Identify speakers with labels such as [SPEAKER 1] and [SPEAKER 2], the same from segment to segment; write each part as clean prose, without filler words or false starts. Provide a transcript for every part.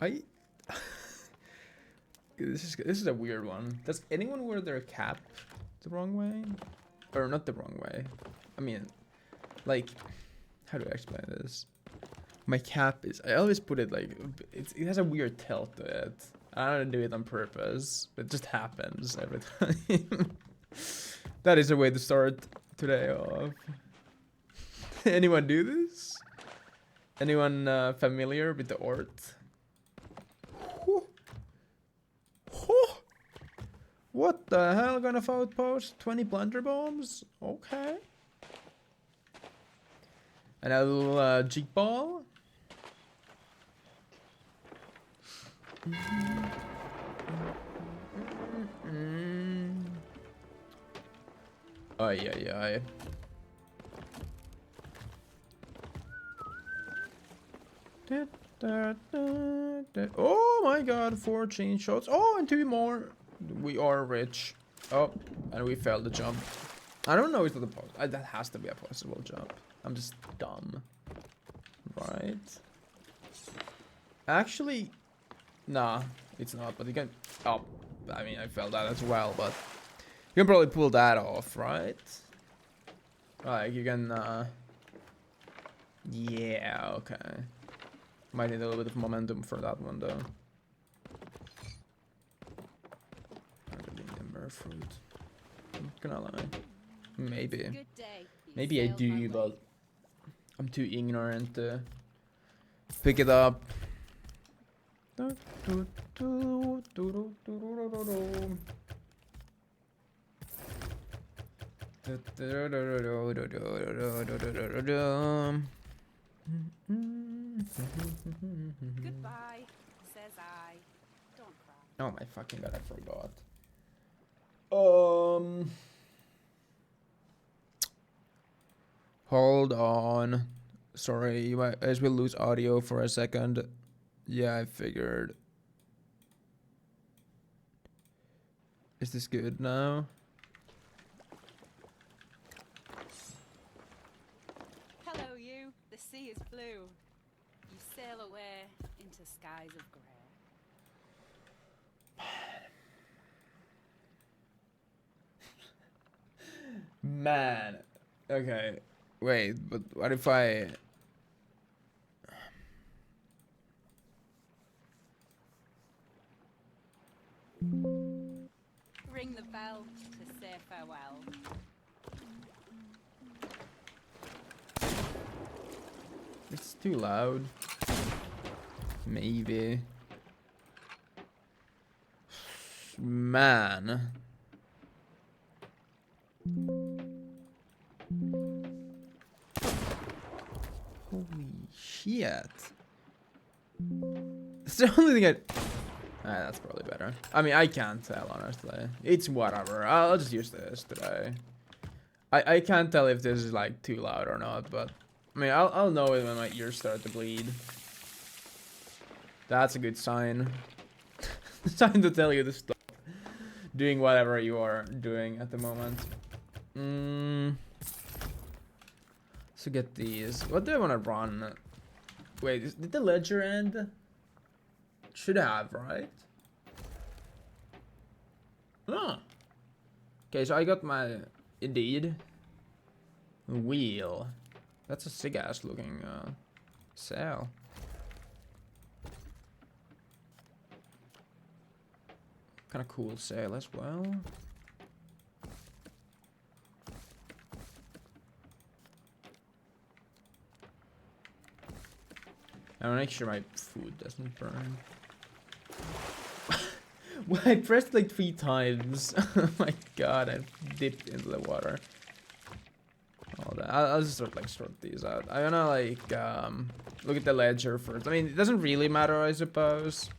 [SPEAKER 1] I this is a weird one. Does anyone wear their cap the wrong way? Or not the wrong way. I mean, like, how do I explain this? My cap is, I always put it like, it has a weird tilt to it. I don't do it on purpose. It just happens every time. That is a way to start today off. Anyone do this? Anyone familiar with the art? What the hell? Gonna outpost 20 plunder bombs? Okay. And a little jig ball. Ay, ay, ay. Oh my god, 4 chain shots. Oh, and 2 more. We are rich. Oh, and we failed the jump. I don't know if it's a that has to be a possible jump. I'm just dumb. Right? Actually, nah, it's not, but you can... Oh, I mean, I failed that as well, but... You can probably pull that off, right? Like, you can, yeah, okay. Might need a little bit of momentum for that one, though. Fruit. I'm not gonna lie. Maybe. Maybe I do, but I'm too ignorant to pick it up.
[SPEAKER 2] Goodbye, says I. Don't cry.
[SPEAKER 1] Oh my fucking god, I forgot. Hold on. Sorry, you guys will lose audio for a second. Yeah, I figured. Is this good now?
[SPEAKER 2] Hello, you. The sea is blue. You sail away into skies of grey.
[SPEAKER 1] Man. Okay. Wait, but what if I...
[SPEAKER 2] Ring the bell to say farewell.
[SPEAKER 1] It's too loud. Maybe. Man. Holy shit. It's the only thing I... that's probably better. I mean, I can't tell, honestly. It's whatever. I'll just use this today. I can't tell if this is, like, too loud or not, but... I mean, I'll know it when my ears start to bleed. That's a good sign. Sign to tell you to stop doing whatever you are doing at the moment. So get these. What do I want to run? Wait, did the ledger end? Should have, right? Oh. Okay, so I got my... Indeed. Wheel. That's a sick ass looking sail. Kind of cool sail as well. I want to make sure my food doesn't burn. Well, I pressed like 3 times. Oh my god, I dipped into the water. All that. I'll just sort these out. I wanna like look at the ledger first. I mean, it doesn't really matter, I suppose.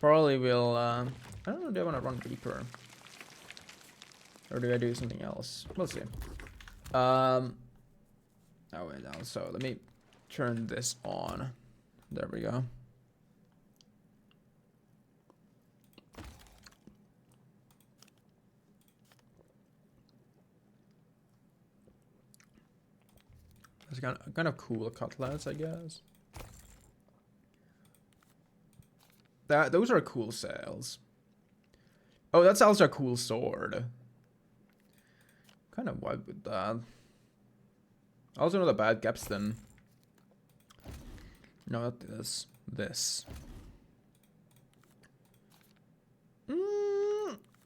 [SPEAKER 1] Probably will. I don't know. Do I want to run Reaper, or do I do something else? We'll see. Oh wait, also let me turn this on. There we go. It's kind of cool cutlass, I guess. Those are cool sails. Oh, that's also a cool sword. Kind of wild with that. Also not a bad capstan. No, not this. This.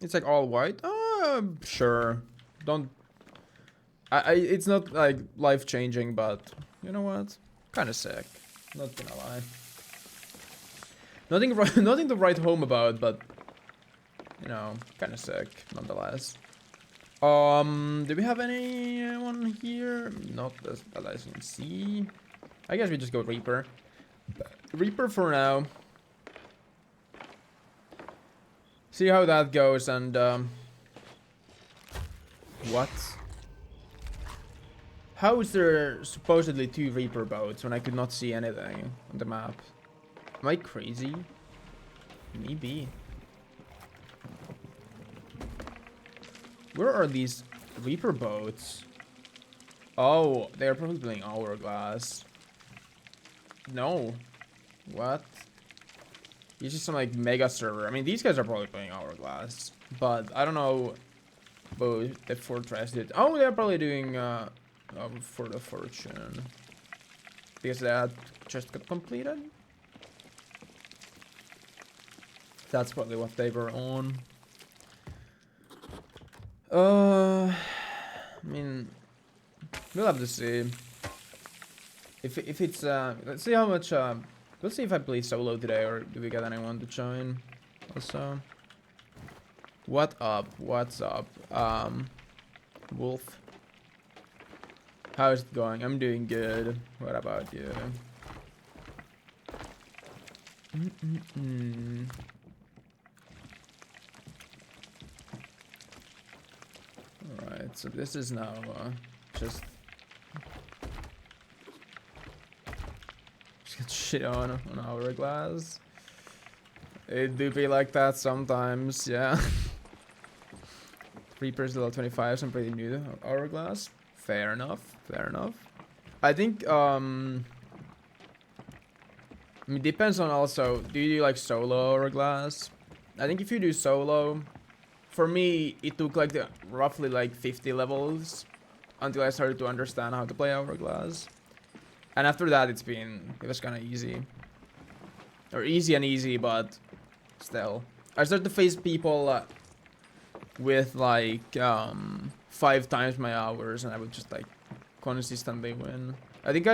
[SPEAKER 1] It's like all white. Sure. Don't. It's not like life changing, but you know what? Kind of sick. Not gonna lie. Nothing to write home about, but you know, kind of sick nonetheless. Do we have anyone here? Not that I can see. I guess we just go Reaper. Reaper for now. See how that goes and what? How is there supposedly 2 Reaper boats when I could not see anything on the map? Am I crazy? Maybe. Where are these Reaper boats? Oh, they're probably playing Hourglass. No. What? It's just some like mega server. I mean, these guys are probably playing Hourglass. But I don't know about the Fortress did. Oh, they're probably doing For the Fortune. Because that just got completed. That's probably what they were on. I mean, we'll have to see. If it's let's see how much let's see if I play solo today or do we get anyone to join also. What up? What's up? Wolf. How's it going? I'm doing good. What about you? Alright, so this is now just get shit on Hourglass. It do be like that sometimes, yeah. Reaper's level 25, so I'm pretty new to Hourglass. Fair enough, fair enough. I think, I mean, depends on also, do you do like solo Hourglass? I think if you do solo, for me, it took like roughly like 50 levels until I started to understand how to play Hourglass. And after that, it was kind of easy. Or easy and easy, but still. I started to face people with like 5 times my hours, and I would just like consistently win. I think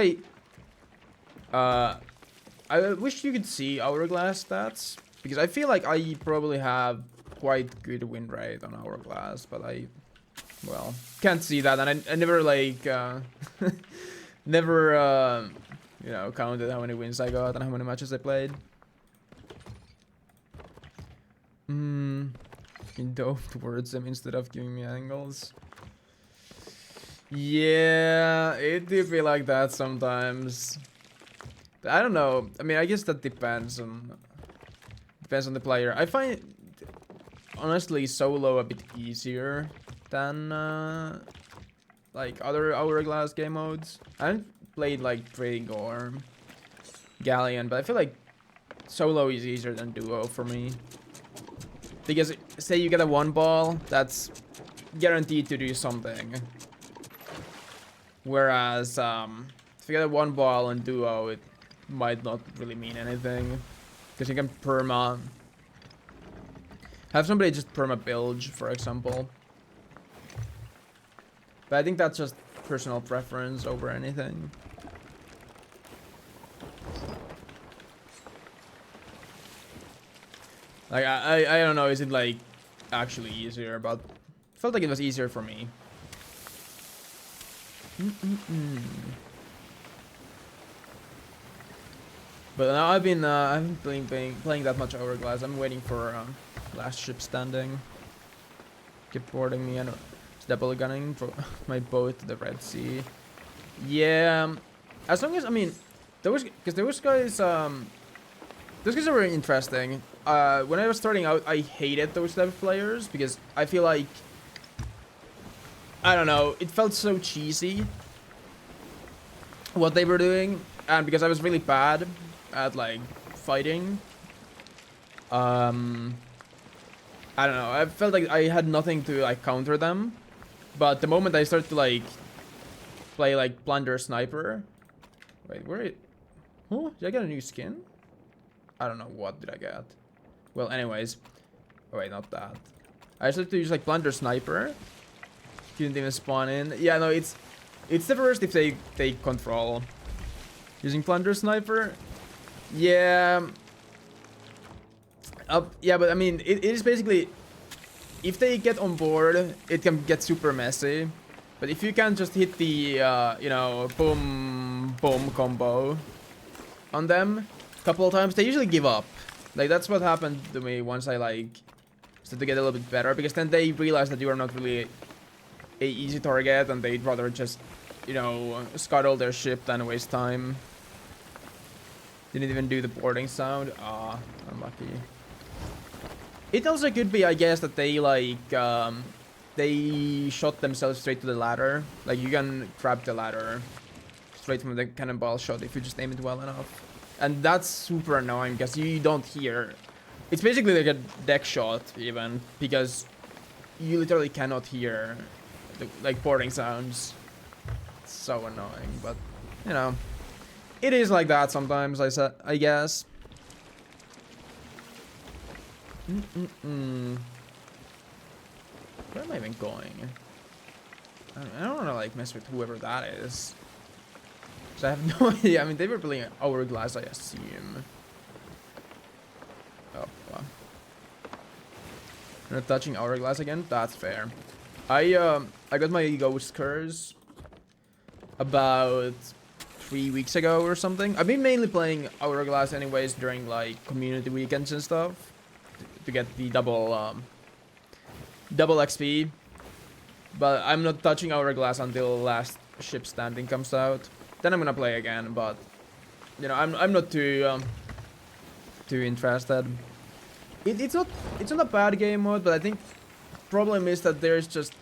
[SPEAKER 1] I wish you could see Hourglass stats, because I feel like I probably have quite good win rate on Hourglass, but well, can't see that, and I never like never you know, counted how many wins I got and how many matches I played. You dove towards them instead of giving me angles. Yeah, it do be like that sometimes. I don't know. I mean, I guess that depends on the player. I find honestly solo a bit easier than like other Hourglass game modes. I haven't played like Trig or Galleon, but I feel like solo is easier than duo for me. Because say you get a 1 ball, that's guaranteed to do something. Whereas if you get a 1 ball in duo, it might not really mean anything. Because you can have somebody just perma bilge, for example. But I think that's just personal preference over anything. Like, I don't know, is it like actually easier, but I felt like it was easier for me. But now I've been playing that much Hourglass. I'm waiting for last ship standing. Keep boarding me and double gunning for my boat to the Red Sea. Yeah, as long as, I mean, those guys are very interesting. When I was starting out, I hated those type of players because I feel like, I don't know, it felt so cheesy what they were doing, and because I was really bad at like fighting, I don't know. I felt like I had nothing to like counter them, but the moment I started to like play like Plunder Sniper, wait, where it? Huh? Did I get a new skin? I don't know. What did I get? Well, anyways, oh, wait, not that. I started to use like Plunder Sniper. Didn't even spawn in. Yeah, no, it's the worst if they take control. Using Plunder Sniper, yeah. Yeah, but I mean, it is basically, if they get on board, it can get super messy. But if you can just hit the, you know, boom, boom combo on them a couple of times, they usually give up. Like, that's what happened to me once I, like, started to get a little bit better. Because then they realize that you are not really a easy target, and they'd rather just, you know, scuttle their ship than waste time. Didn't even do the boarding sound. Ah, unlucky. It also could be, I guess, that they like they shot themselves straight to the ladder. Like, you can grab the ladder straight from the cannonball shot if you just aim it well enough. And that's super annoying because you don't hear. It's basically like a deck shot even, because you literally cannot hear the, like, boarding sounds. It's so annoying, but you know, it is like that sometimes. I guess. Where am I even going? I don't want to like mess with whoever that is. Cause I have no idea. I mean, they were playing Hourglass, I assume. Oh, wow. You're not touching Hourglass again? That's fair. I got my Ghost Curse about 3 weeks ago or something. I've been mainly playing Hourglass anyways during like community weekends and stuff to get the double XP. But I'm not touching Hourglass until Last Ship Standing comes out. Then I'm gonna play again, but you know, I'm not too interested. It's not a bad game mode, but I think problem is that there's just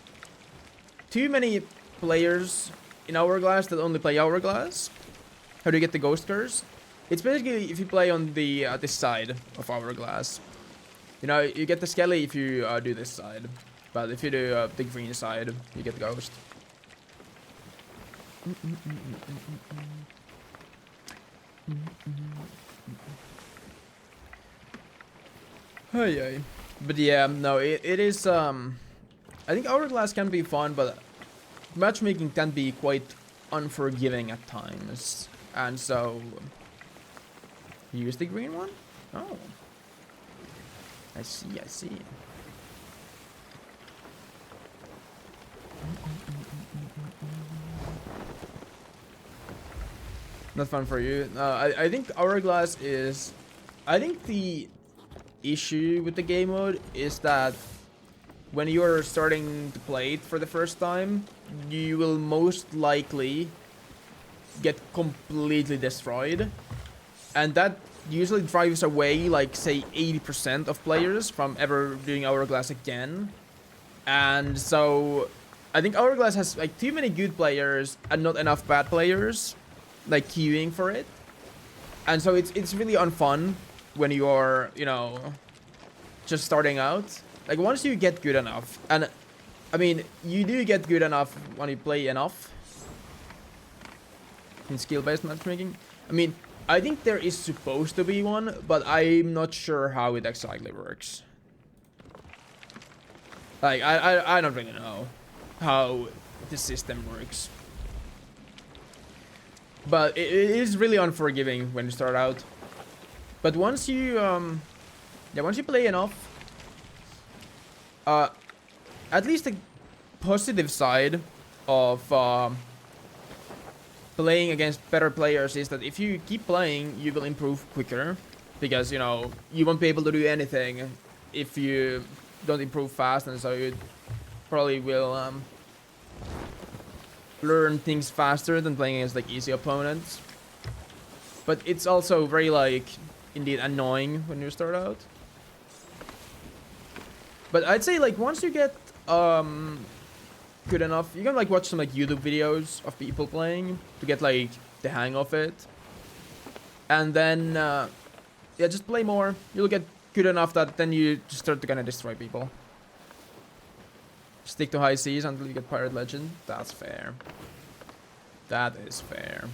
[SPEAKER 1] too many players in Hourglass that only play Hourglass. How do you get the Ghost Curse? It's basically if you play on the this side of Hourglass. You know, you get the Skelly if you do this side, but if you do the green side, you get the Ghost. Oh yeah, but yeah, no, it is. I think Hourglass can be fun, but matchmaking can be quite unforgiving at times, and so use the green one. Oh, I see. I see. Not fun for you. I think Hourglass is. I think the issue with the game mode is that when you're starting to play it for the first time, you will most likely get completely destroyed, and that usually drives away like say 80% of players from ever doing Hourglass again. And so I think Hourglass has like too many good players and not enough bad players like queuing for it, and so it's really unfun when you're, you know, just starting out. Like, once you get good enough, and I mean, you do get good enough when you play enough in skill-based matchmaking. I mean, I think there is supposed to be one, but I'm not sure how it exactly works. Like, I don't really know how the system works. But it is really unforgiving when you start out. But once you, yeah, once you play enough, at least the positive side of playing against better players is that if you keep playing, you will improve quicker, because, you know, you won't be able to do anything if you don't improve fast, and so you probably will learn things faster than playing against like easy opponents. But it's also very like indeed annoying when you start out. But I'd say like once you get good enough, you can like watch some like YouTube videos of people playing to get like the hang of it, and then yeah, just play more. You'll get good enough that then you just start to kind of destroy people. Stick to high seas until you get Pirate Legend. That's fair. That is fair.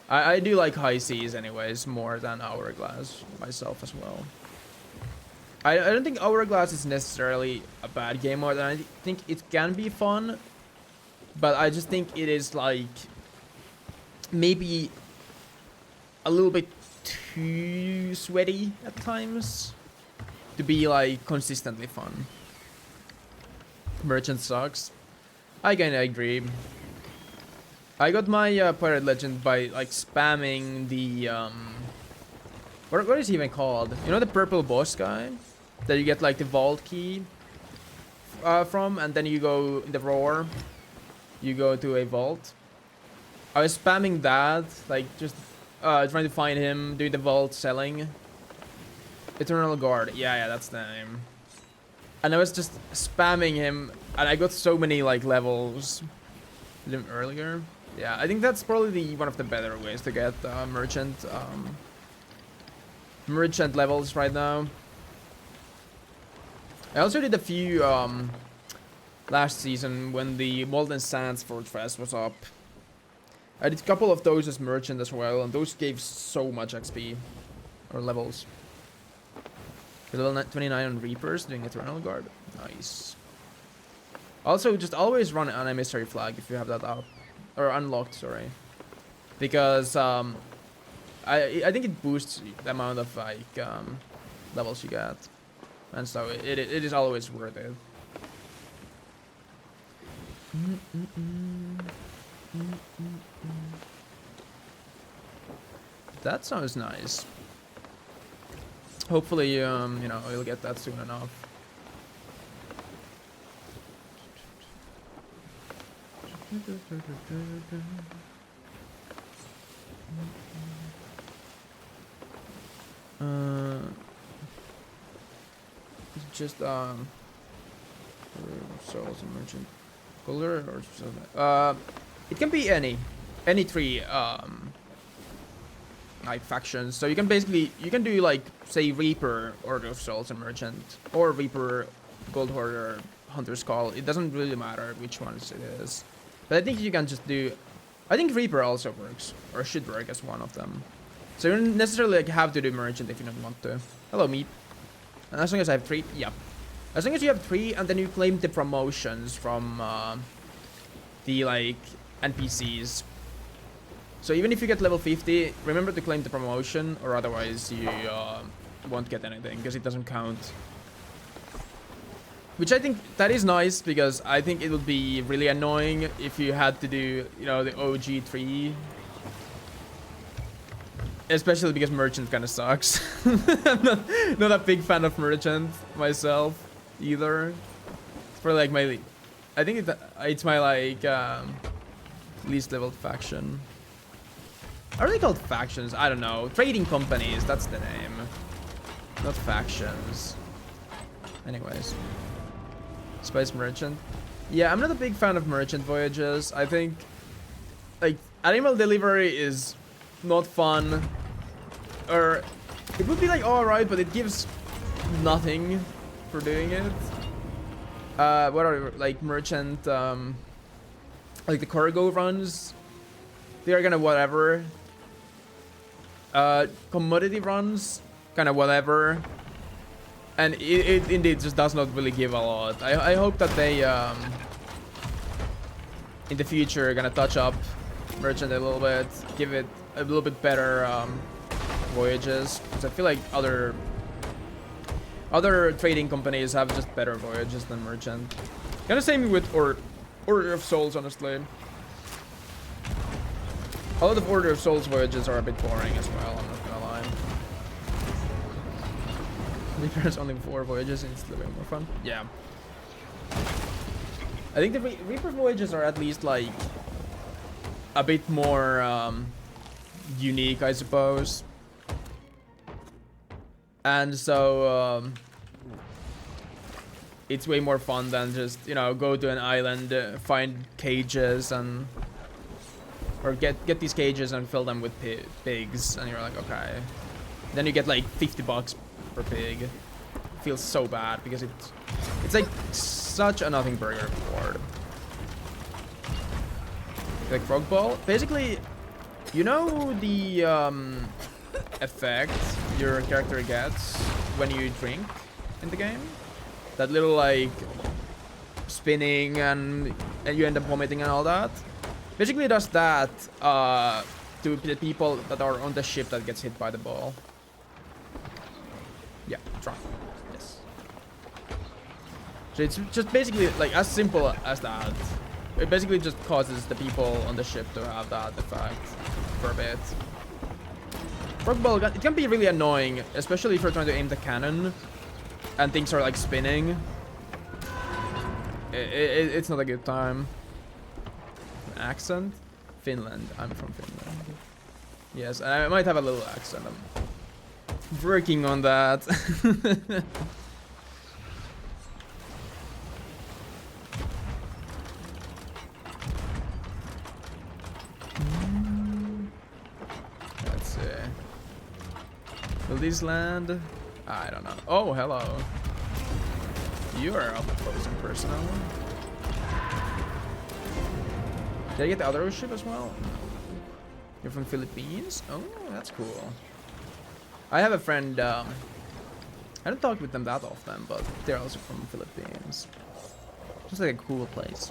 [SPEAKER 1] I do like high seas anyways more than Hourglass myself as well. I don't think Hourglass is necessarily a bad game mode, and I think it can be fun, but I just think it is like maybe a little bit too sweaty at times to be like consistently fun. Merchant sucks. I kinda agree. I got my Pirate Legend by like spamming the what is he even called? You know the purple boss guy that you get like the vault key from, and then you go in the roar, you go to a vault. I was spamming that, like just trying to find him, doing the vault selling. Eternal Guard, yeah, that's the name. And I was just spamming him, and I got so many like levels with him earlier. Yeah, I think that's probably one of the better ways to get merchant levels right now. I also did a few last season when the Molten Sands Fortress was up. I did a couple of those as merchant as well, and those gave so much XP or levels. Level 29 on Reapers doing Eternal Guard. Nice. Also, just always run an emissary flag if you have that up. Or unlocked, sorry. Because I think it boosts the amount of like levels you get. And so it is always worth it. That sounds nice. Hopefully, you know, you'll get that soon enough. Just souls and merchant color or something. It can be any three like factions. So you can basically do like say Reaper, Order of Souls and Merchant, or Reaper, Gold Hoarder, Hunter's Call. It doesn't really matter which one it is. But I think you can just do. I think Reaper also works, or should work as one of them. So you don't necessarily like have to do Merchant if you don't want to. Hello, meat. And as long as I have 3, yeah. As long as you have 3, and then you claim the promotions from the like NPCs. So even if you get level 50, remember to claim the promotion, or otherwise you won't get anything because it doesn't count. Which I think that is nice, because I think it would be really annoying if you had to do, you know, the OG 3. Especially because Merchant kind of sucks. I'm not a big fan of Merchant myself either. It's probably like my, I think it's my like least leveled faction. Are they called factions? I don't know. Trading companies, that's the name. Not factions. Anyways. Spice Merchant. Yeah, I'm not a big fan of Merchant voyages. I think like animal delivery is not fun. Or it would be like alright, but it gives nothing for doing it. What are like merchant like the cargo runs? They are kind of whatever. Commodity runs, kind of whatever. And it indeed just does not really give a lot. I hope that they in the future are gonna touch up merchant a little bit, give it a little bit better voyages, because I feel like other trading companies have just better voyages than merchant. Kind of same with Order of Souls, honestly. A lot of Order of Souls voyages are a bit boring as well, I'm not gonna lie. There's only 4 voyages and it's a little bit more fun. Yeah. I think the Reaper voyages are at least like a bit more unique, I suppose. And so it's way more fun than just, you know, go to an island, find cages and or get these cages and fill them with pigs, and you're like, okay. Then you get like $50 per pig. It feels so bad because it's like such a nothing burger board. Like frog ball. Basically, you know the effect your character gets when you drink in the game? That little like spinning and you end up vomiting and all that. Basically it does that to the people that are on the ship that gets hit by the ball. Yeah, drunk. Yes. So it's just basically like as simple as that. It basically just causes the people on the ship to have that effect for a bit. Frog ball, it can be really annoying, especially if you're trying to aim the cannon and things are like spinning. It's not a good time. An accent? Finland. I'm from Finland. Yes, I might have a little accent. I'm working on that. Let's see. Will this land? I don't know. Oh, hello. You are up close and personal. Did I get the other ship as well? No. You're from Philippines? Oh, that's cool. I have a friend, I don't talk with them that often, but they're also from Philippines. Just like a cool place.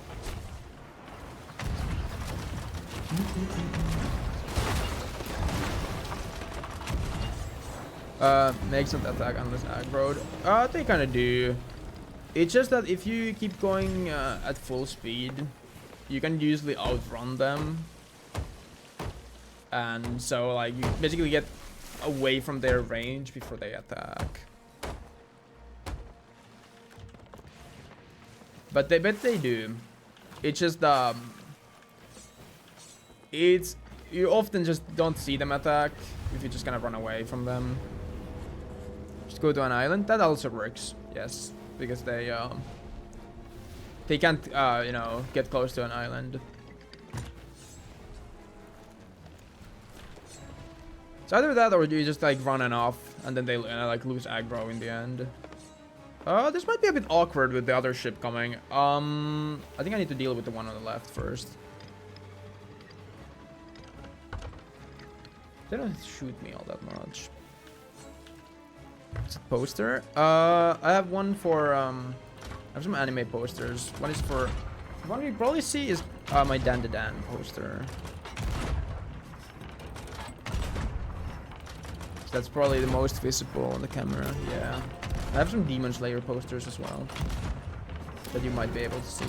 [SPEAKER 1] Makes an attack unless aggroed. They kind of do. It's just that if you keep going at full speed, you can usually outrun them. And so like you basically get away from their range before they attack. But they do. It's just you often just don't see them attack if you just kind of run away from them. Just go to an island. That also works. Yes, because they can't you know, get close to an island. It's either that or you just like run off and then they like lose aggro in the end. This might be a bit awkward with the other ship coming. I think I need to deal with the one on the left first. They don't shoot me all that much. It's a poster. I have one for I have some anime posters. One is for one you probably see is my Dan the Dan poster. That's probably the most visible on the camera. Yeah. I have some Demon Slayer posters as well that you might be able to see.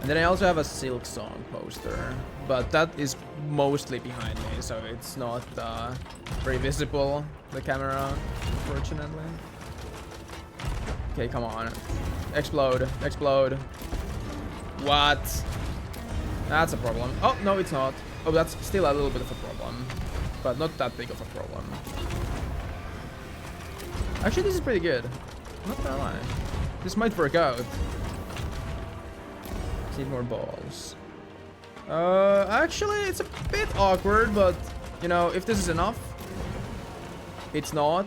[SPEAKER 1] And then I also have a Silk Song poster, but that is mostly behind me, so it's not very visible, the camera, unfortunately. Okay, come on. Explode, explode. What? That's a problem. Oh, no, it's not. Oh, that's still a little bit of a problem, but not that big of a problem. Actually, this is pretty good. Not gonna lie. This might work out. Need more balls. Actually, it's a bit awkward, but you know, if this is enough, it's not.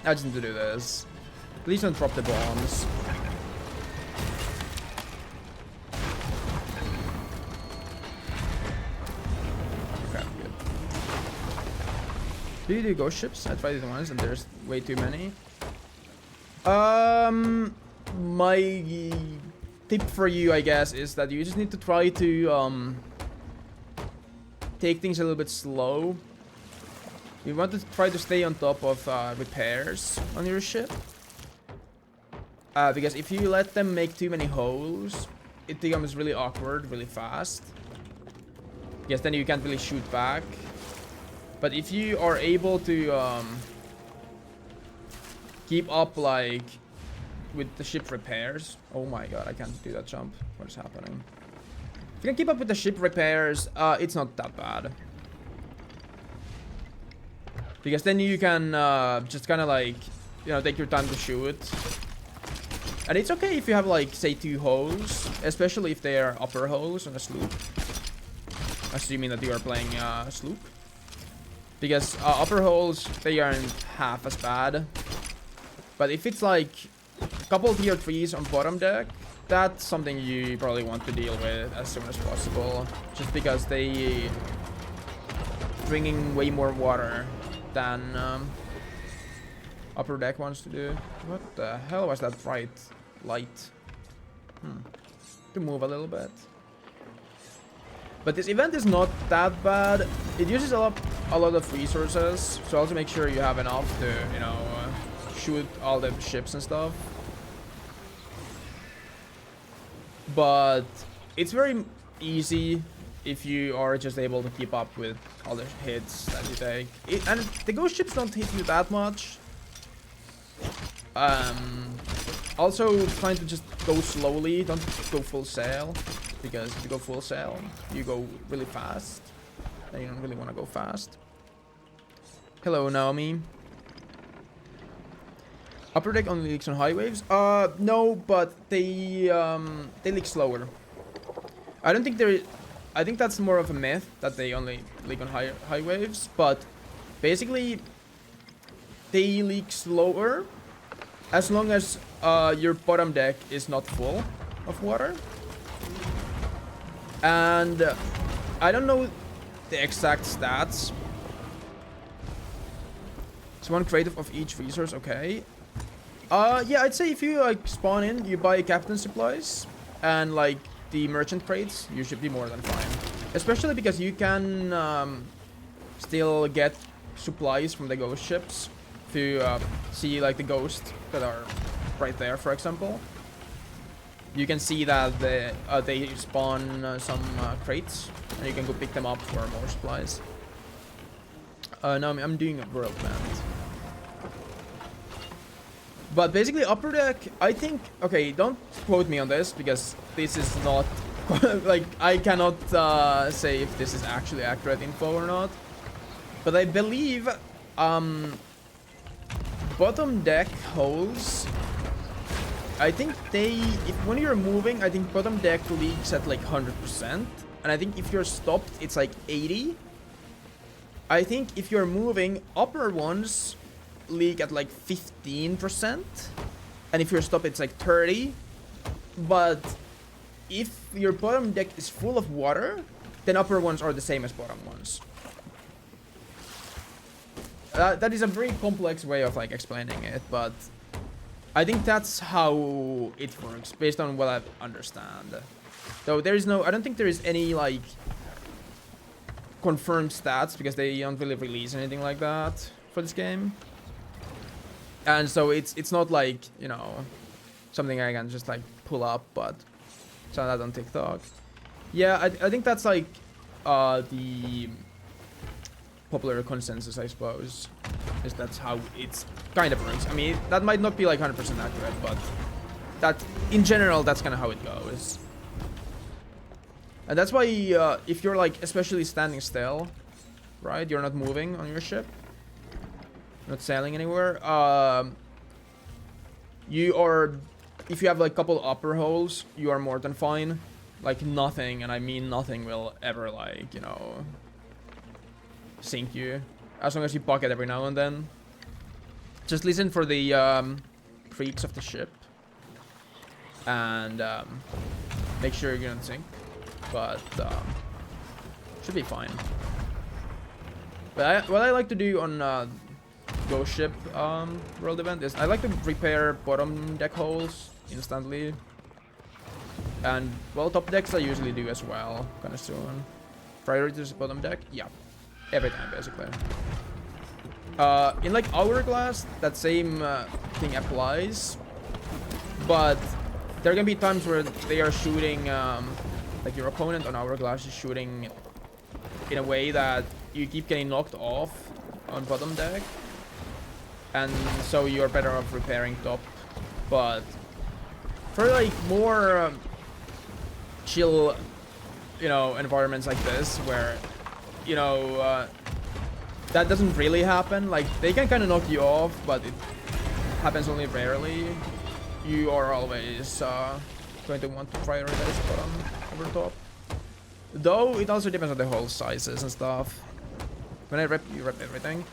[SPEAKER 1] I just need to do this. Please don't drop the bombs. Okay, good. Do you do ghost ships? I tried it once, and there's way too many. My tip for you, I guess, is that you just need to try to take things a little bit slow. You want to try to stay on top of repairs on your ship, because if you let them make too many holes, it becomes really awkward really fast. Yes, then you can't really shoot back. But if you are able to keep up like with the ship repairs. Oh my god, I can't do that jump. What is happening? If you can keep up with the ship repairs, it's not that bad. Because then you can just kind of like, you know, take your time to shoot. And it's okay if you have like, say, 2 holes. Especially if they are upper holes on a sloop. assuming that you are playing sloop. Because upper holes, they aren't half as bad. But if it's like a couple tier 3s on bottom deck, that's something you probably want to deal with as soon as possible. Just because they bringing way more water than upper deck wants to do. What the hell was that bright light? To move a little bit. But this event is not that bad. It uses a lot of resources, so also make sure you have enough to, you know, shoot all the ships and stuff. But it's very easy if you are just able to keep up with all the hits that you take. And the ghost ships don't hit you that much. Also, trying to just go slowly, don't go full sail. Because if you go full sail, you go really fast. And you don't really want to go fast. Hello, Naomi. Upper deck only leaks on high waves? No, but they leak slower. I don't think I think that's more of a myth that they only leak on high waves, but basically they leak slower as long as your bottom deck is not full of water. And I don't know the exact stats. It's one creative of each resource, okay. Yeah, I'd say if you like spawn in, you buy captain supplies and like the merchant crates, you should be more than fine. Especially because you can still get supplies from the ghost ships. If you see like the ghosts that are right there, for example, you can see that they spawn some crates, and you can go pick them up for more supplies. No, I'm doing a world band. But basically, upper deck, I think... Okay, don't quote me on this, because this is not... like, I cannot say if this is actually accurate info or not. But I believe... bottom deck holes... I think they... when you're moving, I think bottom deck leaks at like 100%. And I think if you're stopped, it's like 80. I think if you're moving, upper ones leak at like 15%, and if you're stopped it's like 30. But if your bottom deck is full of water, then upper ones are the same as bottom ones. That is a very complex way of like explaining it, but I think that's how it works based on what I understand. So there is no, I don't think there is any like confirmed stats, because they don't really release anything like that for this game. And so it's not like, you know, something I can just like pull up, but saw that on TikTok. Yeah, I think that's like the popular consensus, I suppose, is that's how it's kind of works. I mean, that might not be like 100% accurate, but that in general, that's kind of how it goes. And that's why if you're like especially standing still, right, you're not moving on your ship, not sailing anywhere, you are, if you have like a couple upper holes, you are more than fine. Like nothing, and I mean nothing, will ever like, you know, sink you, as long as you pocket every now and then. Just listen for the creaks of the ship and make sure you don't sink, but should be fine. But what I like to do on ghost ship world event is I like to repair bottom deck holes instantly, and well, top decks I usually do as well, kind of soon. Priority is bottom deck, yeah, every time basically. In like Hourglass, that same thing applies, but there can be times where they are shooting, like your opponent on Hourglass is shooting in a way that you keep getting knocked off on bottom deck, and so you're better off repairing top. But for like more chill, you know, environments like this where, you know, that doesn't really happen, like they can kind of knock you off, but it happens only rarely, you are always going to want to prioritize bottom over top. Though it also depends on the hole sizes and stuff. When I rep, you rep everything.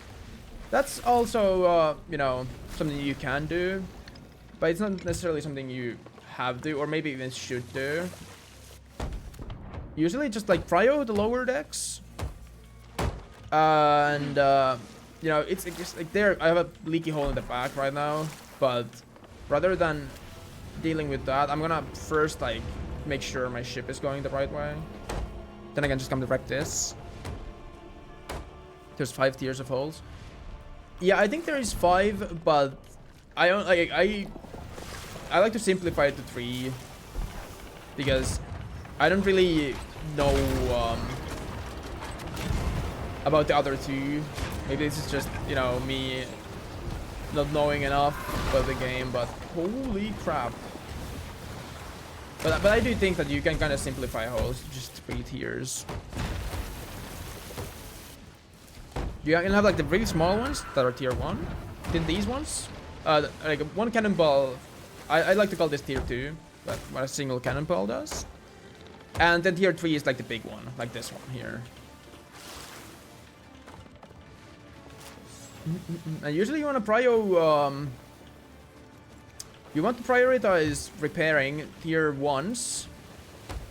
[SPEAKER 1] That's also, you know, something you can do. But it's not necessarily something you have to, or maybe even should do. Usually just like prio the lower decks. And, you know, it's just like there, I have a leaky hole in the back right now. But rather than dealing with that, I'm gonna first like make sure my ship is going the right way. Then I can just come to rep this. There's 5 tiers of holes. Yeah, I think there is 5, but I don't like I like to simplify it to 3 because I don't really know about the other 2. Maybe this is just, you know, me not knowing enough about the game, but holy crap. But I do think that you can kind of simplify holes to just 3 tiers. You can have like the really small ones that are tier 1. Then these ones, like one cannonball, I like to call this tier 2, but what a single cannonball does. And then tier 3 is like the big one, like this one here. And usually you want to you want to prioritize repairing tier 1s,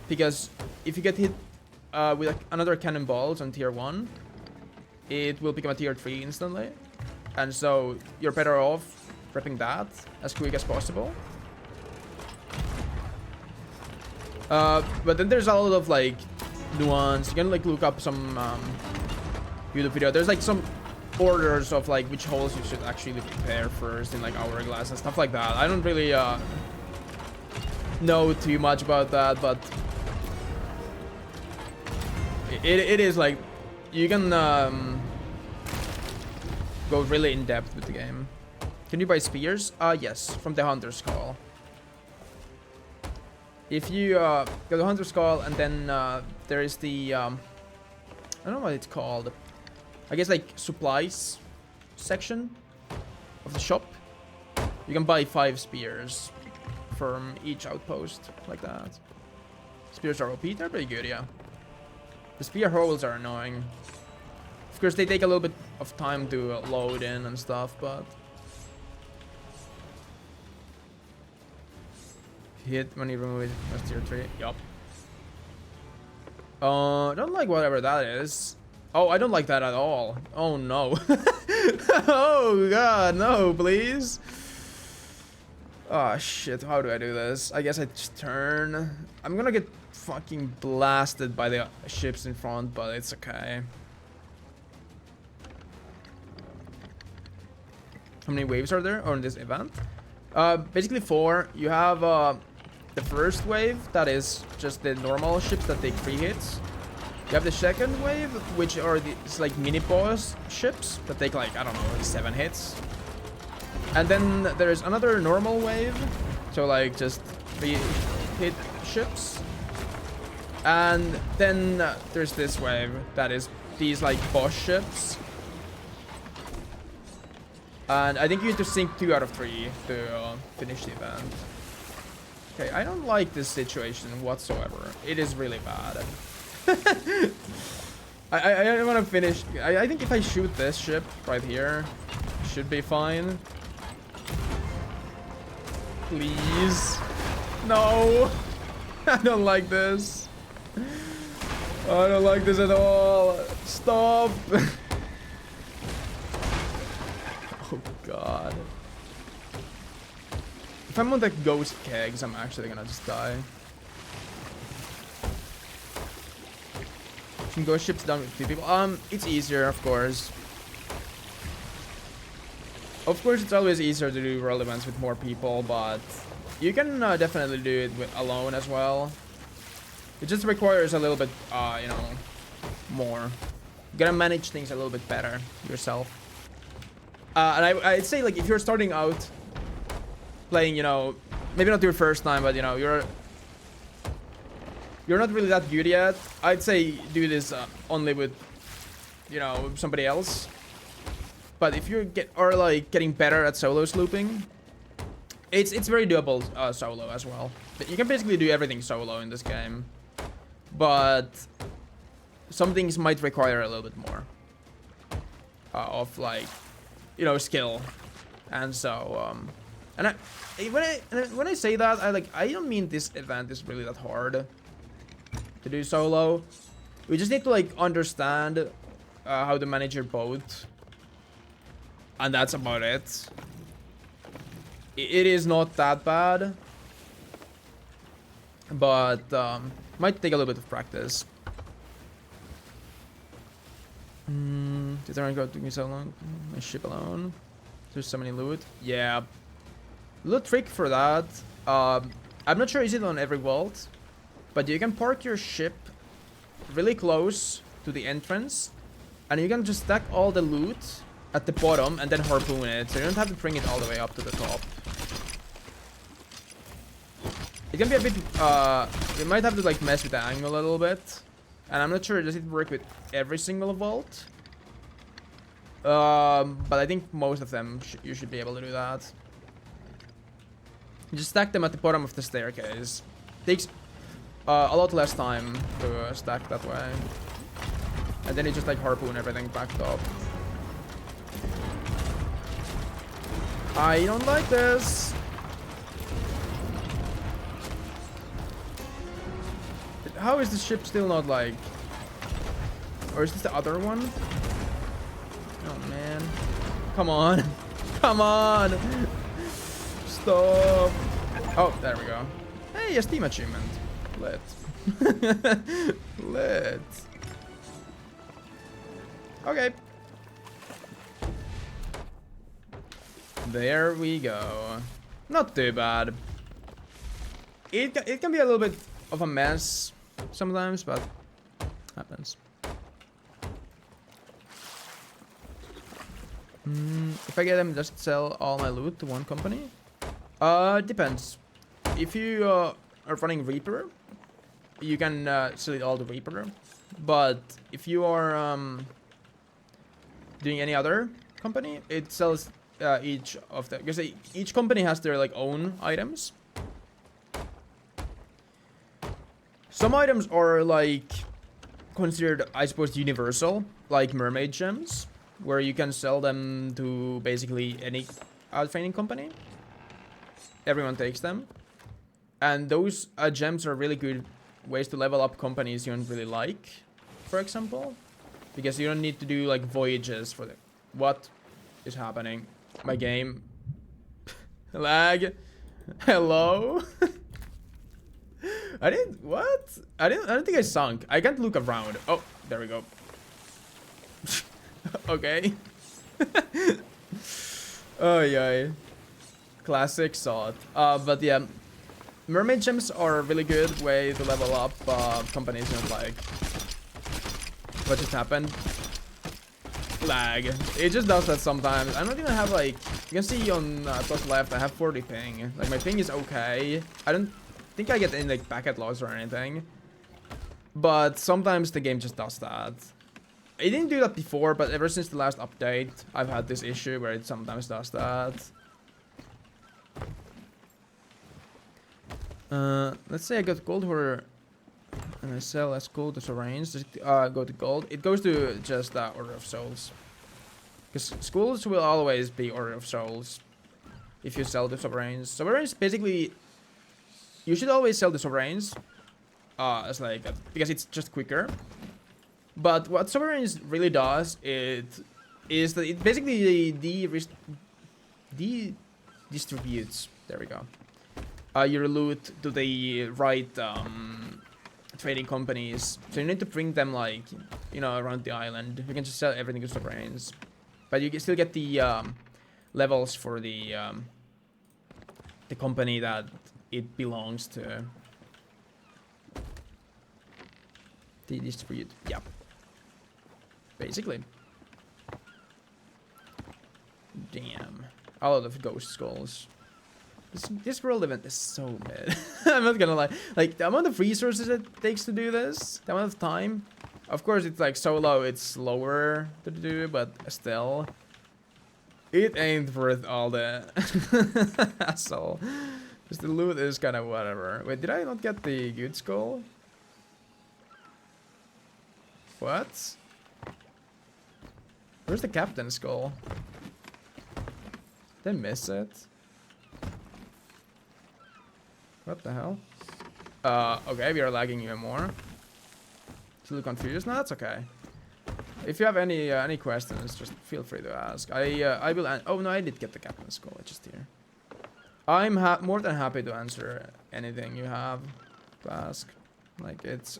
[SPEAKER 1] because if you get hit with like another cannonballs on tier 1, it will become a tier 3 instantly. And so you're better off prepping that as quick as possible. But then there's a lot of like nuance. You can like look up some YouTube video. There's like some orders of like which holes you should actually repair first in like hourglass and stuff like that. I don't really know too much about that, but it is like you can go really in depth with the game. Can you buy spears? Yes, from the Hunter's Call. If you go to the Hunter's Call and then there is the I don't know what it's called. I guess like supplies section of the shop. You can buy 5 spears from each outpost like that. Spears are OP, they're pretty good, yeah. The spear holes are annoying. Of course, they take a little bit of time to load in and stuff, but hit when you remove it, that's tier 3. Yup. Don't like whatever that is. Oh, I don't like that at all. Oh no. Oh god, no, please. Oh shit, how do I do this? I guess I just turn. I'm gonna get fucking blasted by the ships in front, but it's okay. How many waves are there on this event? Basically 4. You have the first wave, that is just the normal ships that take 3 hits. You have the second wave, which are these like mini boss ships that take like, I don't know, 7 hits. And then there's another normal wave, so like just 3 hit ships. And then there's this wave that is these like boss ships. And I think you need to sink 2 out of 3 to finish the event. Okay, I don't like this situation whatsoever. It is really bad. I want to finish. I think if I shoot this ship right here, should be fine. Please. No. I don't like this. I don't like this at all. Stop. Oh god. If I'm on the ghost kegs, I'm actually gonna just die. Some ghost ships done with 2 people. It's easier, of course. Of course, it's always easier to do world events with more people, but you can definitely do it alone as well. It just requires a little bit, you know, more. You gotta manage things a little bit better yourself. And I'd say, like, if you're starting out playing, you know, maybe not your first time, but, you know, you're not really that good yet, I'd say do this only with, you know, somebody else. But if you are like getting better at solo slooping, it's very doable solo as well. But you can basically do everything solo in this game. but some things might require a little bit more of like, you know, skill. And so, and when I say that, I don't mean this event is really that hard to do solo. We just need to like understand how to manage your boat, and that's about it. It is not that bad, but might take a little bit of practice. Did I go to me so long? My ship alone. There's so many loot. Yeah. Little trick for that. I'm not sure is it on every vault, but you can park your ship really close to the entrance, and you can just stack all the loot at the bottom and then harpoon it, so you don't have to bring it all the way up to the top. It can be a bit, you might have to like mess with the angle a little bit, and I'm not sure does it work with every single vault. But I think most of them you should be able to do that. You just stack them at the bottom of the staircase. Takes a lot less time to stack that way. And then you just like harpoon everything back up. I don't like this. How is the ship still not like... Or is this the other one? Oh man. Come on. Come on. Stop. Oh, there we go. Hey, a Steam achievement. Lit. Lit. Okay. There we go. Not too bad. It can be a little bit of a mess sometimes, but happens. If I get them, just sell all my loot to one company? Depends. If you are running Reaper, you can sell it all to Reaper. But if you are doing any other company, it sells each of them. Because each company has their like own items. Some items are like considered, I suppose, universal, like mermaid gems, where you can sell them to basically any training company. Everyone takes them. And those gems are really good ways to level up companies you don't really like, for example. Because you don't need to do like voyages for them. What is happening? My game. Lag. Hello? I didn't... What? I don't think I sunk. I can't look around. Oh, there we go. Okay. Oh yeah. Classic SOT. But yeah, mermaid gems are a really good way to level up companies you don't like. What just happened? Lag. It just does that sometimes. I don't even have like... You can see on top left I have 40 ping. Like my ping is okay. I don't think I get any like packet loss or anything. But sometimes the game just does that. It didn't do that before, but ever since the last update, I've had this issue where it sometimes does that. Let's say I got gold for, and I sell as gold to Sovereigns. Does it go to gold? It goes to just Order of Souls. Because schools will always be Order of Souls if you sell to Sovereigns. Sovereigns basically, you should always sell to Sovereigns as like because it's just quicker. But what Sovereigns really does is that it basically distributes. There we go. Your loot to the right trading companies. So you need to bring them like, you know, around the island. You can just sell everything to Sovereigns, but you can still get the levels for the company that it belongs to. The distribute. Yeah. Basically. Damn. A lot of ghost skulls. This world event is so mid. I'm not gonna lie. Like, the amount of resources it takes to do this, the amount of time. Of course, it's like solo, it's slower to do, but still. It ain't worth all the hassle. Because the loot is kind of whatever. Wait, did I not get the good skull? What? Where's the captain's skull? Did I miss it? What the hell? Okay, we are lagging even more. Still confused? No, that's okay. If you have any questions, just feel free to ask. I will. Oh no, I did get the captain's skull. It's just here. I'm more than happy to answer anything you have to ask. Like it's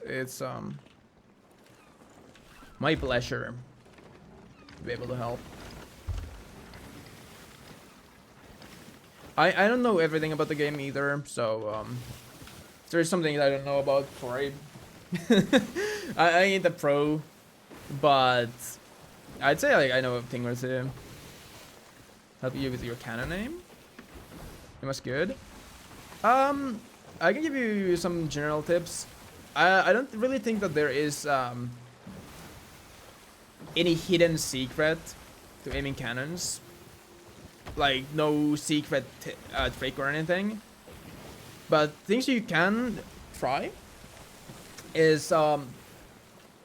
[SPEAKER 1] my pleasure to be able to help. I don't know everything about the game either, so if there's something that I don't know about, sorry. I ain't a pro, but I'd say like I know a thing or two. Help you with your cannon aim. It was good. I can give you some general tips. I don't really think that there is any hidden secret to aiming cannons. Like no secret trick or anything. But things you can try is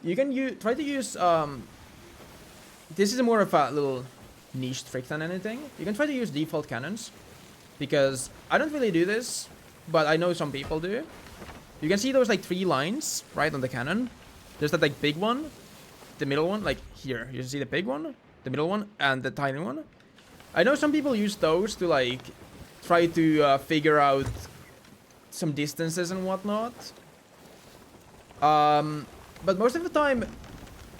[SPEAKER 1] you can try to use this is more of a little niche trick than anything. You can try to use default cannons, because I don't really do this, but I know some people do. You can see those like 3 lines right on the cannon. There's that like big one, the middle one, like here. You see the big one, the middle one, and the tiny one. I know some people use those to like try to figure out some distances and whatnot. But most of the time,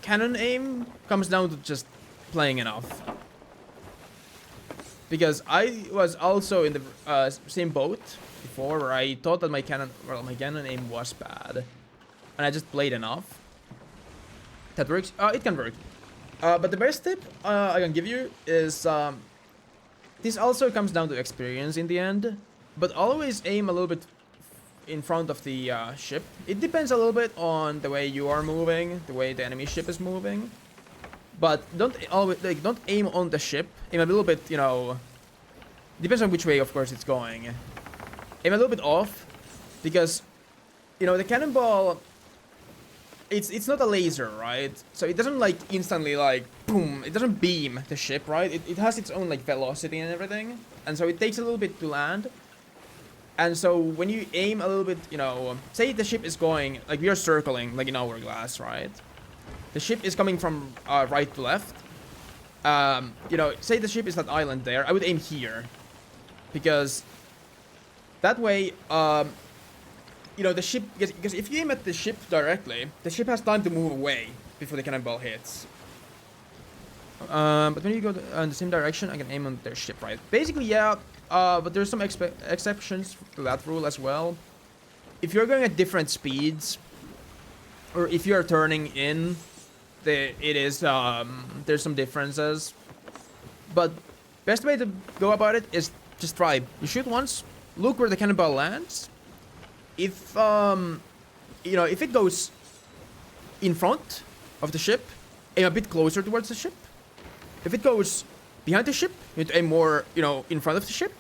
[SPEAKER 1] cannon aim comes down to just playing enough. Because I was also in the same boat before, where I thought that my cannon aim was bad, and I just played enough. That works. It can work. But the best tip I can give you is this also comes down to experience in the end, but always aim a little bit in front of the ship. It depends a little bit on the way you are moving, the way the enemy ship is moving. But don't aim on the ship. Aim a little bit, you know. Depends on which way, of course, it's going. Aim a little bit off, because, you know, the cannonball. It's not a laser, right? So it doesn't like instantly like boom. It doesn't beam the ship, right? It has its own like velocity and everything, and so it takes a little bit to land. And so when you aim a little bit, you know, say the ship is going like we are circling like in Hourglass, right? The ship is coming from right to left. You know, say the ship is that island there. I would aim here, because that way, you know, the ship, because if you aim at the ship directly, the ship has time to move away before the cannonball hits. But when you go in the same direction, I can aim on their ship, right? Basically, yeah. But there's some exceptions to that rule as well. If you're going at different speeds, or if you're turning in, there's some differences. But best way to go about it is just try. You shoot once, look where the cannonball lands. If you know, if it goes in front of the ship, aim a bit closer towards the ship. If it goes behind the ship, you need to aim more, you know, in front of the ship.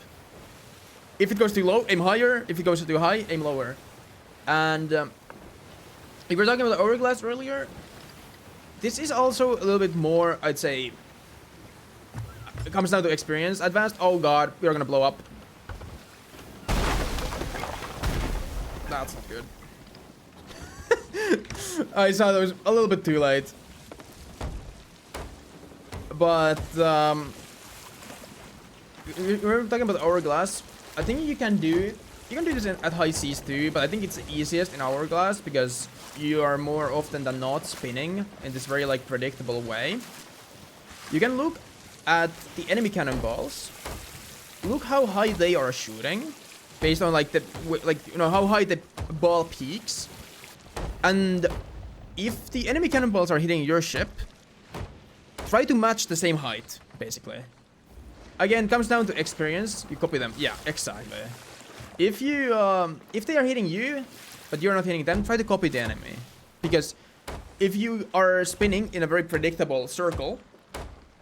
[SPEAKER 1] If it goes too low, aim higher. If it goes too high, aim lower. And if we were talking about the Hourglass earlier, this is also a little bit more, I'd say, it comes down to experience. Advanced, oh god, we are gonna blow up. That's not good. I saw that was a little bit too late. But we're talking about Hourglass. I think you can do this at high seas too, but I think it's the easiest in Hourglass because you are more often than not spinning in this very like predictable way. You can look at the enemy cannonballs. Look how high they are shooting, based on like you know how high the ball peaks. And if the enemy cannonballs are hitting your ship, try to match the same height, basically. Again, comes down to experience. You copy them. Yeah, exactly. If they are hitting you, but you're not hitting them, try to copy the enemy. Because if you are spinning in a very predictable circle,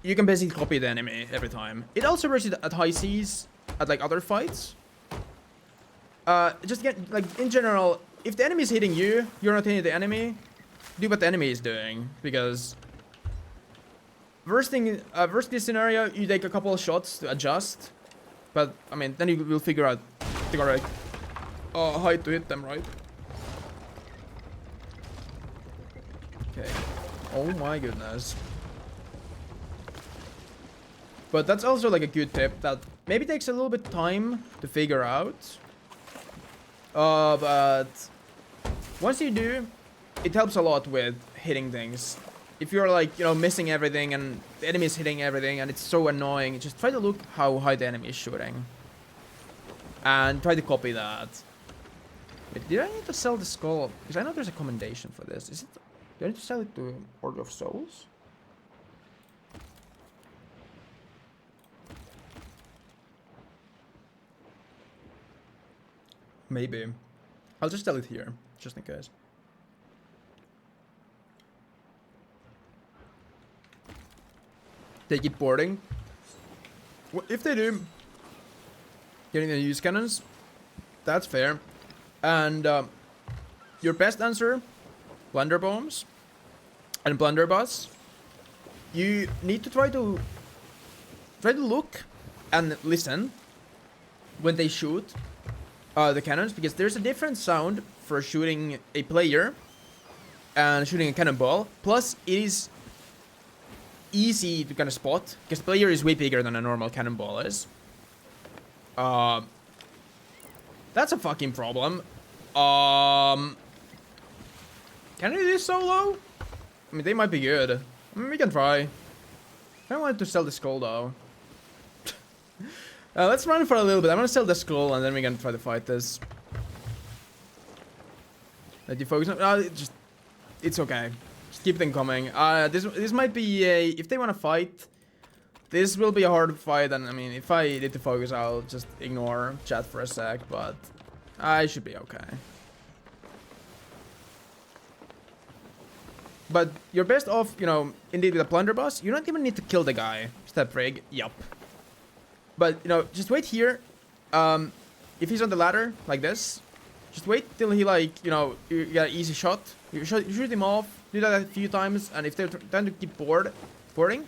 [SPEAKER 1] you can basically copy the enemy every time. It also works at high seas, at like other fights. Just get like in general, if the enemy is hitting you, you're not hitting the enemy. do what the enemy is doing, because worst case scenario, you take a couple of shots to adjust, but I mean, then you will figure out the correct height to hit them, right? Okay. Oh my goodness. But that's also like a good tip that maybe takes a little bit time to figure out. But once you do, it helps a lot with hitting things. If you're like, you know, missing everything and the enemy is hitting everything and it's so annoying, just try to look how high the enemy is shooting. And try to copy that. Wait, did I need to sell the skull? Because I know there's a commendation for this. Is it? Do I need to sell it to Order of Souls? Maybe. I'll just sell it here, just in case. They keep boarding. If they do, getting the use cannons, that's fair. And your best answer, plunder bombs and blunderbuss. You need to try to look and listen when they shoot the cannons, because there's a different sound for shooting a player and shooting a cannonball. Plus, it is easy to kind of spot because the player is way bigger than a normal cannonball is. That's a fucking problem. Can I do this solo? I mean, they might be good. I mean, we can try. I wanted to sell the skull though. Let's run for a little bit. I'm gonna sell the skull and then we can try to fight this. Let you focus on. It's okay. Just keep them coming. This might be a. If they want to fight, this will be a hard fight. And I mean, if I need to focus, I'll just ignore chat for a sec. But I should be okay. But you're best off, you know, indeed with a blunderbuss. You don't even need to kill the guy. Step rig. Yup. But, you know, just wait here. If he's on the ladder, like this, just wait till he, like, you know, you get an easy shot. You shoot him off. Do that a few times. And if they're trying to keep boarding,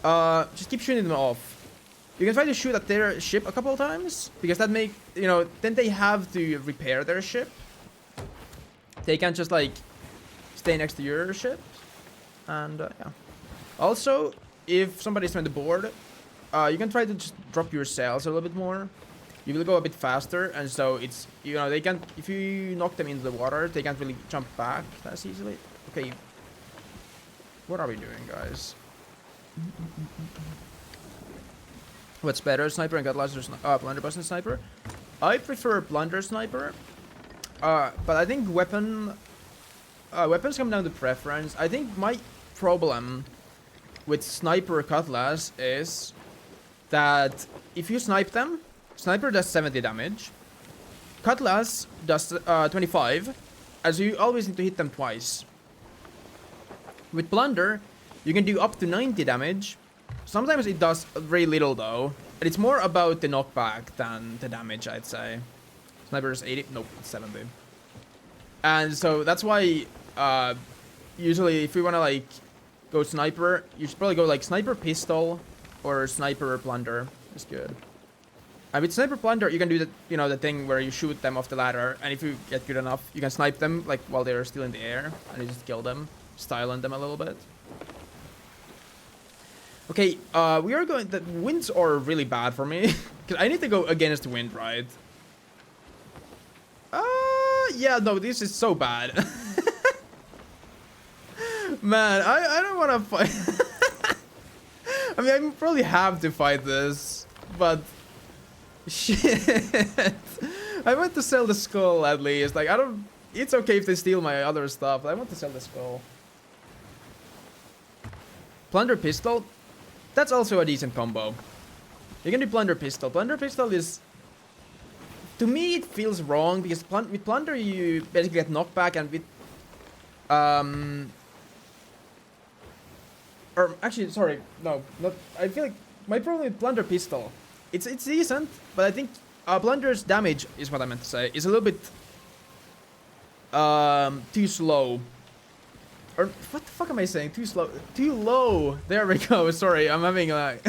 [SPEAKER 1] just keep shooting them off. You can try to shoot at their ship a couple of times. Because that make, you know, then they have to repair their ship. They can't just, like, stay next to your ship. And, yeah. Also, if somebody's trying to board, you can try to just drop your sails a little bit more. You will go a bit faster, and so it's, you know, they can't, if you knock them into the water, they can't really jump back as easily. Okay. What are we doing, guys? What's better, sniper and cutlass or blunderbuss and sniper? I prefer blunder sniper. But I think weapons come down to preference. I think my problem with sniper cutlass is that if you snipe them, sniper does 70 damage, cutlass does 25, as you always need to hit them twice. With plunder, you can do up to 90 damage. Sometimes it does very little though, and it's more about the knockback than the damage, I'd say. Sniper is 80, nope, it's 70. And so that's why usually if we want to like go sniper, you should probably go like sniper pistol or sniper plunder. It's good. And with sniper plunder, you can do the, you know, the thing where you shoot them off the ladder, and if you get good enough, you can snipe them like while they're still in the air, and you just kill them, styling them a little bit. Okay, we are going. The winds are really bad for me because I need to go against the wind, right? Yeah, no, this is so bad. Man, I don't want to fight. I mean, I probably have to fight this, but shit. I want to sell the skull at least. Like, I don't. It's okay if they steal my other stuff. I want to sell the skull. Plunder pistol. That's also a decent combo. You can do plunder pistol. Plunder pistol is, to me, it feels wrong because with plunder you basically get knockback, and with or actually, sorry, no, not. I feel like my problem with plunder pistol, it's decent, but I think plunder's damage is what I meant to say is a little bit too slow. Or what the fuck am I saying? Too slow, too low. There we go. Sorry, I'm having like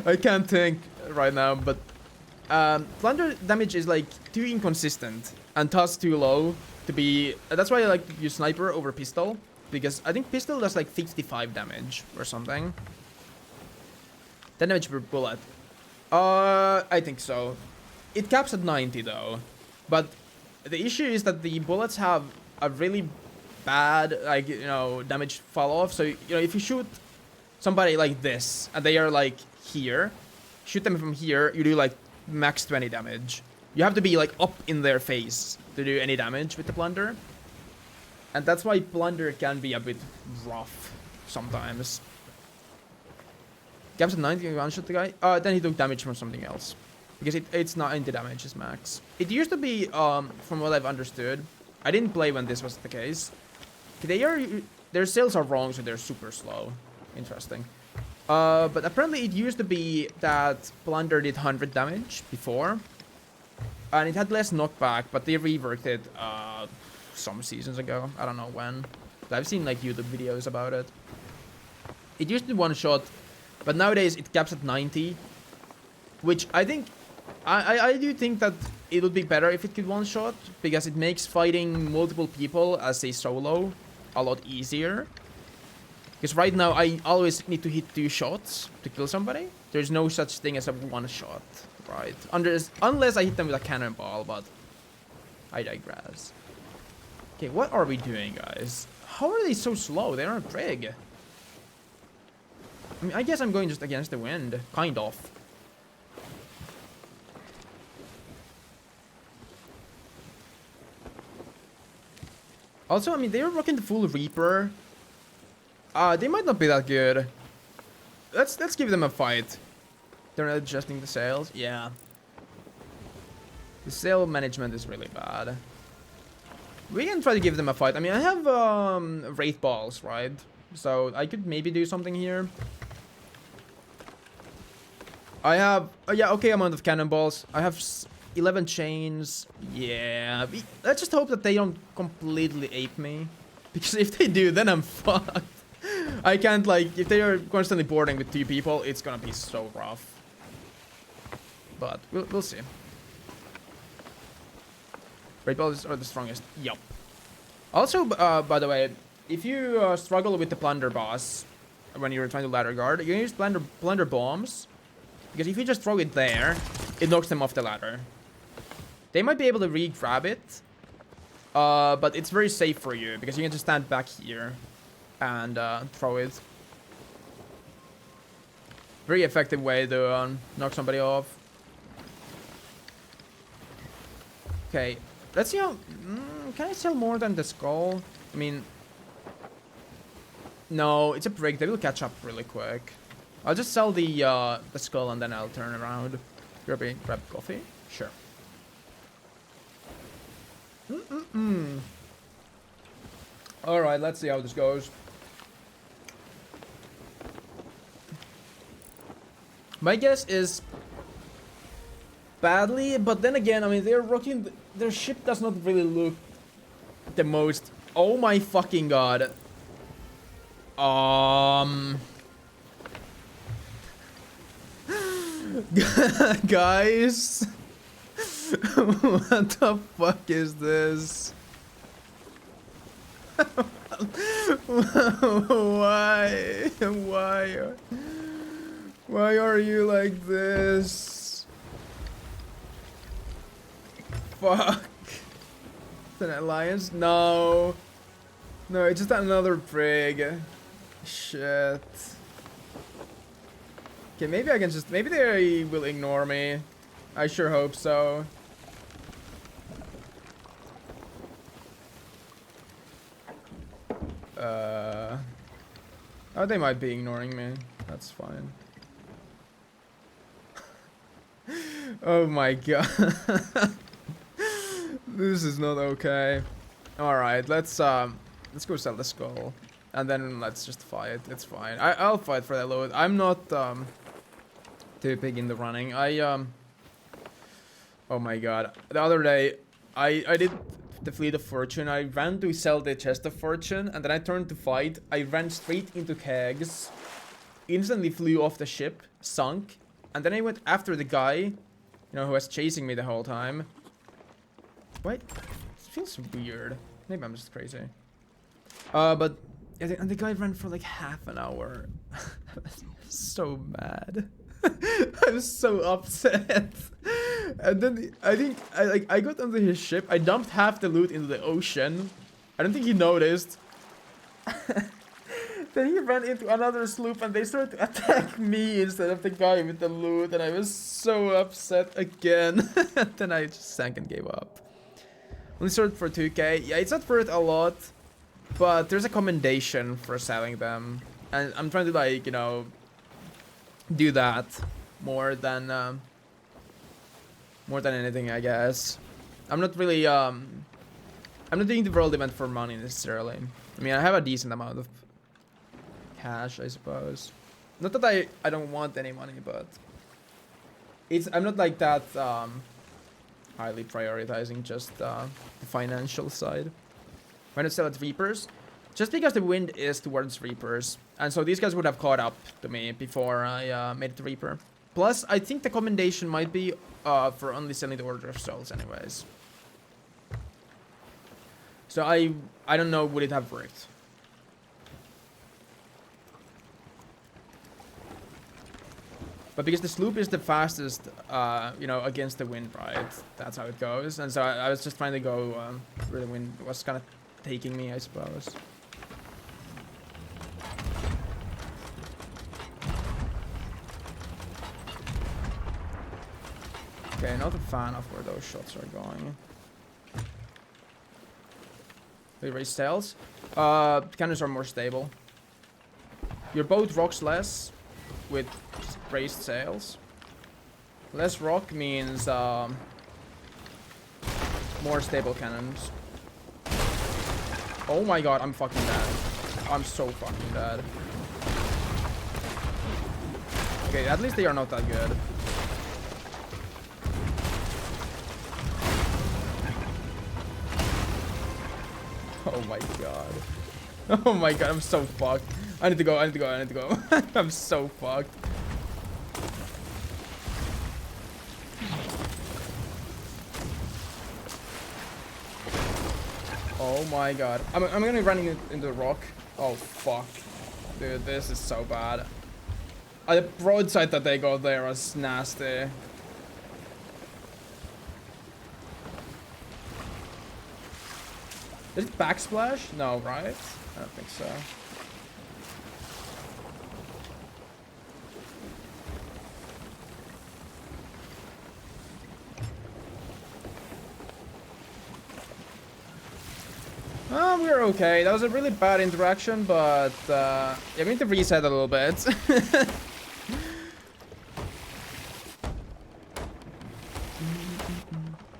[SPEAKER 1] I can't think right now, but plunder damage is like too inconsistent and thus too low to be. That's why I like to use sniper over pistol, because I think pistol does like 55 damage or something. 10 damage per bullet. I think so. It caps at 90 though, but the issue is that the bullets have a really bad, like, you know, damage fall off. So, you know, if you shoot somebody like this and they are like here, shoot them from here, you do like max 20 damage. You have to be like up in their face to do any damage with the plunder. And that's why plunder can be a bit rough sometimes. Caps at 90, one shot the guy. Then he took damage from something else. Because it's not 90 damage is max. It used to be, from what I've understood, I didn't play when this was the case. Their sales are wrong, so they're super slow. Interesting. But apparently it used to be that plunder did 100 damage before. And it had less knockback, but they reworked it some seasons ago. I don't know when. But I've seen like YouTube videos about it. It used to be one shot, but nowadays it caps at 90. Which I think... I do think that it would be better if it could one shot, because it makes fighting multiple people as a solo a lot easier. Because right now I always need to hit 2 shots to kill somebody. There's no such thing as a one shot, right? Unless I hit them with a cannonball, but I digress. Okay, what are we doing, guys? How are they so slow? They're a prig. I mean, I guess I'm going just against the wind, kind of. Also, I mean, they were rocking the full Reaper. They might not be that good. Let's give them a fight. They're not adjusting the sails. Yeah. The sail management is really bad. We can try to give them a fight. I mean, I have Wraith Balls, right? So I could maybe do something here. I have okay amount of cannonballs. I have 11 chains. Yeah, let's just hope that they don't completely ape me, because if they do, then I'm fucked. I can't, like, if they are constantly boarding with 2 people, it's gonna be so rough. But we'll see. Great balls are the strongest. Yup. Also, by the way, if you struggle with the plunder boss when you're trying to ladder guard, you can use plunder bombs, because if you just throw it there, it knocks them off the ladder. They might be able to re-grab it, but it's very safe for you, because you can just stand back here and throw it. Very effective way to knock somebody off. Okay, let's see how... can I sell more than the skull? I mean... No, it's a break. They will catch up really quick. I'll just sell the skull and then I'll turn around. Grab coffee? Sure. Alright, let's see how this goes. My guess is badly, but then again, I mean, they're rocking... Their ship does not really look the most... Oh my fucking god. Guys... What the fuck is this? Why? Why are you like this? Fuck. It's an alliance? No. No, it's just another prig. Shit. Okay, maybe I can just... Maybe they will ignore me. I sure hope so. Oh, they might be ignoring me. That's fine. Oh my god. This is not okay. Alright, let's go sell the skull. And then let's just fight. It's fine. I'll fight for that load. I'm not too big in the running. Oh my god. The other day I did the Fleet of Fortune. I ran to sell the Chest of Fortune, and then I turned to fight. I ran straight into kegs, instantly flew off the ship, sunk, and then I went after the guy, you know, who was chasing me the whole time. Wait, it feels weird. Maybe I'm just crazy. But yeah, and the guy ran for like half an hour. I was so mad. I was so upset. And then I got onto his ship. I dumped half the loot into the ocean. I don't think he noticed. Then he ran into another sloop and they started to attack me instead of the guy with the loot. And I was so upset again. Then I just sank and gave up. Only sold for 2k. Yeah, it's not worth a lot. But there's a commendation for selling them. And I'm trying to, like, you know, do that more than anything, I guess. I'm not really I'm not doing the world event for money necessarily. I mean, I have a decent amount of cash, I suppose. Not that I don't want any money, but I'm not like that highly prioritizing just the financial side. When I sell at Reapers, just because the wind is towards Reapers, and so these guys would have caught up to me before I made it to Reaper. Plus, I think the commendation might be for only selling the Order of Souls anyways. So I don't know, would it have worked? But because the sloop is the fastest, you know, against the wind, right? That's how it goes. And so I was just trying to go where the wind was kind of taking me, I suppose. Okay, not a fan of where those shots are going. They raise sails. Cannons are more stable. Your boat rocks less with raised sails. Less rock means more stable cannons. Oh my god, I'm fucking dead. I'm so fucking dead. Okay, at least they are not that good. Oh my god. Oh my god, I'm so fucked. I need to go, I need to go, I need to go. I'm so fucked. Oh my god. I'm gonna be running into the rock. Oh fuck. Dude, this is so bad. The broadside that they got there was nasty. Is it backsplash? No, right? I don't think so. We're okay. That was a really bad interaction, but yeah, we need to reset a little bit.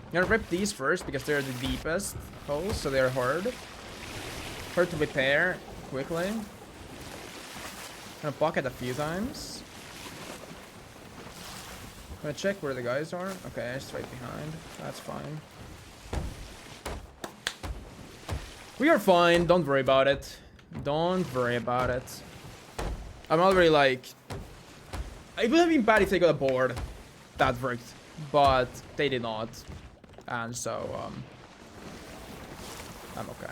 [SPEAKER 1] I'm gonna rip these first because they're the deepest holes, so they're hard. Hard to repair quickly. Gonna bucket a few times. Gonna check where the guys are. Okay, straight behind. That's fine. We are fine. Don't worry about it. Don't worry about it. I'm already like... It would have been bad if they got a board. That worked. But they did not. And so, I'm okay.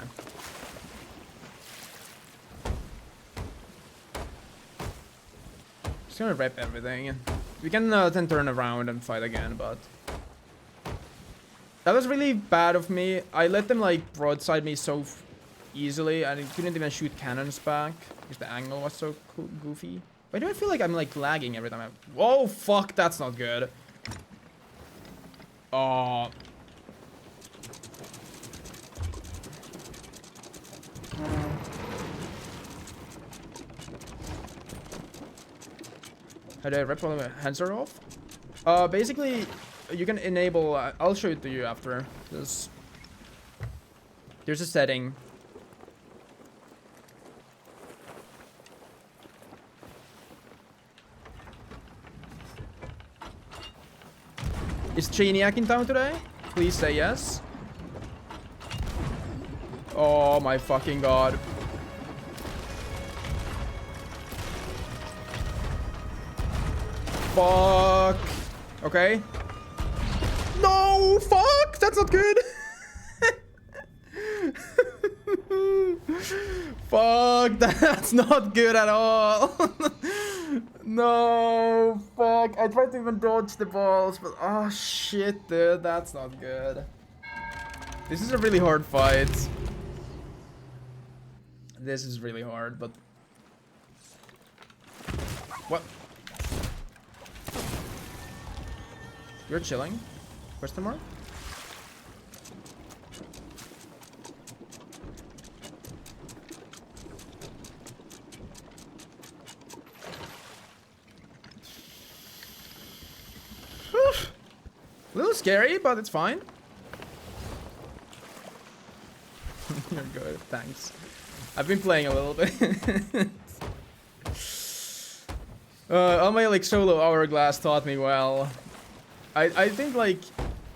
[SPEAKER 1] Just gonna rip everything. We can then turn around and fight again, but... That was really bad of me. I let them like broadside me so easily, and I couldn't even shoot cannons back because the angle was so goofy. Why do I feel like I'm like lagging every time I... Whoa, fuck, that's not good. Oh. How do I rip while my hands are off? Basically, you can enable... I'll show it to you after. There's a setting. Is Chainiac in town today? Please say yes. Oh my fucking god. Fuck. Okay. No, fuck. That's not good. Fuck, that's not good at all. No, fuck. I tried to even dodge the balls, but oh shit, dude, that's not good. This is a really hard fight. This is really hard, but what? You're chilling? Question mark? A little scary, but it's fine. You're good, thanks. I've been playing a little bit. On my like solo hourglass taught me well. I think like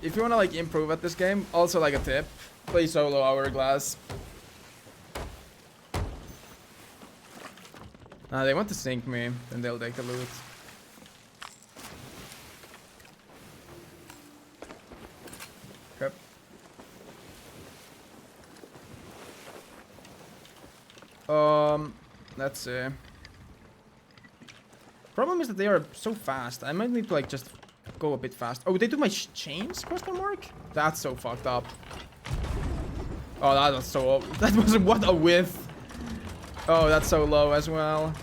[SPEAKER 1] if you wanna like improve at this game, also like a tip, play solo hourglass. They want to sink me, then they'll take the loot. Yep. Let's see. Problem is that they are so fast. I might need to like just go a bit fast. Oh, they took my chains? Question mark? That's so fucked up. Oh, that was so. That was what a whiff. Oh, that's so low as well.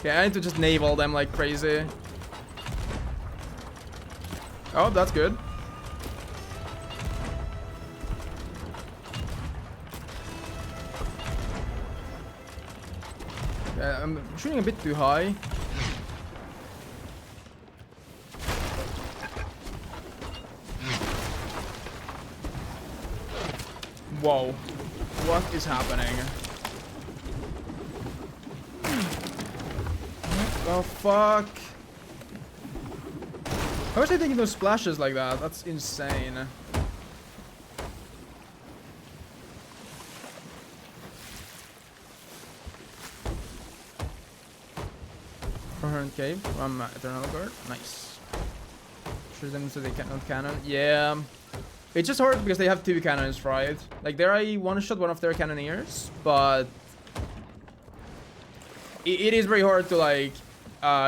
[SPEAKER 1] Yeah, I need to just naval them like crazy. Oh, that's good. I'm shooting a bit too high. Whoa. What is happening? What the fuck? How was I taking those splashes like that? That's insane. Current cave from Eternal Guard. Nice. Shoot them so they cannot cannon. Yeah. It's just hard because they have two cannons, right? Like, there I one-shot one of their cannoneers, but it is very hard to, like,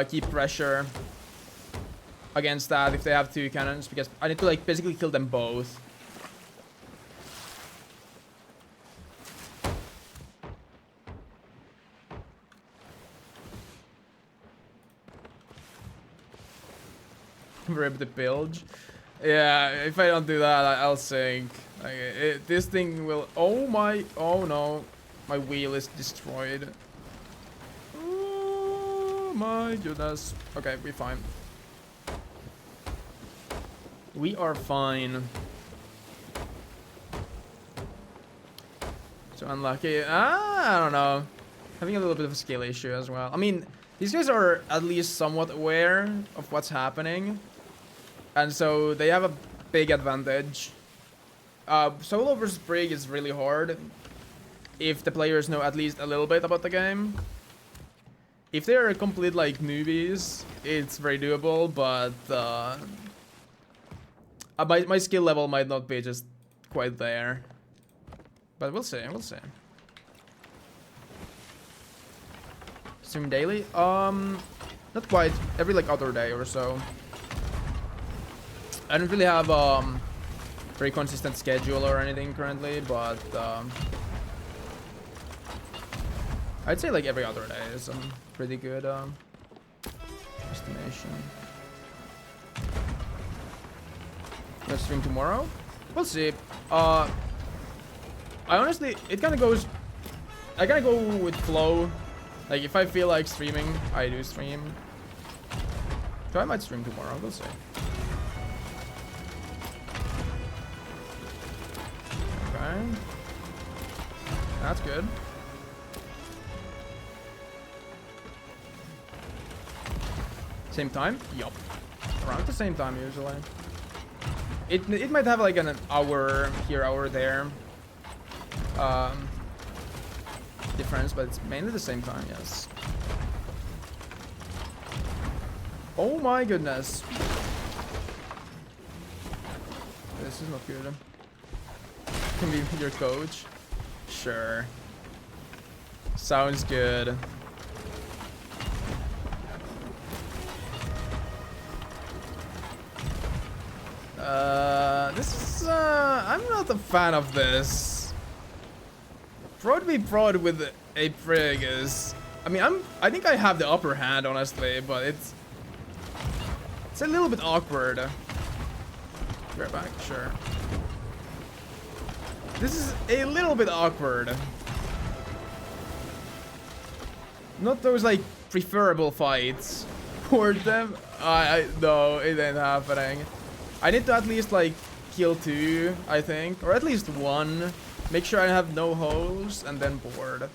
[SPEAKER 1] keep pressure against that if they have two cannons, because I need to, like, basically kill them both. We're able to bilge. Yeah, if I don't do that, I'll sink. Like, this thing will... Oh my... Oh no. My wheel is destroyed. Oh my goodness. Okay, we're fine. We are fine. So unlucky. I don't know. Having a little bit of a skill issue as well. I mean, these guys are at least somewhat aware of what's happening. And so they have a big advantage. Solo versus Brig is really hard if the players know at least a little bit about the game. If they're complete like newbies, it's very doable, but my skill level might not be just quite there. But we'll see, we'll see. Stream daily? Not quite. Every like other day or so. I don't really have very consistent schedule or anything currently, but I'd say like every other day is some pretty good estimation. Let's stream tomorrow. We'll see. I honestly, it kind of goes. I kind of go with flow. Like if I feel like streaming, I do stream. So I might stream tomorrow. We'll see. Okay. That's good. Same time? Yup. Around the same time usually. It might have like an hour here, hour there. difference, but it's mainly the same time, yes. Oh my goodness. This is not good. Can be your coach? Sure. Sounds good. This is, I'm not a fan of this. Prod be prod with a prig is, I mean, I think I have the upper hand, honestly, but it's a little bit awkward. Right back, sure. This is a little bit awkward. Not those like preferable fights for them. No, it ain't happening. I need to at least like kill 2, I think, or at least 1. Make sure I have no holes and then board.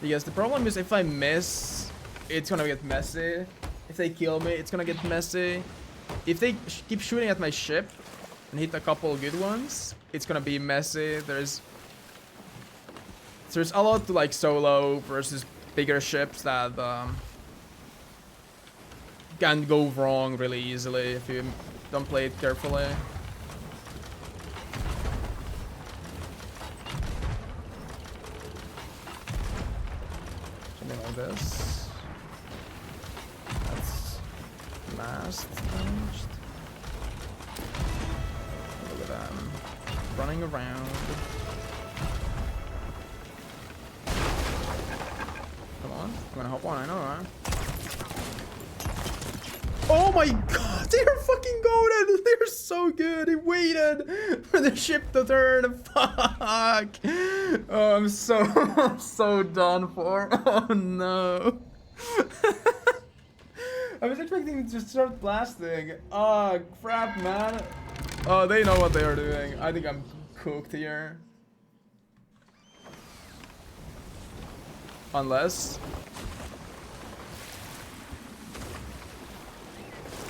[SPEAKER 1] Because the problem is if I miss, it's gonna get messy. If they kill me, it's gonna get messy. If they keep shooting at my ship and hit a couple good ones, it's gonna be messy. There's a lot to like solo versus bigger ships that can go wrong really easily if you don't play it carefully. Something like this. That's mast damaged. Look at them running around. Come on, I'm gonna hop on, I know, right? Oh my god, they're fucking goated! They're so good! He waited for the ship to turn. Fuck! Oh, I'm so done for. Oh no. I was expecting to start blasting. Oh crap, man. Oh, they know what they are doing. I think I'm cooked here. Unless...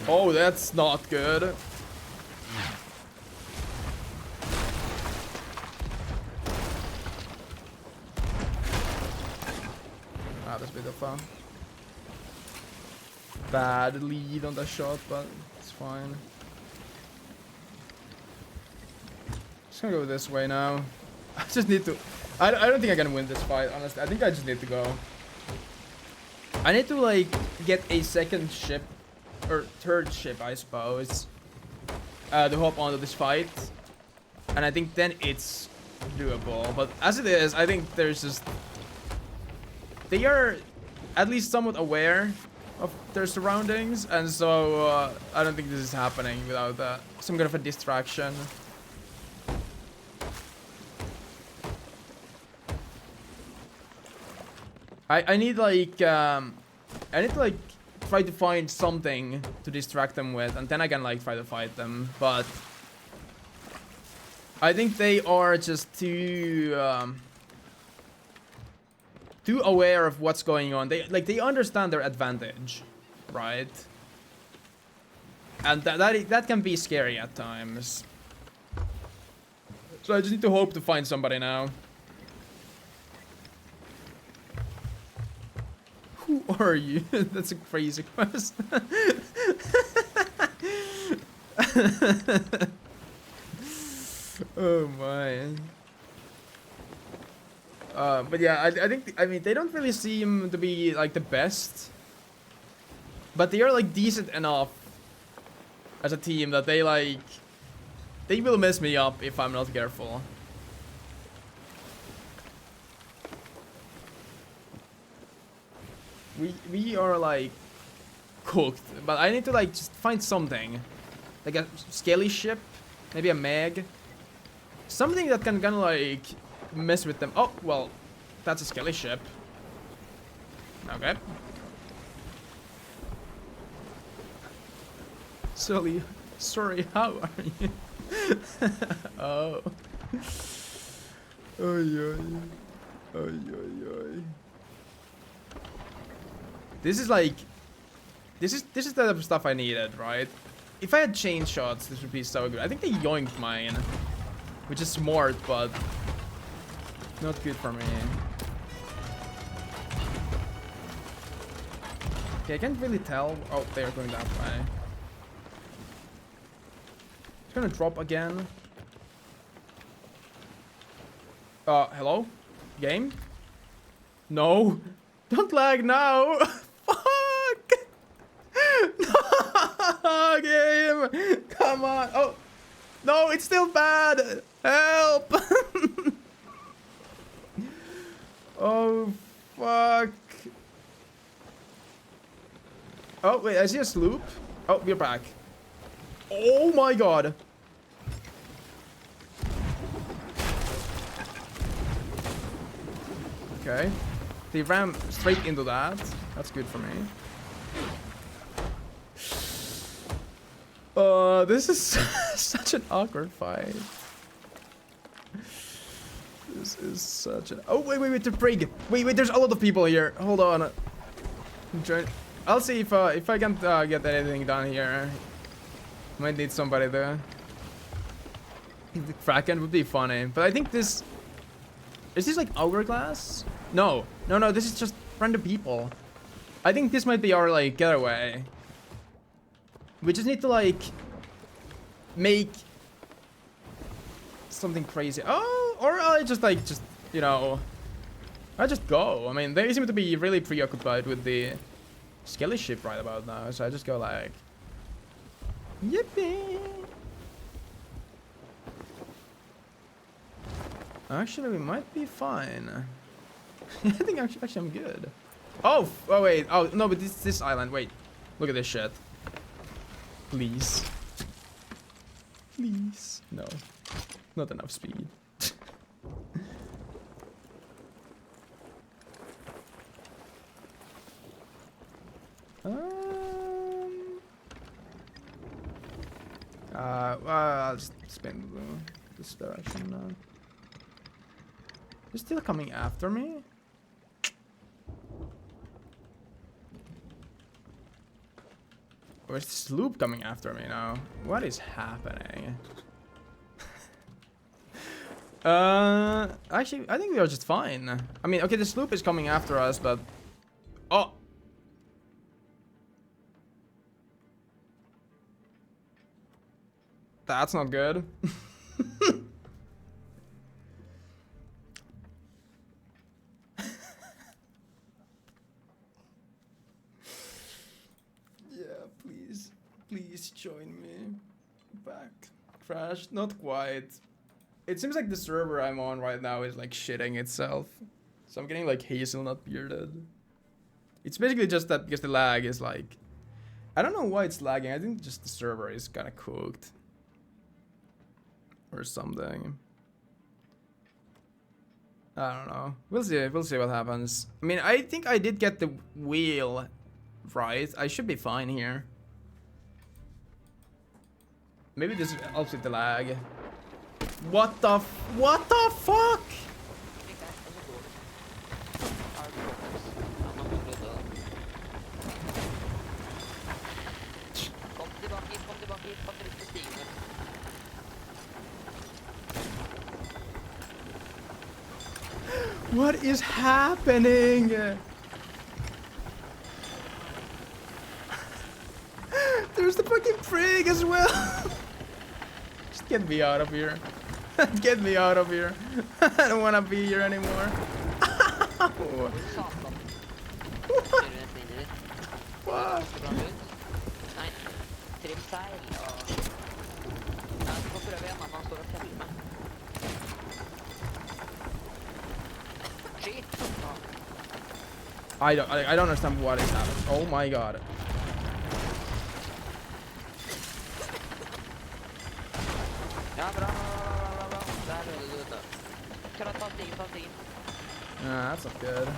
[SPEAKER 1] Oh, that's not good. Ah, that's a bit of fun. Bad lead on the shot, but it's fine. Just gonna go this way now. I just need to... I don't think I can win this fight, honestly. I think I just need to go. I need to, like, get a second ship. Or third ship, I suppose. To hop onto this fight. And I think then it's doable. But as it is, I think there's just... They are at least somewhat aware of their surroundings. And so I don't think this is happening without some kind of a distraction. I need like... I need to like... try to find something to distract them with, and then I can like try to fight them, but I think they are just too aware of what's going on. They understand their advantage, right? And that can be scary at times. So I just need to hope to find somebody now. Who are you? That's a crazy question. Oh my. But yeah, I mean they don't really seem to be like the best, but they are like decent enough as a team that they will mess me up if I'm not careful. We are like cooked, but I need to like just find something, like a scaly ship, maybe a mag, something that can kind of like mess with them. Oh well, that's a scaly ship. Okay. Sorry, how are you? Oh. Oy, oy. Oy, oy, oy. This is like, this is the type of stuff I needed, right? If I had chain shots, this would be so good. I think they yoinked mine, which is smart, but Not good for me. Okay, I can't really tell. Oh, they're going that way. It's gonna drop again. Hello? Game? No! Don't lag now! Fuck! No, game! Come on! Oh! No, it's still bad! Help! Oh, fuck. Oh, wait, I see a sloop. Oh, we're back. Oh my god. Okay. They ran straight into that. That's good for me. This is such an awkward fight. This is such an... Oh, wait, the brig. Wait, there's a lot of people here. Hold on. I'll see if I can get anything done here. Might need somebody there. The Kraken would be funny, but I think this... Is this like hourglass? No, this is just random people. I think this might be our like getaway. We just need to like make something crazy. Oh, or I just you know, I just go. I mean, they seem to be really preoccupied with the skelly ship right about now, so I just go like, yippee. Actually, we might be fine. I think actually I'm good. Oh, wait. Oh no, but this island. Wait, look at this shit. Please. Please. No. Not enough speed. I'll just spin this direction now. They're still coming after me? Or is this loop coming after me now? What is happening? Actually, I think we are just fine. I mean, okay, this loop is coming after us, but... Oh! That's not good. Please join me. Back. Crashed. Not quite. It seems like the server I'm on right now is like shitting itself. So I'm getting like hazelnut bearded. It's basically just that because the lag is like... I don't know why it's lagging. I think just the server is kind of cooked. Or something. I don't know. We'll see what happens. I mean, I think I did get the wheel right. I should be fine here. Maybe this helps with the lag. What the fuck? What is happening? There's the fucking prig as well. Just get me out of here. Get me out of here. I don't want to be here anymore. What? What? I don't understand what is happening. Oh my god. That's not good.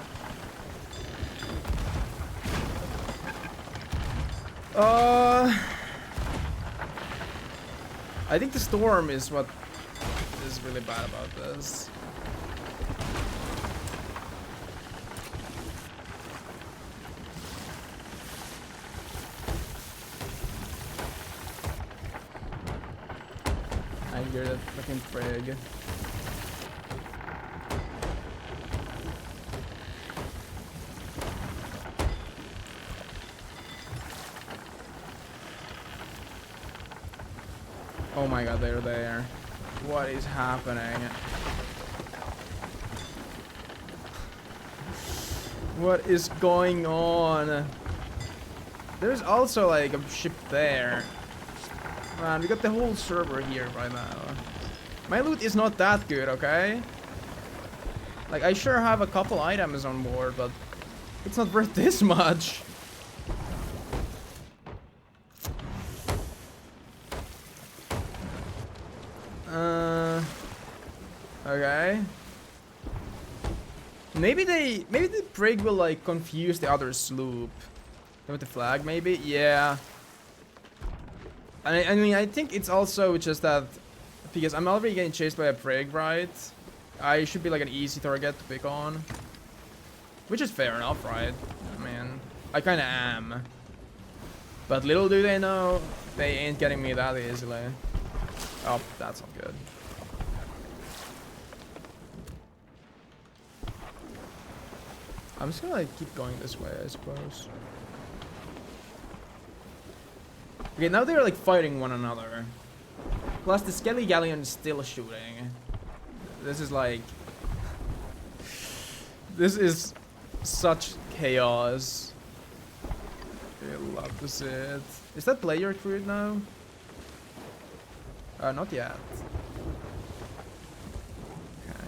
[SPEAKER 1] I think the storm is what is really bad about this. I hear that fucking frig. Oh my god, they're there. What is happening? What is going on? There's also like a ship there. Man, we got the whole server here right now. My loot is not that good, okay? Like, I sure have a couple items on board, but it's not worth this much. Okay. Maybe the brig will like confuse the other sloop. With the flag, maybe? Yeah. I mean, I think it's also just that because I'm already getting chased by a brig, right? I should be like an easy target to pick on. Which is fair enough, right? I mean, I kinda am. But little do they know, they ain't getting me that easily. Oh, that's not good. I'm just gonna like keep going this way, I suppose. Okay, now they're like fighting one another. Plus the Skelly Galleon is still shooting. This is like... This is such chaos. I love to see it. Is that player recruit now? Not yet. Okay.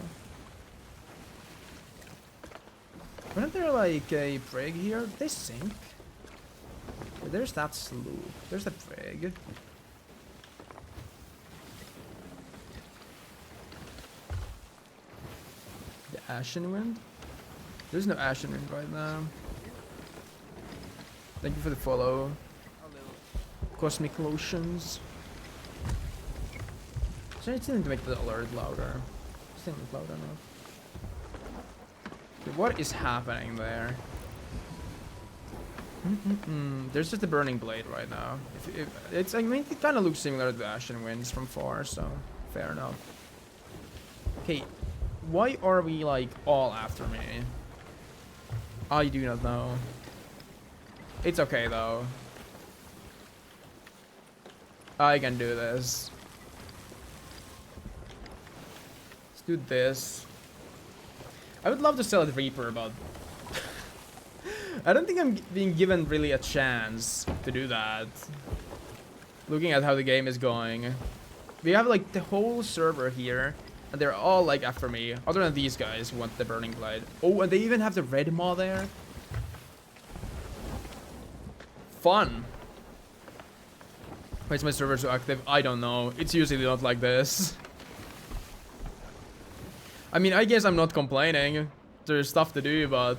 [SPEAKER 1] Wasn't there like a brig here? Did they sink? There's that sloop. There's the brig. The Ashen Wind? There's no Ashen Wind right now. Thank you for the follow. Cosmic Lotions. So I still need to make the alert louder. Still not loud enough. Okay, what is happening there? There's just a burning blade right now. It's, I mean, it kind of looks similar to the Ashen Winds from far, so fair enough. Okay, why are we like all after me? I do not know. It's okay though. I can do this. Let's do this. I would love to sell a Reaper, but I don't think I'm being given really a chance to do that. Looking at how the game is going. We have like the whole server here, and they're all like after me, other than these guys who want the Burning Blade. Oh, and they even have the Red Maw there. Fun. Why is my server so active? I don't know. It's usually not like this. I mean, I guess I'm not complaining. There's stuff to do, but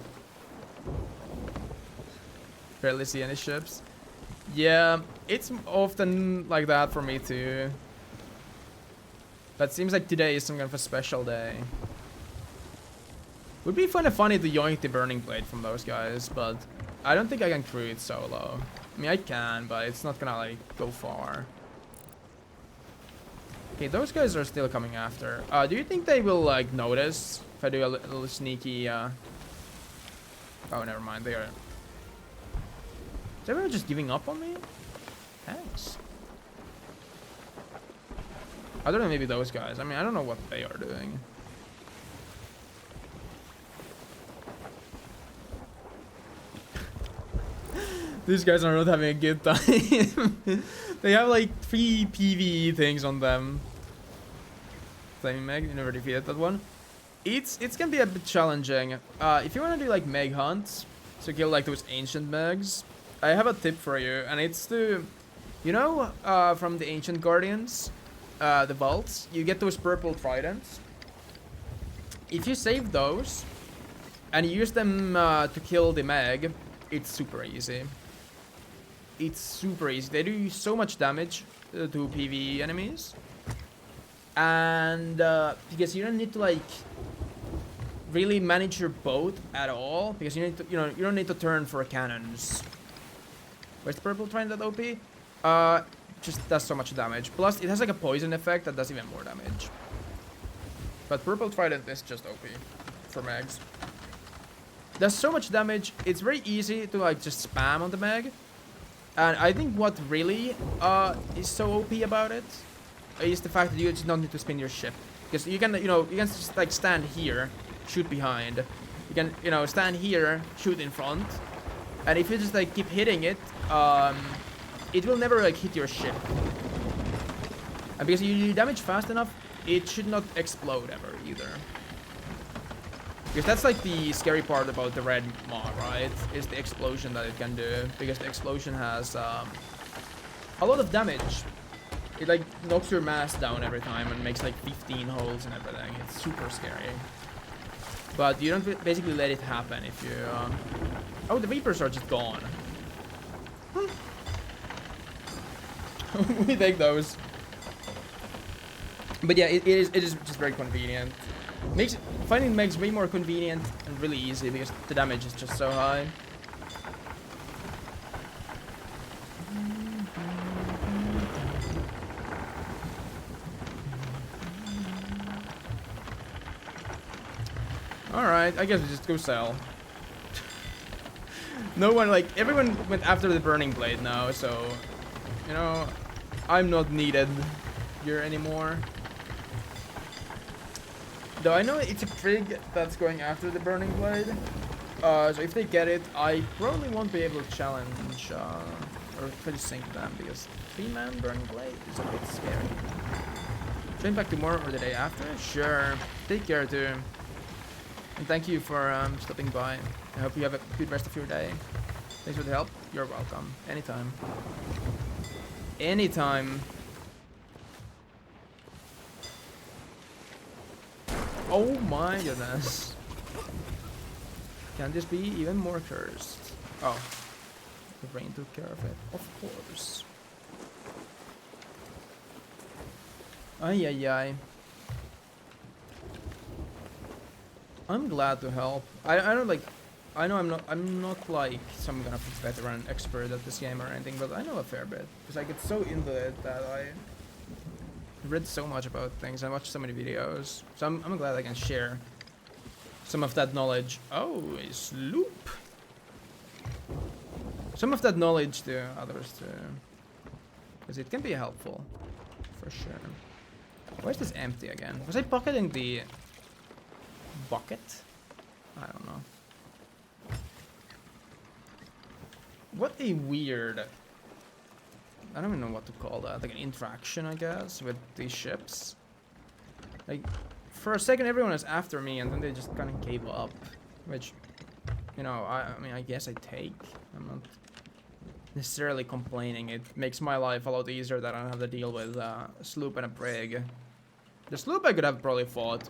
[SPEAKER 1] barely see any ships. Yeah, it's often like that for me too. But it seems like today is some kind of a special day. Would be funny to yoink the Burning Blade from those guys, but I don't think I can crew it solo. I mean, I can, but it's not gonna like go far. Okay, those guys are still coming after. Do you think they will like notice if I do a little sneaky? Oh, never mind. They are. Is everyone just giving up on me? Thanks. Other than maybe those guys. I mean, I don't know what they are doing. These guys are not having a good time. They have like 3 PvE things on them. Flaming Meg, you never defeated that one. It's gonna be a bit challenging. If you wanna do like Meg hunts, to kill like those ancient Megs, I have a tip for you, and it's to, you know, from the Ancient Guardians, the vaults, you get those purple tridents. If you save those and you use them to kill the Meg, it's super easy. It's super easy. They do so much damage to PvE enemies, and because you don't need to like really manage your boat at all, because you need to, you know, you don't need to turn for cannons. Where's the purple trident OP? Just does so much damage. Plus, it has like a poison effect that does even more damage. But purple trident is just OP for Megs. Does so much damage. It's very easy to like just spam on the Meg. And I think what really is so OP about it is the fact that you just don't need to spin your ship. Because you can, you know, you can just like stand here, shoot behind. You can, you know, stand here, shoot in front. And if you just like keep hitting it, it will never like hit your ship. And because you do damage fast enough, it should not explode ever either. Because that's like the scary part about the red mod, right? Is the explosion that it can do. Because the explosion has a lot of damage. It like knocks your mast down every time and makes like 15 holes and everything. It's super scary. But you don't basically let it happen if you... Oh, the Reapers are just gone. We take those. But yeah, it is just very convenient. Finding Megs way more convenient and really easy because the damage is just so high. Alright, I guess we just go sell. No one, like, everyone went after the Burning Blade now, so, you know, I'm not needed here anymore. Though I know it's a prig that's going after the Burning Blade. So if they get it, I probably won't be able to challenge, or try to sink them, because 3-man Burning Blade is a bit scary. Train back tomorrow or the day after? Sure. Take care too. And thank you for stopping by. I hope you have a good rest of your day. Thanks for the help. You're welcome. Anytime. Anytime. Oh my goodness. Can this be even more cursed? Oh. The rain took care of it. Of course. Ay ay ay. I'm glad to help. I don't like... I know I'm not like some kind of veteran expert at this game or anything, but I know a fair bit. Because I get so into it that I read so much about things. I watched so many videos. So I'm glad I can share some of that knowledge. Oh, a sloop. Some of that knowledge to others too. Because it can be helpful. For sure. Why is this empty again? Was I pocketing the... bucket? I don't know. What a weird... I don't even know what to call that. Like an interaction, I guess, with these ships. Like, for a second everyone is after me and then they just kind of gave up. Which, you know, I mean, I guess I take. I'm not necessarily complaining. It makes my life a lot easier that I don't have to deal with a sloop and a brig. The sloop I could have probably fought.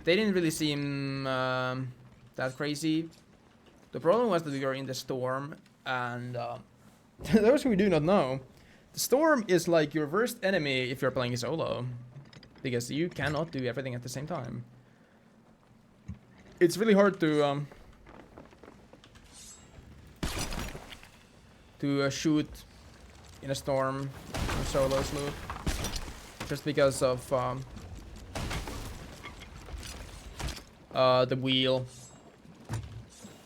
[SPEAKER 1] They didn't really seem that crazy. The problem was that we were in the storm, and those who do not know, the storm is like your worst enemy if you're playing solo, because you cannot do everything at the same time. It's really hard to shoot in a storm or solo sloop, just because of the wheel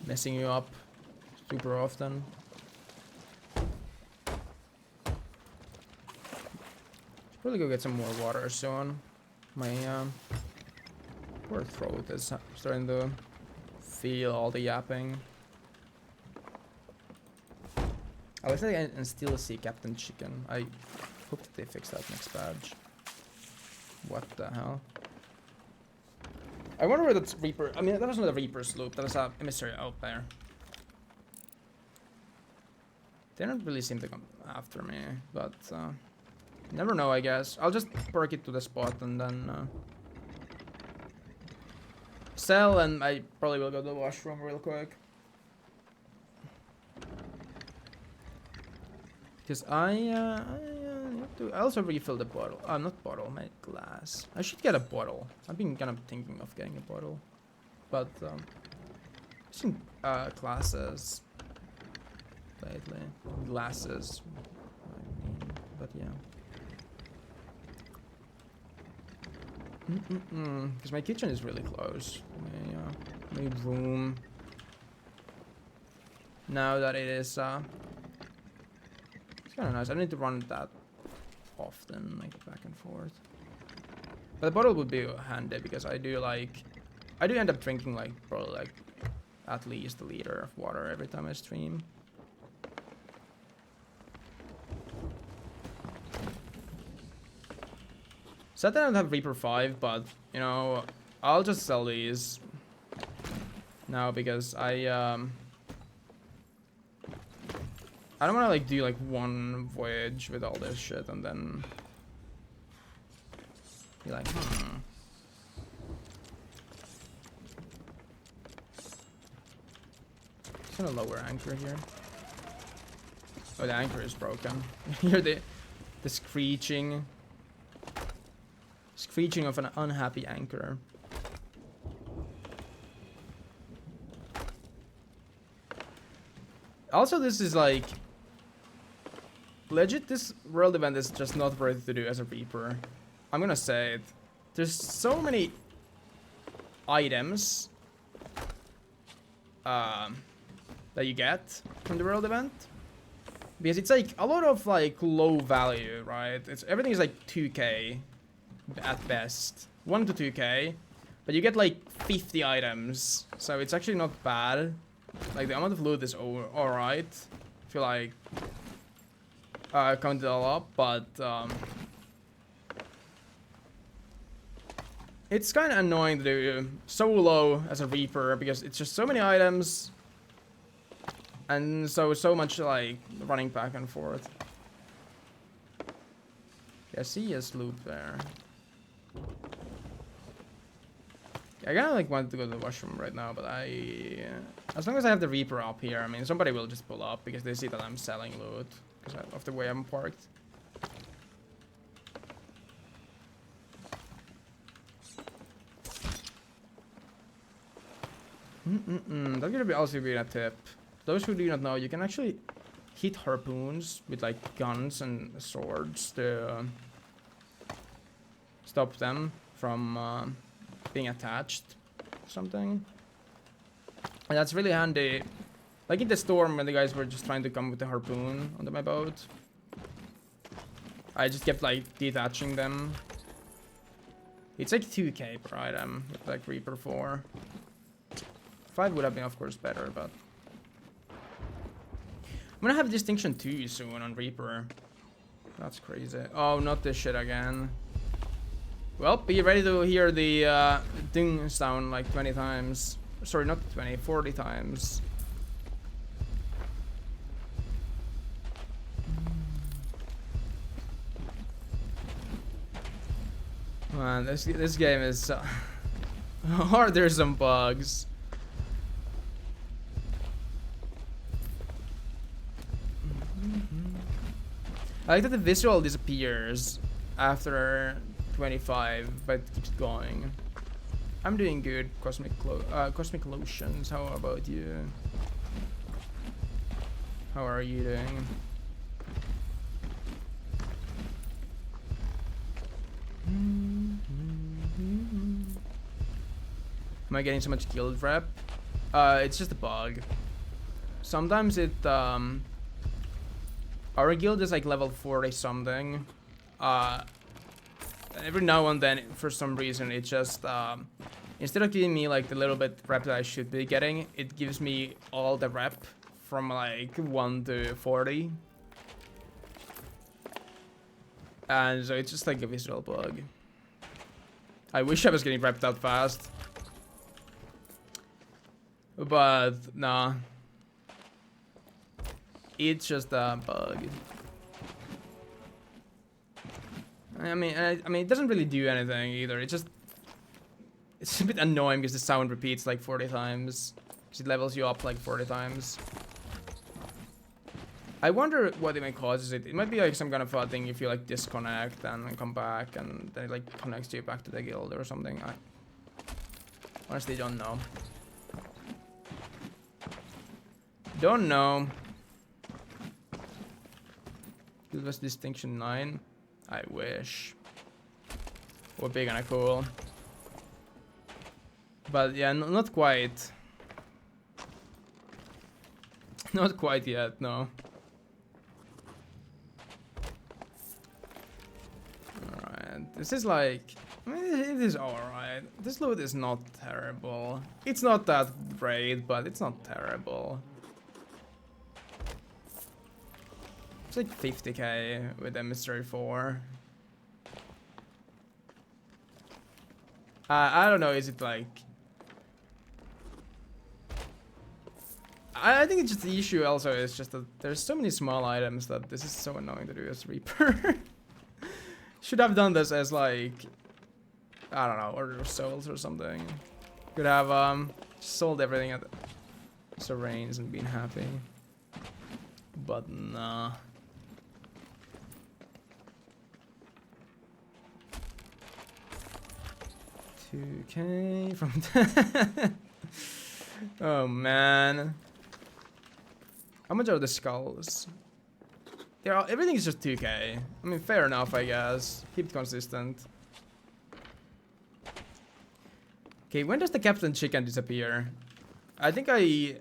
[SPEAKER 1] messing you up super often. Should probably go get some more water soon. My poor throat is starting to feel all the yapping. I wish I can still see Captain Chicken. I hope that they fix that next badge. What the hell? I wonder where that's Reaper. I mean, that was not a Reaper sloop. That was a emissary out there. They don't really seem to come after me, but never know, I guess. I'll just park it to the spot and then sell, and I probably will go to the washroom real quick. Because I also refill the bottle. Not bottle, my glass. I should get a bottle. I've been kind of thinking of getting a bottle. But, I've seen classes lately. Glasses, I mean, but yeah. Because my kitchen is really close. My room. Now that it is, it's kind of nice. I don't need to run that often, like back and forth. But the bottle would be handy because I do end up drinking like probably like at least a liter of water every time I stream. So I don't have Reaper 5, but you know, I'll just sell these now because I don't want to like do like one voyage with all this shit and then be like, Just gonna lower anchor here. Oh, the anchor is broken. You hear the screeching of an unhappy anchor. Also, this is like legit. This world event is just not worth to do as a Reaper. I'm gonna say it. There's so many items that you get from the world event, because it's like a lot of like low value, right? Everything is like 2k at best, 1 to 2k, but you get like 50 items, so it's actually not bad. Like the amount of loot is alright. I feel like I counted it all up, but it's kind of annoying to do so low as a Reaper because it's just so many items and so much like running back and forth. Yeah, I see a sloop there. I kinda like wanted to go to the washroom right now, but as long as I have the Reaper up here, I mean, somebody will just pull up because they see that I'm selling loot because of the way I'm parked. That could also be a tip. Those who do not know, you can actually hit harpoons with like guns and swords to stop them from being attached to something. And that's really handy. Like in the storm when the guys were just trying to come with the harpoon onto my boat, I just kept like detaching them. It's like 2k per item with like Reaper 4. 5 would have been of course better, but I'm gonna have Distinction 2 soon on Reaper. That's crazy. Oh, not this shit again. Well, be ready to hear the ding sound like 20 times. Sorry, not 20, 40 times. Man, this game is or there's some bugs. I like that the visual disappears after 25, but it keeps going. I'm doing good, Cosmic Lotions. How about you? How are you doing? Am I getting so much guild rep? It's just a bug. Sometimes it our guild is like level 40 something. Every now and then, for some reason, it just instead of giving me like the little bit rep that I should be getting, it gives me all the rep from like 1 to 40. And so it's just like a visual bug. I wish I was getting repped out fast. But nah. It's just a bug. I mean, it doesn't really do anything either. It's a bit annoying because the sound repeats like 40 times. Because it levels you up like 40 times. I wonder what even causes it. It might be like some kind of a thing if you like disconnect and come back and then it like connects you back to the guild or something. I honestly don't know. Don't know. This was Distinction 9. I wish. Would be kinda cool. But yeah, not quite. Not quite yet, no. This is like, I mean, it is alright. This loot is not terrible. It's not that great, but it's not terrible. It's like 50k with Emissary 4. I don't know, is it like... I think it's just the issue also is just that there's so many small items that this is so annoying to do as Reaper. Should have done this as like, I don't know, Order of Souls or something. Could have sold everything at Serrane's and been happy. But nah. $2k from that. Oh man. How much are the skulls? Everything is just 2k. I mean, fair enough, I guess. Keep it consistent. Okay, when does the Captain Chicken disappear? I think I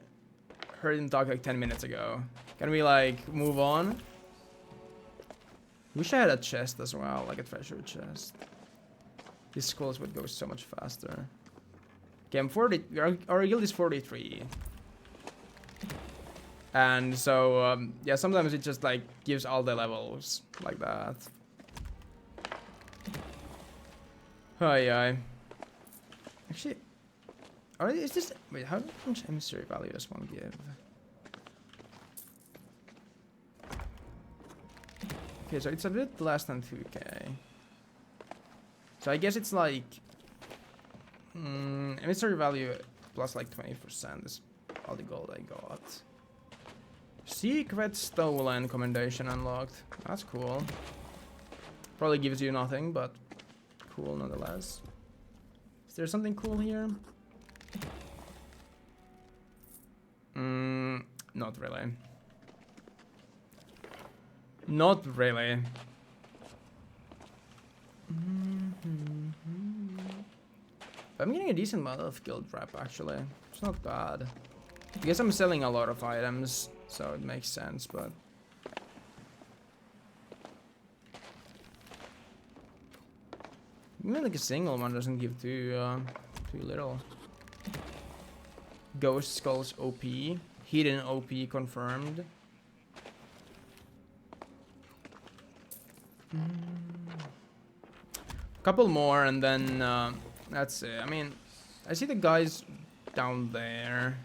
[SPEAKER 1] heard him talk like 10 minutes ago. Can we, like, move on? Wish I had a chest as well, like a treasure chest. These skulls would go so much faster. Okay, I'm 40. Our guild is 43. And so, yeah, sometimes it just like gives all the levels like that. Oh yeah. Actually, is this? Wait, how much emissary value does one give? Okay, so it's a bit less than 2k. So I guess it's like emissary value plus like 20% is all the gold I got. Secret stolen commendation unlocked. That's cool. Probably gives you nothing, but cool nonetheless. Is there something cool here? Not really. Not really. I'm getting a decent amount of guild rep actually. It's not bad. I guess I'm selling a lot of items, so it makes sense, but... Even like a single one doesn't give too little. Ghost Skulls OP. Hidden OP confirmed. Couple more and then that's it. I mean, I see the guys down there.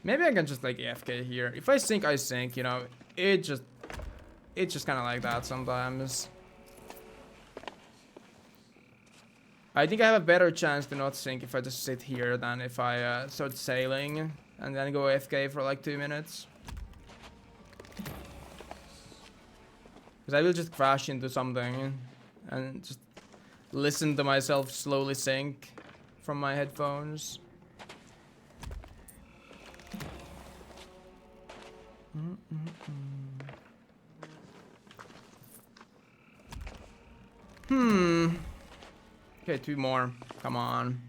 [SPEAKER 1] Maybe I can just like AFK here. If I sink, I sink, you know. It's just kind of like that sometimes. I think I have a better chance to not sink if I just sit here than if I start sailing and then go AFK for like 2 minutes. Because I will just crash into something and just listen to myself slowly sink from my headphones. Okay, 2 more. Come on.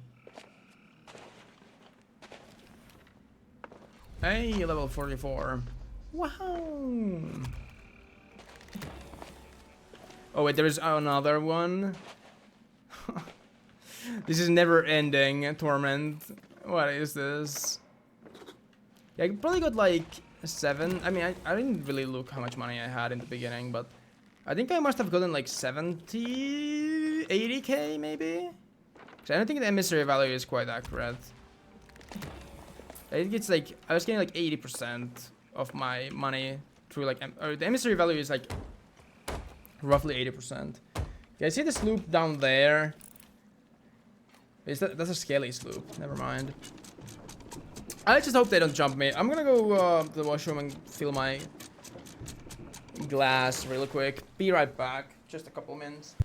[SPEAKER 1] Hey, level 44. Wow. Oh wait, there is another one. This is never ending torment. What is this? Yeah, I probably got like 7. I mean, I didn't really look how much money I had in the beginning, but I think I must have gotten like 70, 80k maybe? Because I don't think the emissary value is quite accurate. I think it's like, I was getting like 80% of my money through like, or the emissary value is like roughly 80%. Okay, I see this loop down there. That's a scaly sloop, never mind. I just hope they don't jump me. I'm gonna go to the washroom and fill my glass real quick. Be right back. Just a couple minutes.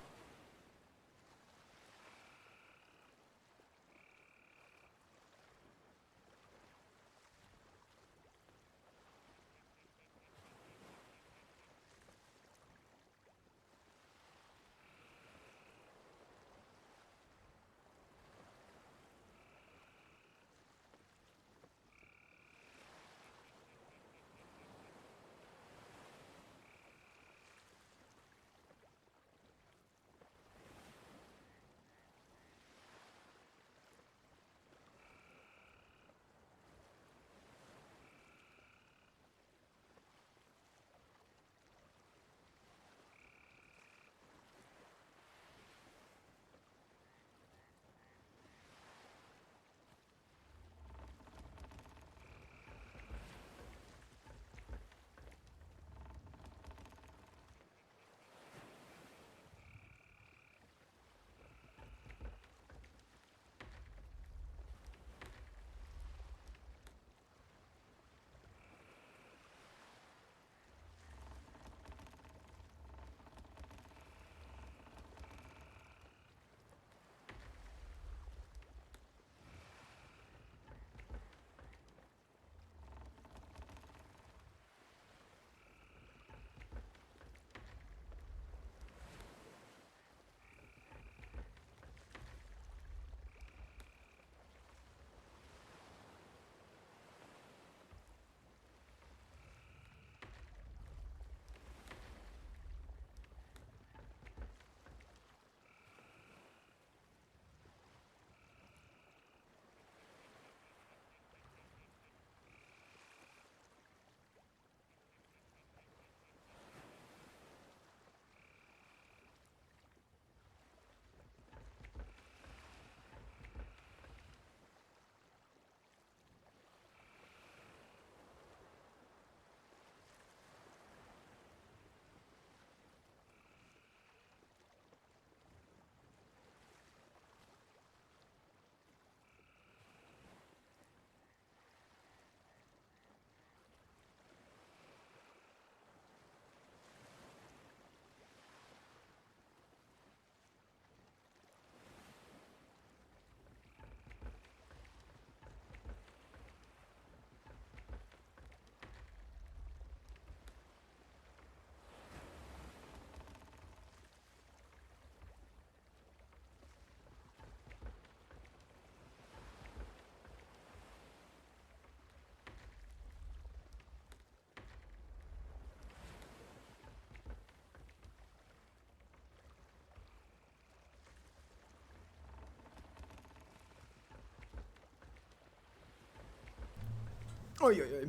[SPEAKER 1] Oi, oi, oi.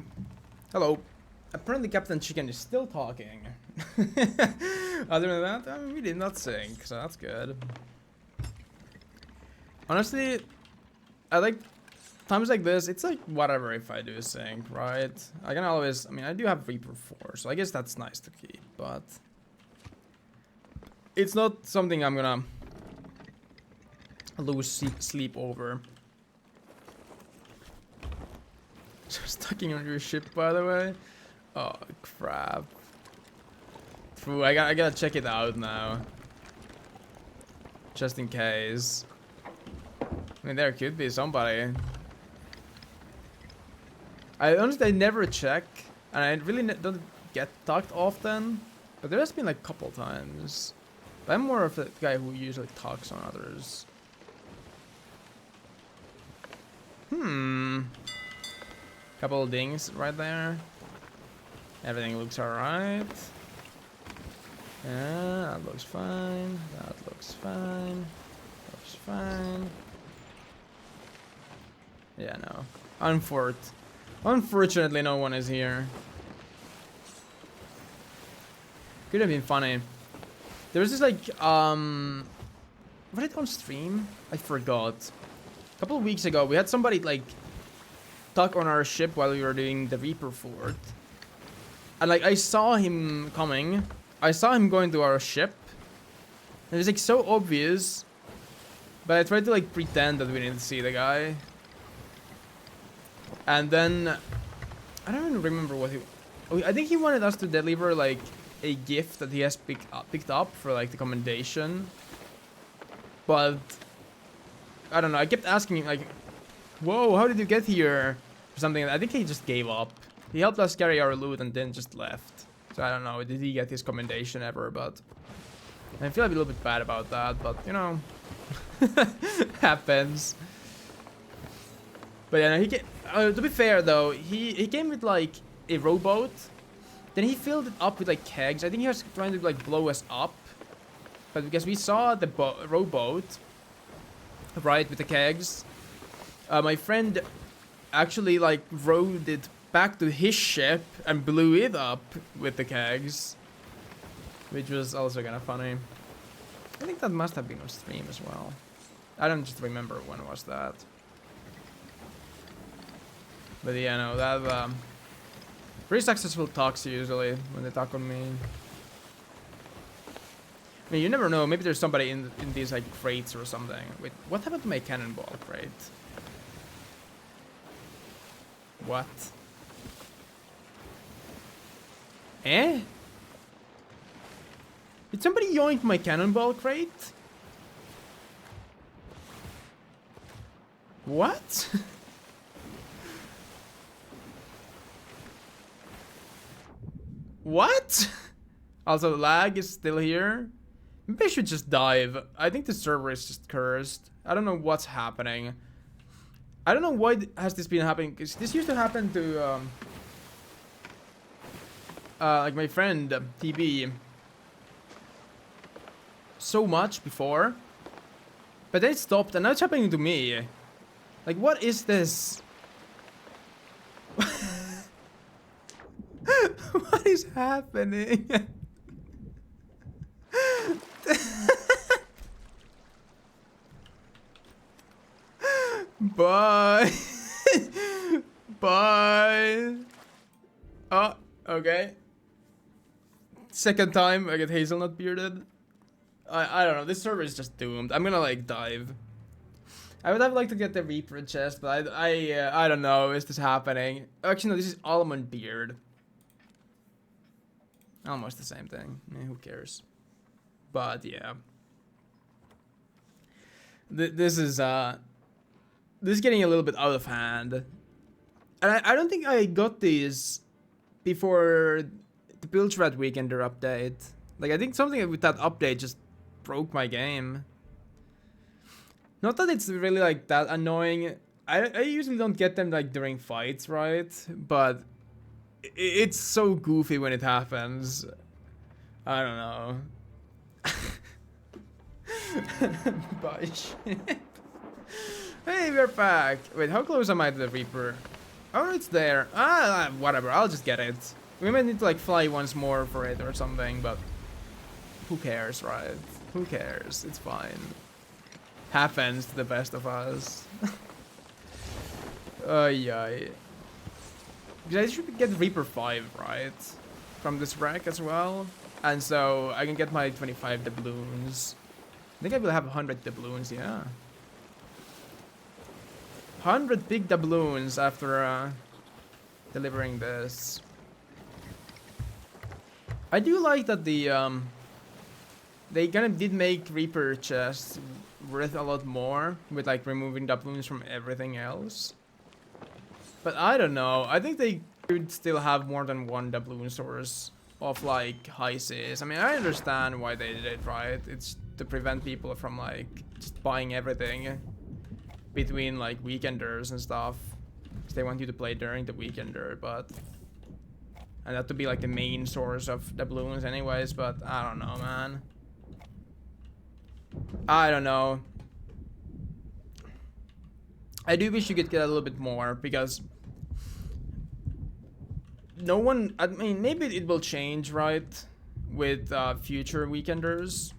[SPEAKER 1] Hello. Apparently Captain Chicken is still talking. Other than that, I mean, we did not sync, so that's good. Honestly, I like times like this, it's like whatever if I do sync, right? I can always, I mean, I do have Reaper 4, so I guess that's nice to keep, but it's not something I'm gonna lose sleep over. Just tucking on your ship, by the way. Oh crap! True, I gotta check it out now, just in case. I mean, there could be somebody. I honestly never check, and I really don't get tucked often. But there has been like a couple times. But I'm more of the guy who usually talks on others. Couple of dings right there. Everything looks alright. Yeah, that looks fine. That looks fine. Looks fine. Yeah, no. Unfortunately, no one is here. Could have been funny. There was this like, was it on stream? I forgot. A couple of weeks ago, we had somebody like tuck on our ship while we were doing the Reaper Fort. And like, I saw him coming. I saw him going to our ship. And it was like so obvious. But I tried to like pretend that we didn't see the guy. And then, I don't even remember what he... Oh, I think he wanted us to deliver like a gift that he has picked up for like the commendation. But, I don't know, I kept asking him like, whoa, how did you get here? Or something. I think he just gave up. He helped us carry our loot and then just left. So I don't know, did he get his commendation ever, but... I feel a little bit bad about that, but you know... happens. But yeah, no, he came, to be fair though, he came with like a rowboat. Then he filled it up with like kegs. I think he was trying to like blow us up. But because we saw the rowboat, right, with the kegs, my friend actually like rowed it back to his ship and blew it up with the kegs. Which was also kind of funny. I think that must have been on stream as well. I don't just remember when was that. But yeah, no, that pretty successful talks usually when they talk on me. I mean, you never know. Maybe there's somebody in these like crates or something. Wait, what happened to my cannonball crate? What? Eh? Did somebody yoink my cannonball crate? What? What? Also, lag is still here. Maybe I should just dive. I think the server is just cursed. I don't know what's happening. I don't know why has this been happening. Because this used to happen to like my friend TB so much before, but then it stopped, and now it's happening to me. Like, what is this? What is happening? Bye. Bye. Oh, okay. Second time I get hazelnut bearded. I don't know. This server is just doomed. I'm gonna like dive. I would have liked to get the Reaper chest, but I don't know. Is this happening? Actually, no. This is almond beard. Almost the same thing. Who cares? But yeah. This is getting a little bit out of hand. And I don't think I got these before the Bilge Rat Weekender update. Like, I think something with that update just broke my game. Not that it's really like that annoying. I usually don't get them like during fights, right? But it's so goofy when it happens. I don't know. Bye, shit. Hey, we're back. Wait, how close am I to the Reaper? Oh, it's there. Whatever. I'll just get it. We might need to like fly once more for it or something, but who cares, right? Who cares? It's fine. Happens to the best of us. Yeah. Because I should get Reaper 5, right? From this wreck as well. And so I can get my 25 doubloons. I think I will have 100 doubloons, yeah. 100 big doubloons after delivering this. I do like that the they kind of did make Reaper chests worth a lot more with like removing doubloons from everything else. But I don't know. I think they could still have more than one doubloon source of like high seas. I mean, I understand why they did it, right? It's to prevent people from like just buying everything between like weekenders and stuff. They want you to play during the weekender, but and that to be like the main source of doubloons anyways, but I don't know, man. I don't know. I do wish you could get a little bit more because no one, I mean, maybe it will change, right? With future weekenders.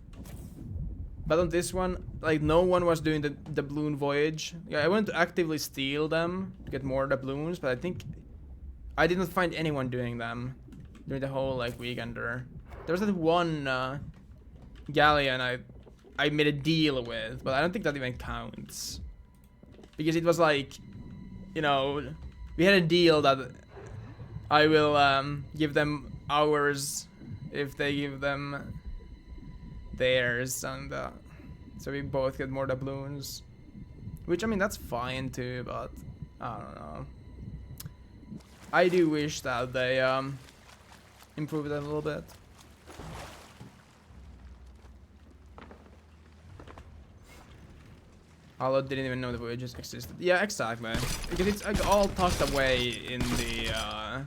[SPEAKER 1] But on this one, like no one was doing the doubloon voyage. Yeah, I went to actively steal them to get more doubloons, but I think I didn't find anyone doing them during the whole like weekender. There was that one galleon I made a deal with, but I don't think that even counts. Because it was like, you know, we had a deal that I will give them ours if they give them theirs, and so we both get more doubloons. Which, I mean, that's fine too, but I don't know. I do wish that they improved it a little bit. Although didn't even know the voyages existed. Yeah, exactly. Because it's like all tucked away in the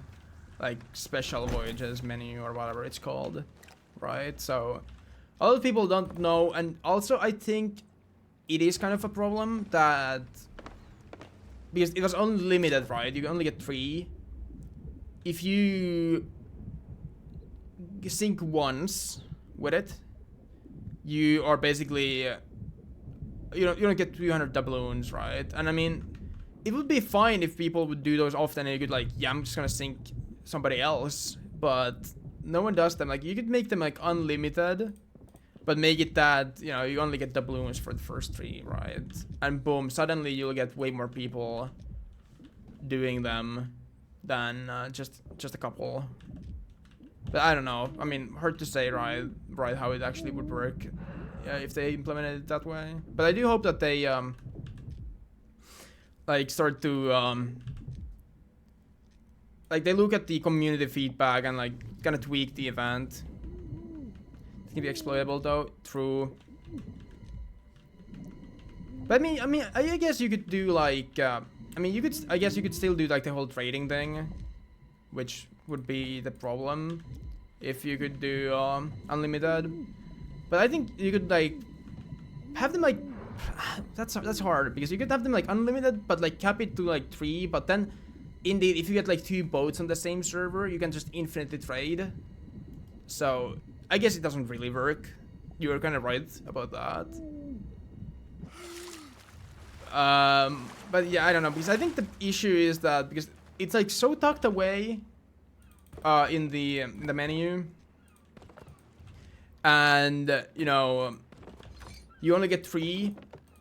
[SPEAKER 1] like special voyages menu or whatever it's called, right? So a lot of people don't know, and also I think it is kind of a problem that because it was only limited, right? You can only get 3. If you sync once with it, you are basically you don't get 300 doubloons, right? And I mean, it would be fine if people would do those often and you could like, yeah, I'm just gonna sync somebody else, but no one does them. Like, you could make them like unlimited, but make it that, you know, you only get doubloons for the first 3, right? And boom, suddenly you'll get way more people doing them than just a couple. But I don't know. I mean, hard to say, right, how it actually would work. Yeah, if they implemented it that way. But I do hope that they like start to like they look at the community feedback and like kind of tweak the event. It can be exploitable though through. But I mean, I guess you could do like I mean, I guess you could still do like the whole trading thing, which would be the problem if you could do unlimited. But I think you could like have them like that's hard because you could have them like unlimited, but like cap it to like 3. But then, indeed, if you get like 2 boats on the same server, you can just infinitely trade. So I guess it doesn't really work. You were kind of right about that. But yeah, I don't know, because I think the issue is that because it's like so tucked away in the menu. And you know, you only get 3,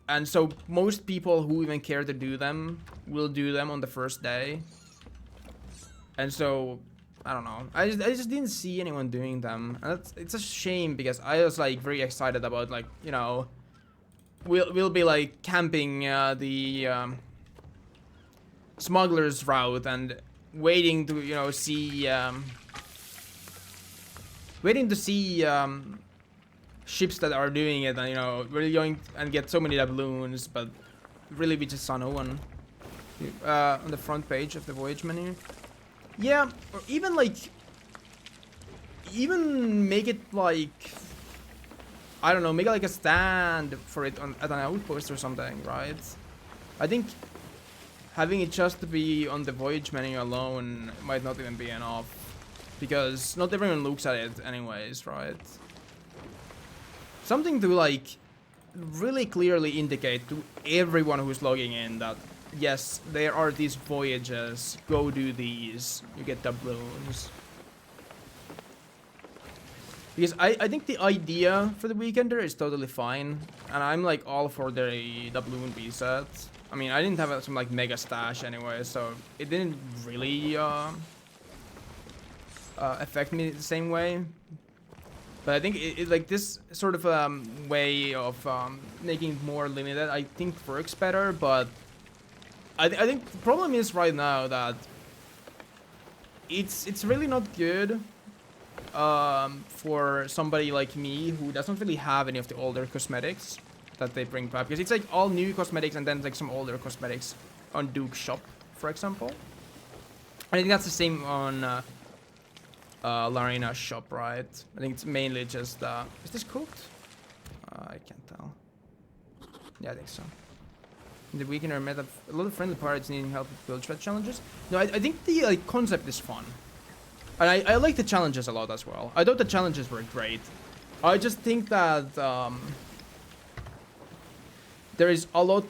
[SPEAKER 1] and so most people who even care to do them will do them on the first day. And so I don't know, I just didn't see anyone doing them, and it's a shame because I was like very excited about, like, you know, we'll be like camping the smuggler's route and waiting to, you know, see ships that are doing it, and you know, we're going and get so many doubloons, but really we just saw no one on the front page of the voyage menu. Yeah, or even like make it like, I don't know, make it like a stand for it at an outpost or something, right? I think having it just to be on the voyage menu alone might not even be enough. Because not everyone looks at it anyways, right? Something to like really clearly indicate to everyone who's logging in that yes, there are these voyages, go do these, you get doubloons. Because I think the idea for the Weekender is totally fine, and I'm like all for the doubloon reset. I mean, I didn't have some like mega stash anyway, so it didn't really affect me the same way. But I think it like this sort of way of making it more limited, I think works better. But I think the problem is right now that it's really not good for somebody like me who doesn't really have any of the older cosmetics that they bring back, because it's like all new cosmetics and then like some older cosmetics on Duke's shop, for example. I think that's the same on Larina's shop, right? I think it's mainly just is this cooked? I can't tell. Yeah, I think so. In the weekend I met a lot of friendly pirates needing help with build threat challenges. No, I think the like concept is fun. And I like the challenges a lot as well. I thought the challenges were great. I just think that there is a lot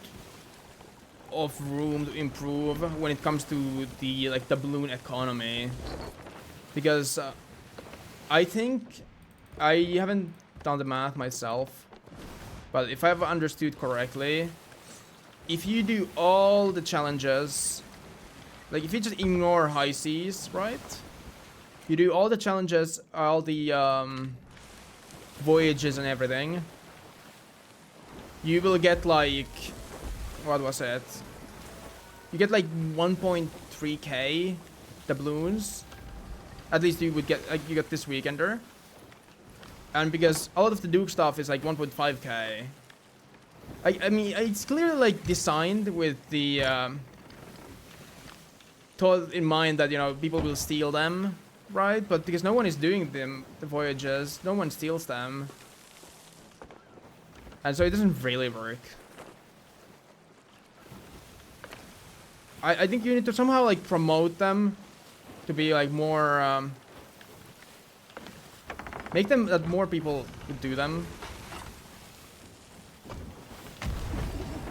[SPEAKER 1] of room to improve when it comes to the like doubloon economy. Because I think I haven't done the math myself, but if I've understood correctly, if you do all the challenges, like if you just ignore high seas, right? You do all the challenges, all the voyages and everything, you will get like, what was it? You get like 1.3k doubloons. At least you would get, like, you get this Weekender. And because a lot of the Duke stuff is like 1.5k. I mean, it's clearly like designed with the thought in mind that, you know, people will steal them, right? But because no one is doing them, the voyages, no one steals them. And so it doesn't really work. I think you need to somehow like promote them to be like more make them that more people would do them.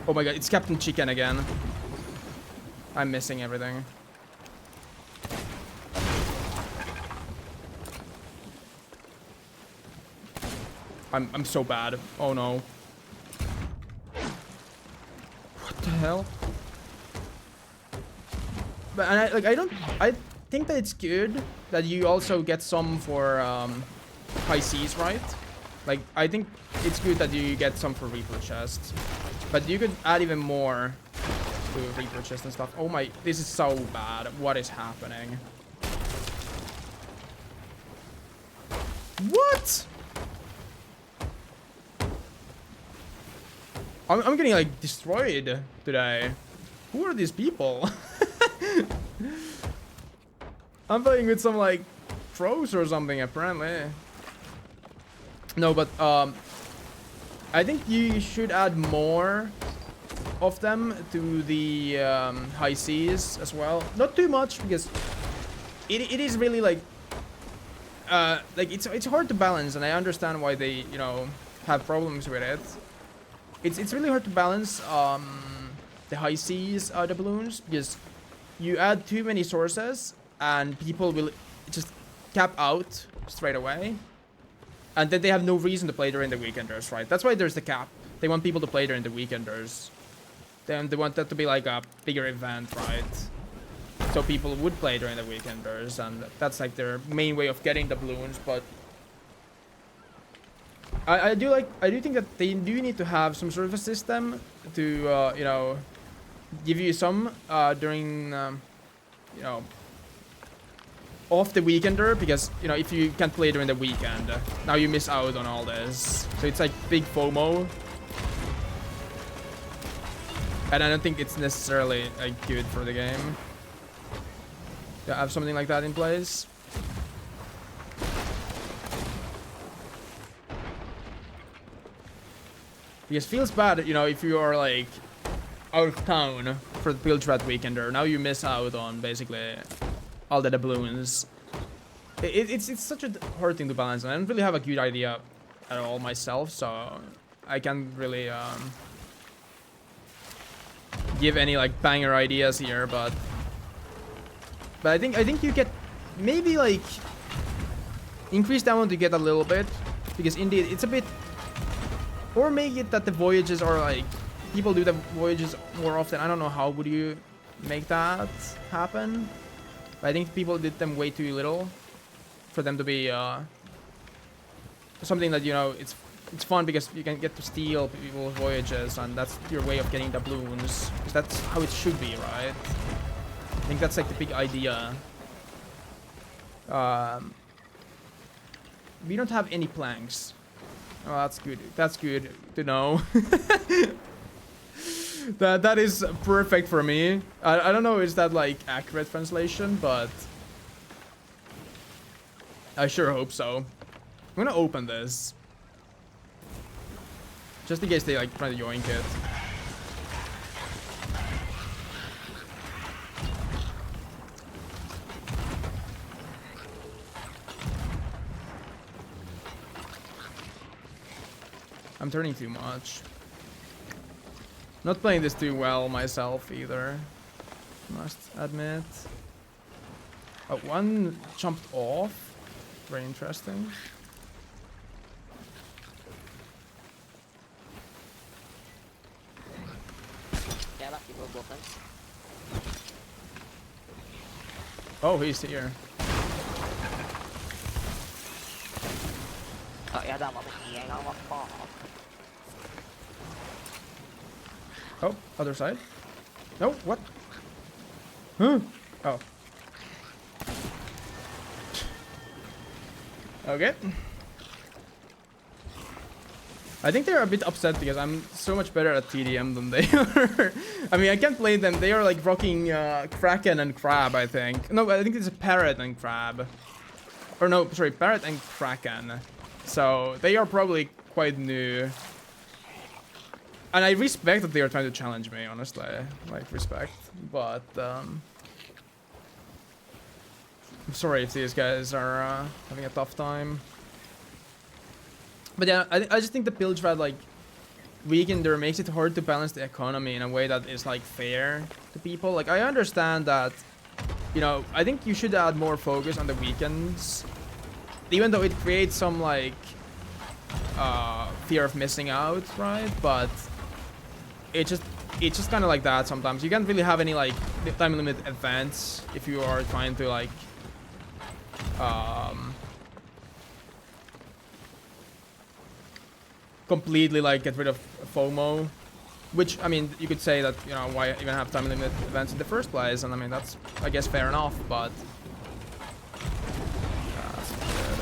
[SPEAKER 1] Oh my god, it's Captain Chicken again. I'm missing everything. I'm so bad. Oh no. What the hell? But and I think that it's good that you also get some for high seas, right? Like I think it's good that you get some for Reaper chests. But you could add even more to Reaper chests and stuff. Oh my, this is so bad. What is happening? What? I'm getting like destroyed today. Who are these people? I'm playing with some like pros or something apparently. No, but I think you should add more of them to the high seas as well. Not too much because it is really like it's hard to balance, and I understand why they, you know, have problems with it. It's really hard to balance the high seas doubloons because you add too many sources and people will just cap out straight away. And then they have no reason to play during the Weekenders, right? That's why there's the cap. They want people to play during the Weekenders. Then they want that to be like a bigger event, right? So people would play during the Weekenders, and that's like their main way of getting doubloons. But I do think that they do need to have some sort of a system to you know, give you some during you know, off the Weekender, because, you know, if you can't play during the weekend, now you miss out on all this. So it's like big FOMO. And I don't think it's necessarily like good for the game to have something like that in place. Because it feels bad, you know, if you are like out of town for the Pilchrat Weekender, now you miss out on basically all the doubloons. It's such a hard thing to balance, and I don't really have a good idea at all myself, so I can't really give any like banger ideas here, but I think you get maybe like increase that one to get a little bit, because indeed it's a bit, or make it that the voyages are like people do the voyages more often. I don't know how would you make that happen, but I think people did them way too little for them to be something that, you know, it's fun because you can get to steal people's voyages, and that's your way of getting doubloons, because that's how it should be, right? I think that's like the big idea. We don't have any planks. Oh, that's good. That's good to know. that is perfect for me. I don't know, is that like accurate translation, but I sure hope so. I'm gonna open this just in case they like try to yoink it. I'm turning too much. Not playing this too well myself either, must admit. Oh, one jumped off. Very interesting.
[SPEAKER 3] Yeah, that people go first.
[SPEAKER 1] Oh, he's here.
[SPEAKER 3] Ja, där var det en vad fan.
[SPEAKER 1] Oh, other side? No, what? Huh? Oh. Okay. I think they're a bit upset because I'm so much better at TDM than they are. I mean, I can't blame them. They are like rocking Kraken and Crab, I think. No, I think it's a Parrot and Crab. Or no, sorry, Parrot and Kraken. So they are probably quite new. And I respect that they are trying to challenge me, honestly. Like, respect. But, I'm sorry if these guys are having a tough time. But yeah, I just think the Pilchrat, like, Weekender makes it hard to balance the economy in a way that is, like, fair to people. Like, I understand that, you know, I think you should add more focus on the weekends. Even though it creates some, like, fear of missing out, right? But it's just kind of like that sometimes. You can't really have any, like, time limit events if you are trying to, like, completely like get rid of FOMO, which, I mean, you could say that, you know, why even have time limit events in the first place, and I mean, that's, I guess, fair enough, but that's good.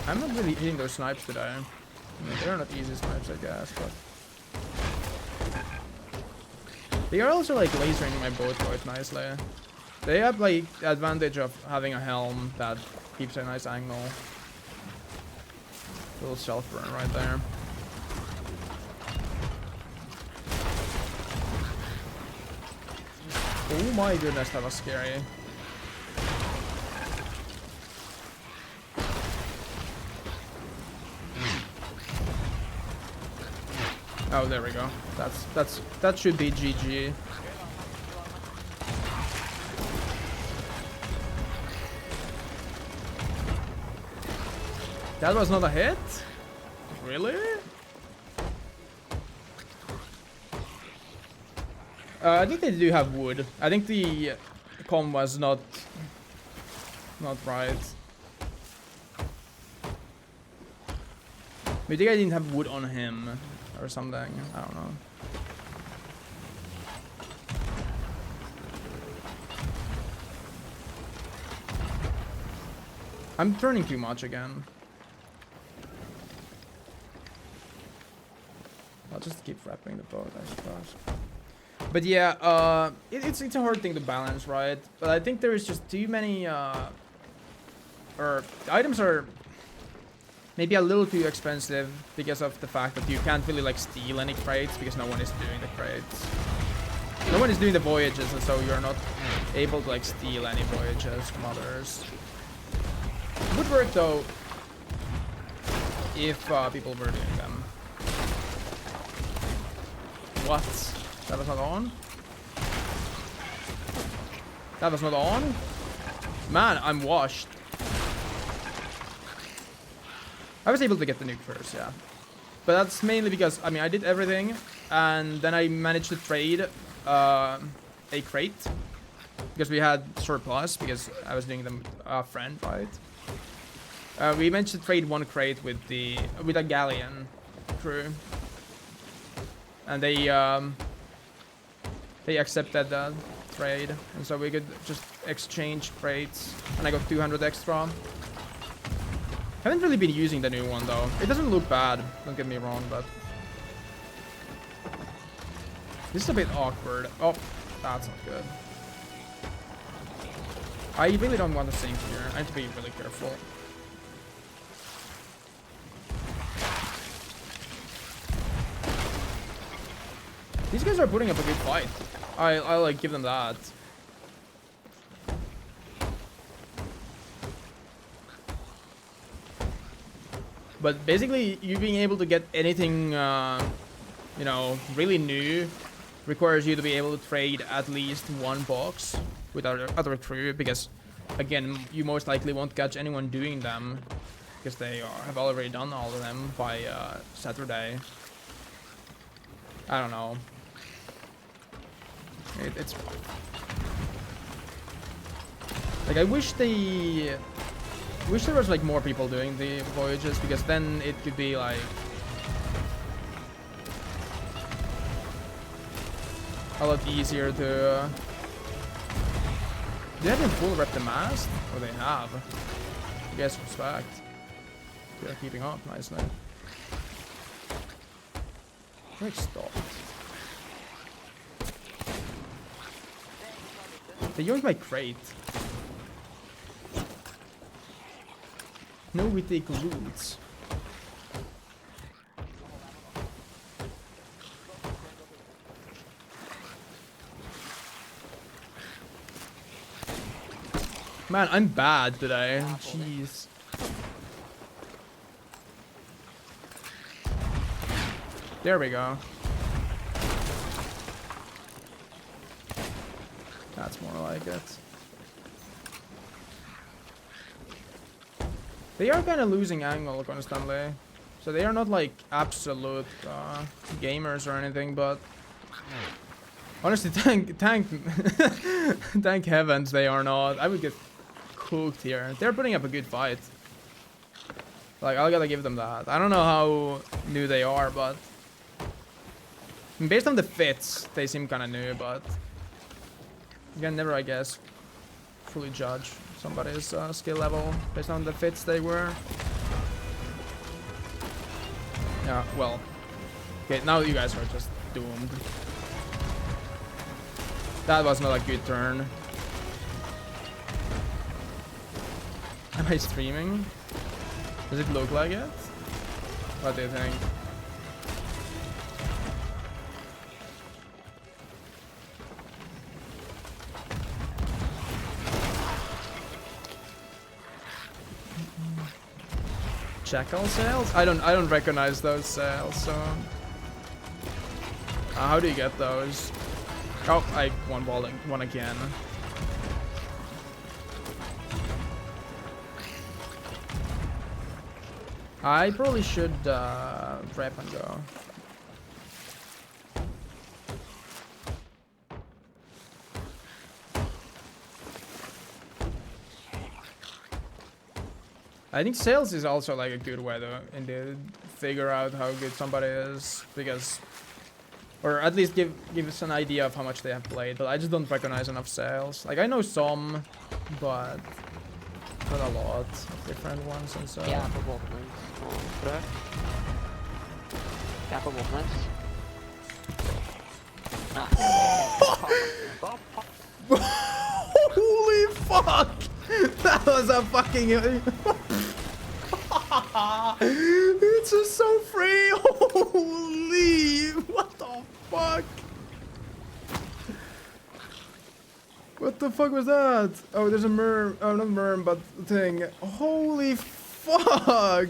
[SPEAKER 1] I'm not really hitting those snipes today. I mean, they're not easy snipes, I guess, but they are also like lasering my boat quite nicely. They have like the advantage of having a helm that keeps a nice angle. Little self burn right there. Oh my goodness, that was scary. Oh, there we go. That should be GG. That was not a hit? Really? I think they do have wood. I think the comm was not right. Maybe I didn't have wood on him or something. I don't know. I'm turning too much again. I'll just keep wrapping the boat, I suppose. But yeah, it's a hard thing to balance, right? But I think there is just too many, or items are maybe a little too expensive because of the fact that you can't really like steal any crates because no one is doing the crates. No one is doing the voyages, and so you're not able to like steal any voyages from others. It would work though if people were doing them. What? That was not on? That was not on? Man, I'm washed. I was able to get the nuke first, yeah. But that's mainly because, I mean, I did everything, and then I managed to trade a crate. Because we had surplus, because I was doing them with a friend, right? We managed to trade one crate with a galleon crew. And they accepted the trade, and so we could just exchange crates, and I got 200 extra. Haven't really been using the new one though. It doesn't look bad, don't get me wrong, but this is a bit awkward. Oh, that's not good. I really don't want to sink here. I have to be really careful. These guys are putting up a good fight. I'll like give them that. But basically, you being able to get anything, you know, really new, requires you to be able to trade at least one box with other crew, because, again, you most likely won't catch anyone doing them, because they have already done all of them by Saturday. I don't know. It's like I wish there was like more people doing the voyages, because then it could be like a lot easier to. They haven't full rep the mast, or they have. I guess respect. They're keeping up nicely. Quick stop. They yoinked my crate. No, we take roots. Man, I'm bad today. Jeez. There we go. That's more like it. They are kind of losing angle constantly. So they are not like absolute gamers or anything, but honestly, thank heavens they are not. I would get cooked here. They're putting up a good fight. Like, I gotta give them that. I don't know how new they are, but based on the fits, they seem kind of new, but you can never, I guess, fully judge somebody's skill level based on the fits they were. Yeah, well. Okay, now you guys are just doomed. That was not a good turn. Am I streaming? Does it look like it? What do you think? Jackal sails? I don't recognize those sails, so how do you get those? Oh, I one-walled one again. I probably should prep and go. I think sales is also like a good way to indeed figure out how good somebody is, because, or at least give us an idea of how much they have played. But I just don't recognize enough sales. Like I know some, but not a lot of different ones and so.
[SPEAKER 3] Yeah, for movements. Yeah, for movements.
[SPEAKER 1] Holy fuck! That was a fucking. It's just so free. Holy! What the fuck? What the fuck was that? Oh, there's a merm. Oh, not merm, but thing. Holy fuck!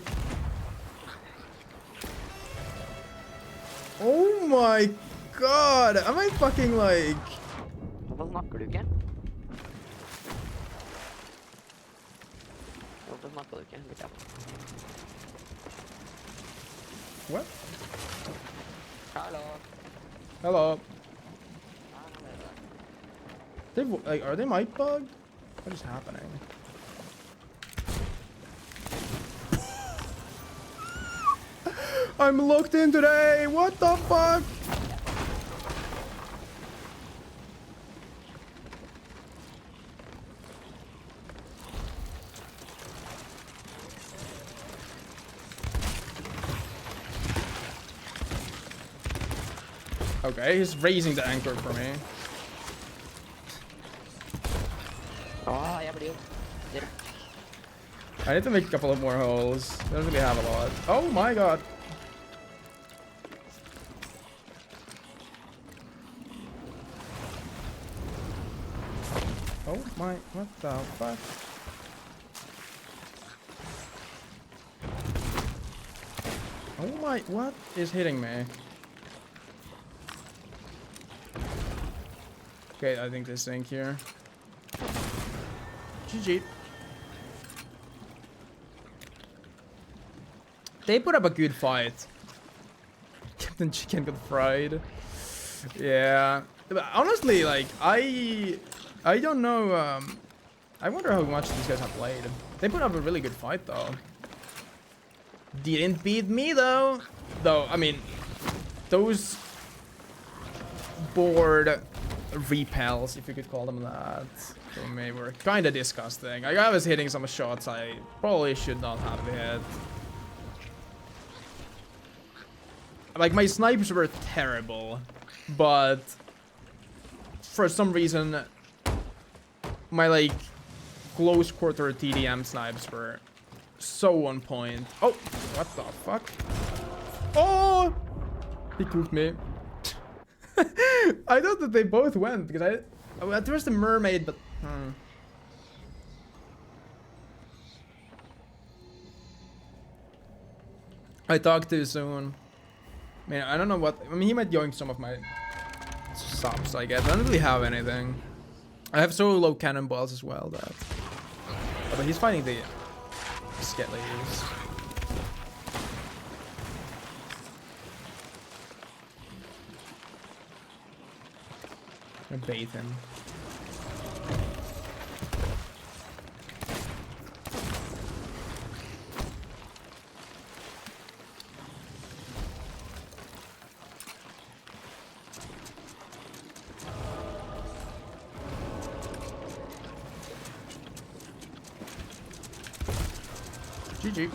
[SPEAKER 1] Oh my god! Am I fucking like?
[SPEAKER 3] Hvorfor snakker du ikke? Hvorfor snakker du ikke? Lykke.
[SPEAKER 1] What?
[SPEAKER 3] Hallo.
[SPEAKER 1] Hello. They like, are they mic bugged? What is happening? I'm locked in today. What the fuck? Okay, he's raising the anchor for me.
[SPEAKER 3] Jeg blir jo...
[SPEAKER 1] I need to make a couple of more holes. I don't really have a lot. Oh my god. Oh my, what the fuck? Oh my, what is hitting me? Okay, I think this thing here. GG. They put up a good fight. Captain Chicken got fried. Yeah. But honestly, like, I don't know, I wonder how much these guys have played. They put up a really good fight, though. Didn't beat me, though. Though, I mean, those board repels, if you could call them that, for me were kind of disgusting. Like, I was hitting some shots I probably should not have hit. Like, my snipes were terrible, but for some reason, my, like, close quarter TDM snipes were so on point. Oh, what the fuck? Oh! He cooked me. I thought that they both went, because there was the mermaid, but... I talked too soon. I mean, I don't know what... I mean, he might yoink some of my subs, I guess. I don't really have anything. I have so low cannonballs as well that... Oh, but he's fighting the skellies. I'm gonna bait him. GG.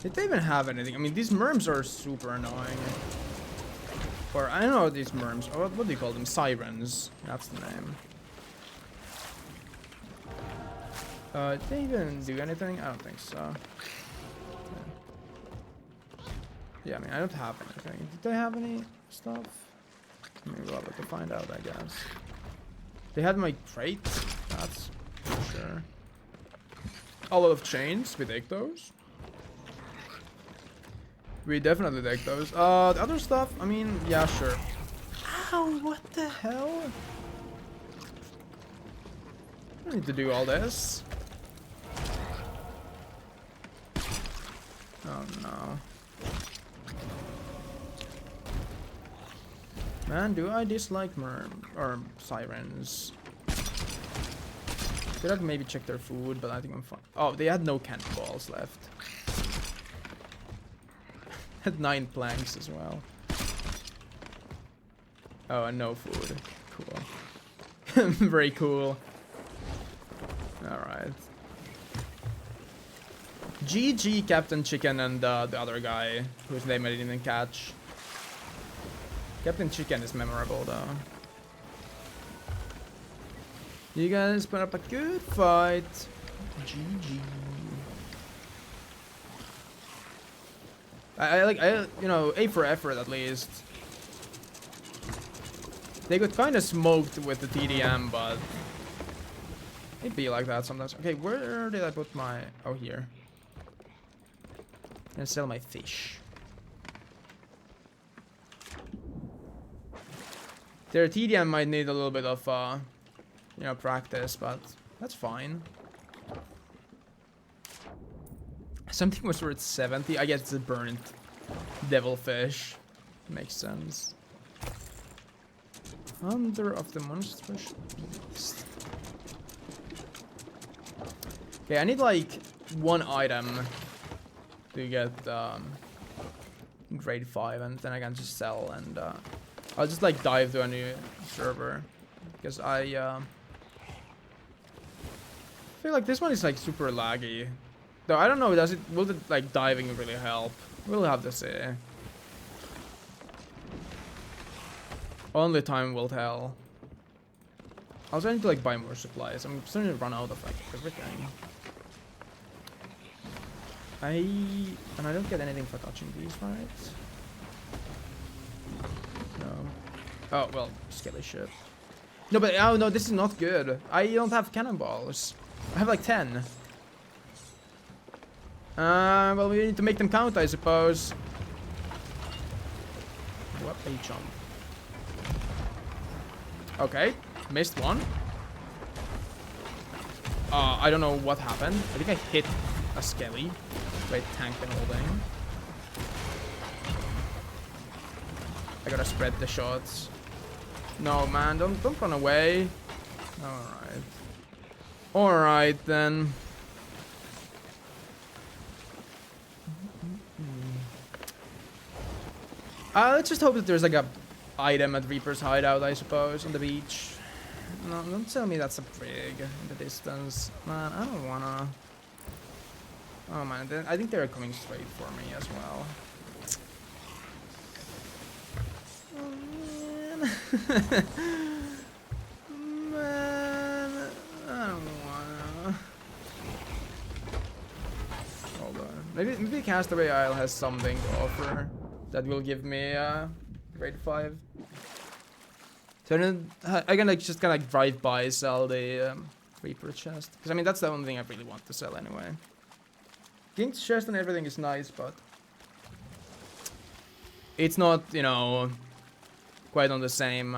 [SPEAKER 1] Did they even have anything? I mean, these merms are super annoying. Or, I don't know these merms. What do you call them? Sirens. That's the name. Did they even do anything? I don't think so. Yeah, I mean, I don't have anything. Did they have any stuff? Maybe we'll have to find out, I guess. They had my crate. That's for sure. A lot of chains. We take those. We definitely take those. The other stuff, I mean, yeah, sure. Ow, what the hell? I don't need to do all this. Oh no. Man, do I dislike merm or sirens? Could have maybe checked their food, but I think I'm fine. Oh, they had no cannonballs left. Had 9 planks as well. Oh, and no food. Cool. Very cool. Alright. GG Captain Chicken and the other guy whose name I didn't catch. Captain Chicken is memorable though. You guys put up a good fight. GG. You know, A for effort at least. They got kind of smoked with the TDM, but it'd be like that sometimes. Okay, where did I put my... Oh, here. And sell my fish. Their TDM might need a little bit of, you know, practice, but that's fine. Something was worth 70. I guess it's a burnt devilfish. Makes sense. Hunter of the monstrous beast. Okay, I need like one item to get grade 5, and then I can just sell, and I'll just like dive to a new server because I feel like this one is like super laggy. Though I don't know, will the like diving really help? We'll have to see. Only time will tell. I was trying to like buy more supplies. I'm starting to run out of like everything. And I don't get anything for touching these, right? No. Oh well, skelly ship. No, but oh no, this is not good. I don't have cannonballs. I have like 10. Well, we need to make them count, I suppose. What a jump. Okay, missed one. I don't know what happened. I think I hit a skelly. Wait, tank and holding. I gotta spread the shots. No, man, don't run away. Alright. Alright, then. Let's just hope that there's like a item at Reaper's hideout, I suppose, on the beach. No, don't tell me that's a prig in the distance. Man, I don't wanna... Oh man, I think they're coming straight for me as well. Oh man. Man, I don't wanna... Hold on. Maybe Castaway Isle has something to offer that will give me grade 5. So then I can like just kind of like drive by, sell the Reaper chest, because I mean that's the only thing I really want to sell anyway. King's chest and everything is nice, but it's not, you know, quite on the same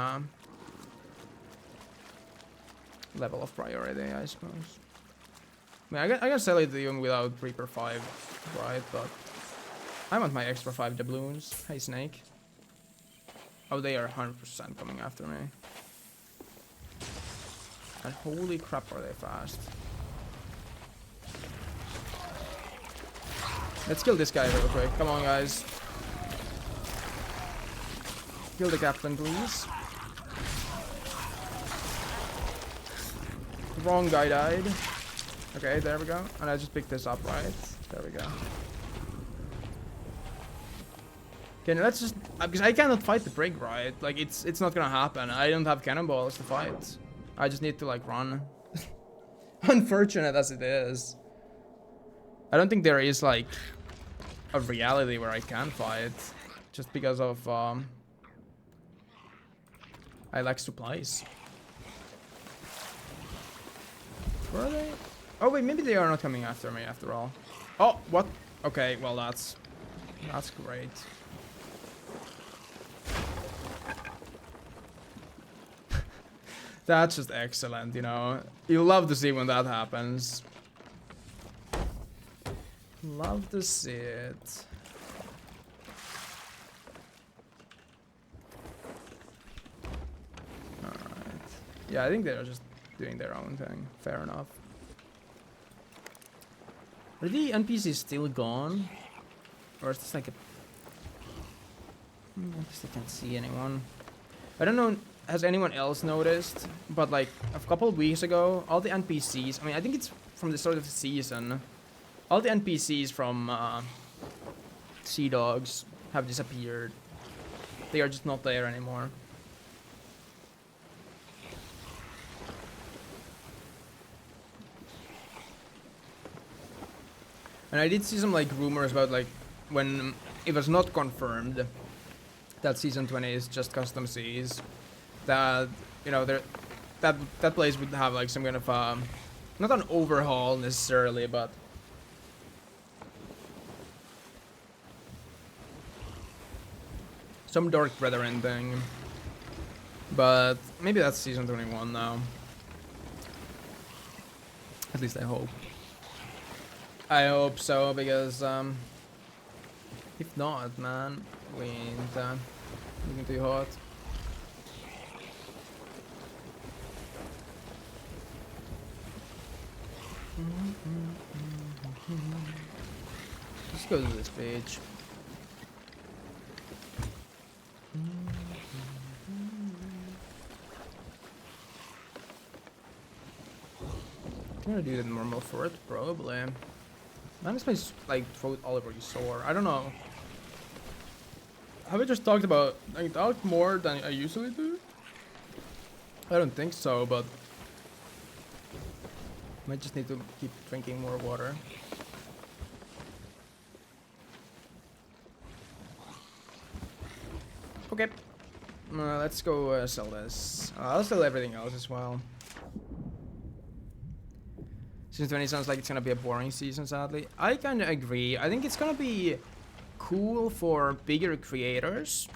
[SPEAKER 1] level of priority, I suppose. I mean, I can sell it even without Reaper 5, right? But I want my extra 5 doubloons. Hey, Snake. Oh, they are 100% coming after me. And holy crap, are they fast. Let's kill this guy real quick. Come on, guys. Kill the captain, please. The wrong guy died. Okay, there we go. And I just picked this up, right? There we go. Okay, now let's just... because I cannot fight the brig, right? Like, it's not gonna happen. I don't have cannonballs to fight. I just need to, like, run. Unfortunate as it is. I don't think there is, like, a reality where I can fight. Just because of, I lack supplies. Where are they? Oh, wait, maybe they are not coming after me after all. Oh, what? Okay, well, that's great. That's just excellent, you know. You love to see when that happens. Love to see it. Alright. Yeah, I think they're just doing their own thing. Fair enough. Are the NPCs still gone? Or is this like a... I guess I can't see anyone. I don't know... Has anyone else noticed? But like a couple of weeks ago, all the NPCs, I mean, I think it's from the start of the season, all the NPCs from Sea Dogs have disappeared. They are just not there anymore. And I did see some like rumors about like when it was not confirmed that season 20 is just custom seas, that you know that place would have like some kind of not an overhaul necessarily, but some Dark Brethren thing. But maybe that's season 21 now. At least I hope. I hope so, because if not, man, we ain't looking too hot. Let's go to this page. I'm gonna do the normal for it, probably. Man, this makes like throat already sore. I don't know. Have I just talked more than I usually do? I don't think so, but might just need to keep drinking more water. Okay, let's go sell this. I'll sell everything else as well. Season 20 sounds like it's gonna be a boring season, sadly. I kinda agree. I think it's gonna be cool for bigger creators.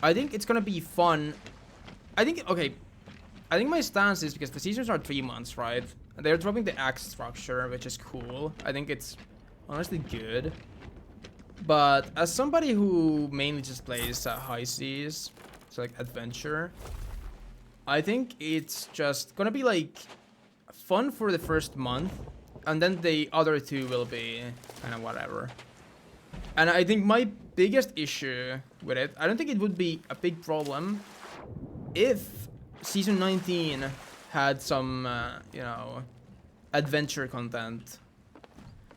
[SPEAKER 1] I think it's gonna be fun. I think my stance is because the seasons are 3 months, right? They're dropping the axe structure, which is cool. I think it's honestly good. But as somebody who mainly just plays high seas, so like adventure, I think it's just gonna be like fun for the first month, and then the other 2 will be kind of whatever. And I think my biggest issue with it, I don't think it would be a big problem if season 19 had some, you know, adventure content.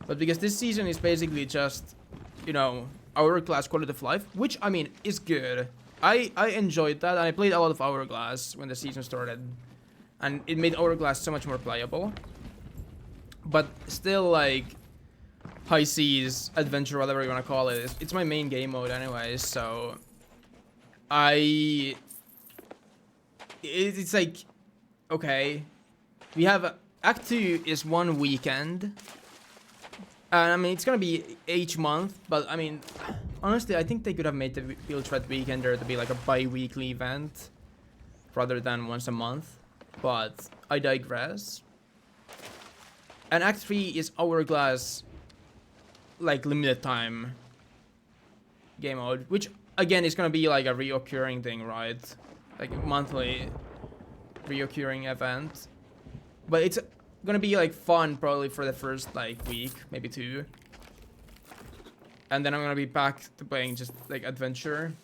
[SPEAKER 1] But because this season is basically just, you know, Hourglass quality of life, which, I mean, is good. I enjoyed that, and I played a lot of Hourglass when the season started. And it made Hourglass so much more playable. But still, like, high seas, adventure, whatever you want to call it, it's my main game mode anyways, so it's like, okay, we have Act 2 is 1 weekend, and I mean it's gonna be each month, but I mean honestly I think they could have made the Biltred Weekender to be like a bi-weekly event rather than once a month, but I digress. And Act 3 is Hourglass, like limited time game mode, which again is gonna be like a reoccurring thing, right? Like a monthly reoccurring event. But it's gonna be like fun probably for the first like week, maybe 2. And then I'm gonna be back to playing just like adventure.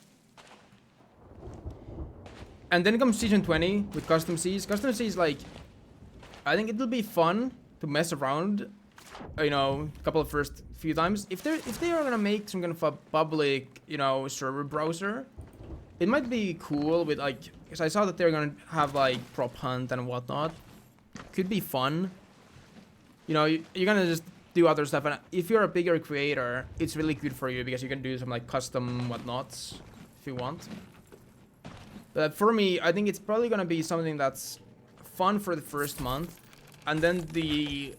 [SPEAKER 1] And then comes season 20 with Custom Seas. Custom Seas, like, I think it'll be fun to mess around, you know, a couple of first few times. If they are gonna make some kind of a public, you know, server browser, it might be cool with like, because I saw that they're gonna have like prop hunt and whatnot. Could be fun. You know, you're gonna just do other stuff, and if you're a bigger creator, it's really good for you because you can do some like custom whatnots if you want. But for me, I think it's probably gonna be something that's fun for the first month, and then the,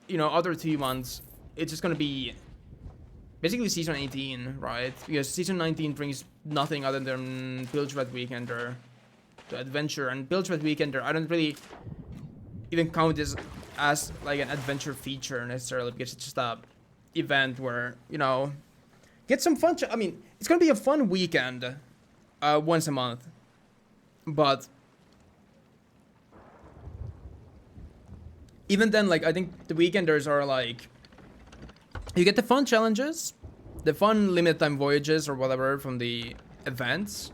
[SPEAKER 1] you know, other 2 months, it's just gonna be basically season 18, right? Because season 19 brings nothing other than Biltred Weekender to adventure, and Biltred Weekender, I don't really even count this as like an adventure feature necessarily, because it's just a event where, you know, get some fun. I mean, it's gonna be a fun weekend. Once a month, but even then, like, I think the weekenders are like, you get the fun challenges, the fun limited time voyages or whatever from the events.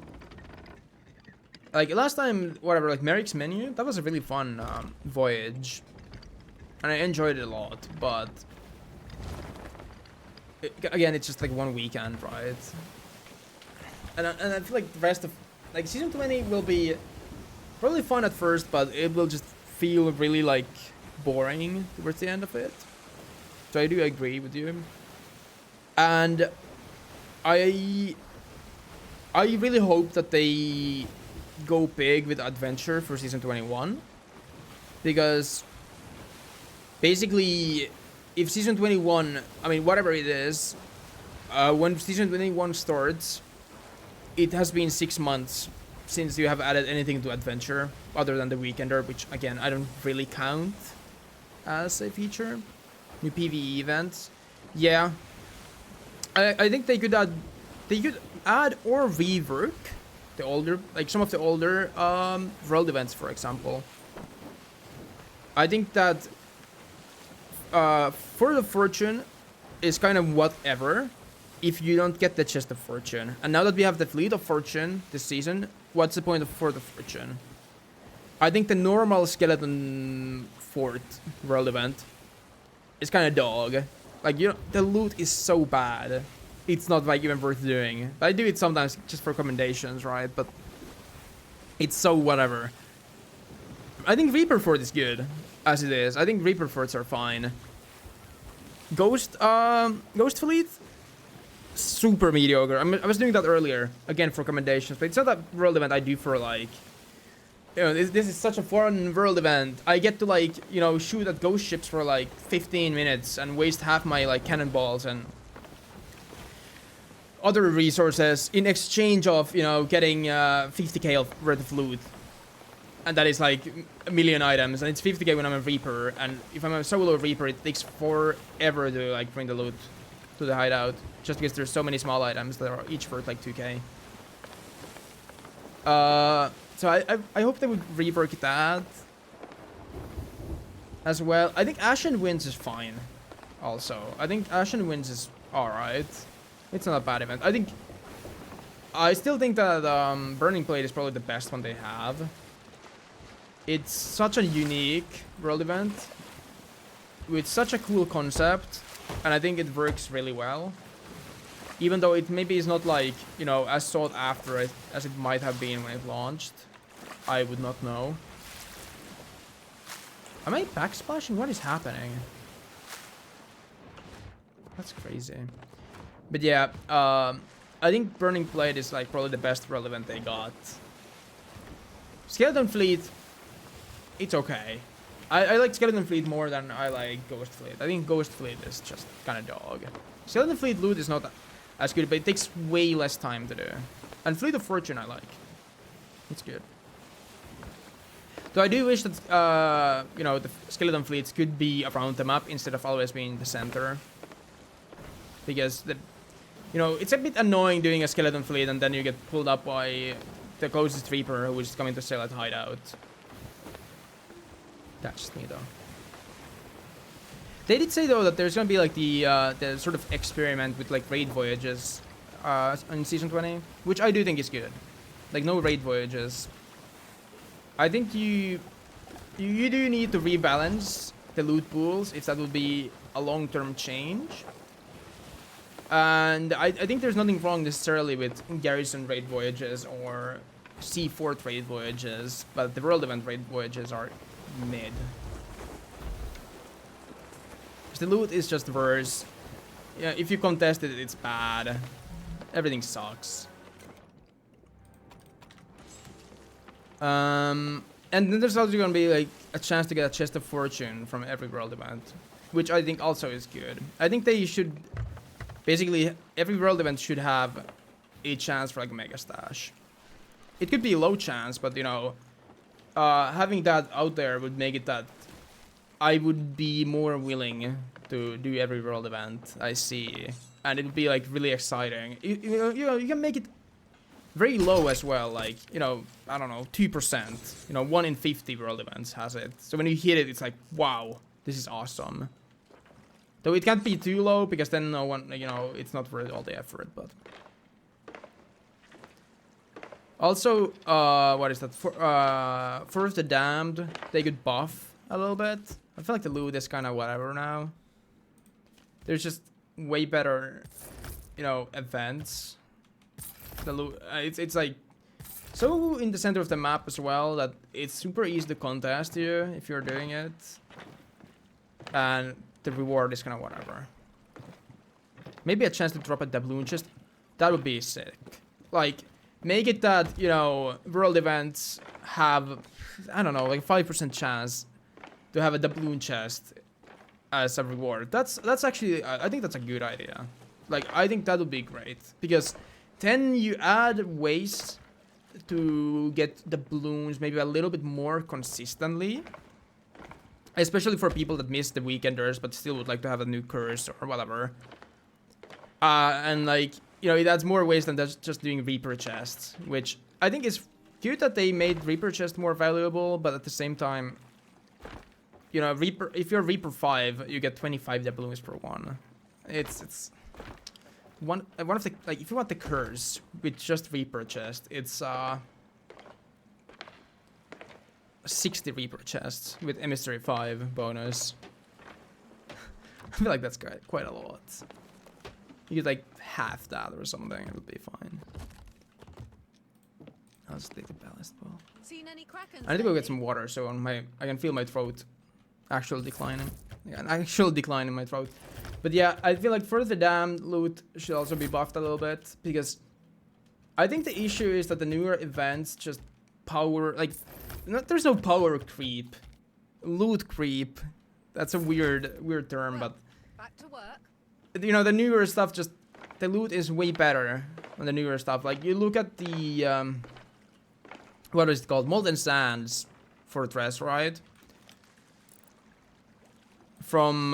[SPEAKER 1] Like last time, whatever, like Merrick's Menu, that was a really fun voyage. and I enjoyed it a lot, but again, it's just like one weekend, right? And I feel like the rest of like season 20 will be probably fun at first, but it will just feel really like boring towards the end of it. So I do agree with you, and I really hope that they go big with adventure for season 21, because basically if season 21, I mean whatever it is, when season 21 starts, it has been 6 months since you have added anything to adventure other than the weekender, which again I don't really count as a feature. New PvE events, yeah. I think they could add or rework the older, like some of the older world events, for example. I think that for the fortune is kind of whatever if you don't get the chest of fortune. And now that we have the fleet of fortune this season, what's the point of for the fortune? I think the normal skeleton fort world event is kind of dog. Like, you know, the loot is so bad. It's not like even worth doing. I do it sometimes just for commendations, right? But it's so whatever. I think Reaper Fort is good as it is. I think Reaper Forts are fine. Ghost Fleet, super mediocre. I was doing that earlier again for commendations, but it's not that world event I do for like, you know, this is such a fun world event. I get to like, you know, shoot at ghost ships for like 15 minutes and waste half my like cannonballs and other resources in exchange of, you know, getting 50k worth of loot. And that is like a million items, and it's 50k when I'm a Reaper, and if I'm a solo Reaper, it takes forever to like bring the loot to the hideout, just because there's so many small items that are each worth like 2k. So I hope they would rework that as well. I think Ashen Winds is fine also. I think Ashen Winds is alright. It's not a bad event. I still think that Burning Blade is probably the best one they have. It's such a unique world event with such a cool concept, and I think it works really well. Even though it maybe is not like, you know, as sought after as it might have been when it launched. I would not know. Am I backsplashing? What is happening? That's crazy. But yeah, I think Burning Blade is like probably the best world event they got. Skeleton Fleet, it's okay. I like Skeleton Fleet more than I like Ghost Fleet. I think Ghost Fleet is just kind of dog. Skeleton Fleet loot is not as good, but it takes way less time to do. And Fleet of Fortune I like. It's good. So I do wish that, you know, the Skeleton Fleets could be around the map instead of always being the center. Because, you know, it's a bit annoying doing a Skeleton Fleet and then you get pulled up by the closest Reaper who is coming to sell at hideout. That's just me though. They did say though that there's gonna be like the sort of experiment with like raid voyages in season 20, which I do think is good. Like no raid voyages. I think you do need to rebalance the loot pools if that would be a long-term change. And I think there's nothing wrong necessarily with garrison raid voyages or sea fort raid voyages, but the world event raid voyages are mid. The loot is just worse. Yeah, if you contest it, it's bad. Everything sucks. And then there's also gonna be like a chance to get a chest of fortune from every world event, which I think also is good. I think they should basically every world event should have a chance for like a mega stash. It could be a low chance, but you know, having that out there would make it that I would be more willing to do every world event I see, and it would be like really exciting. You know, you can make it very low as well, like, you know, I don't know, 2%. You know, 1 in 50 world events has it. So when you hit it, it's like, wow, this is awesome. Though it can't be too low because then no one, you know, it's not worth all the effort. But also, what is that? For First the Damned, they could buff a little bit. I feel like the loot is kind of whatever now. There's just way better, you know, events. The loot, it's like so in the center of the map as well that it's super easy to contest you if you're doing it, and the reward is kind of whatever. Maybe a chance to drop a doubloon chest, that would be sick. Like, make it that, you know, world events have, I don't know, like 5% chance to have a doubloon chest as a reward. That's actually, I think that's a good idea. Like, I think that would be great, because then you add ways to get the balloons maybe a little bit more consistently, especially for people that miss the weekenders but still would like to have a new curse or whatever. And like, you know, it adds more ways than just doing Reaper chests, which I think is cute that they made Reaper chests more valuable, but at the same time, you know, Reaper, if you're Reaper 5, you get 25 doubloons per one. It's one of the, like, if you want the curse with just Reaper chest, it's 60 Reaper chests with Emissary 5 bonus. I feel like that's quite a lot. You get like half that or something, it would be fine. I'll just take the ballast ball.
[SPEAKER 2] Seen any Krakens
[SPEAKER 1] I need to go get
[SPEAKER 2] lately?
[SPEAKER 1] some water so I can feel my throat actual declining. Yeah, an actual decline in my throat. But yeah, I feel like for the damned loot should also be buffed a little bit, because I think the issue is that the newer events just power, like, there's no power creep. Loot creep. That's a weird term, but
[SPEAKER 2] Back to work.
[SPEAKER 1] you know, the newer stuff, just the loot is way better on the newer stuff. Like, you look at the what is it called, Molten Sands Fortress, right? From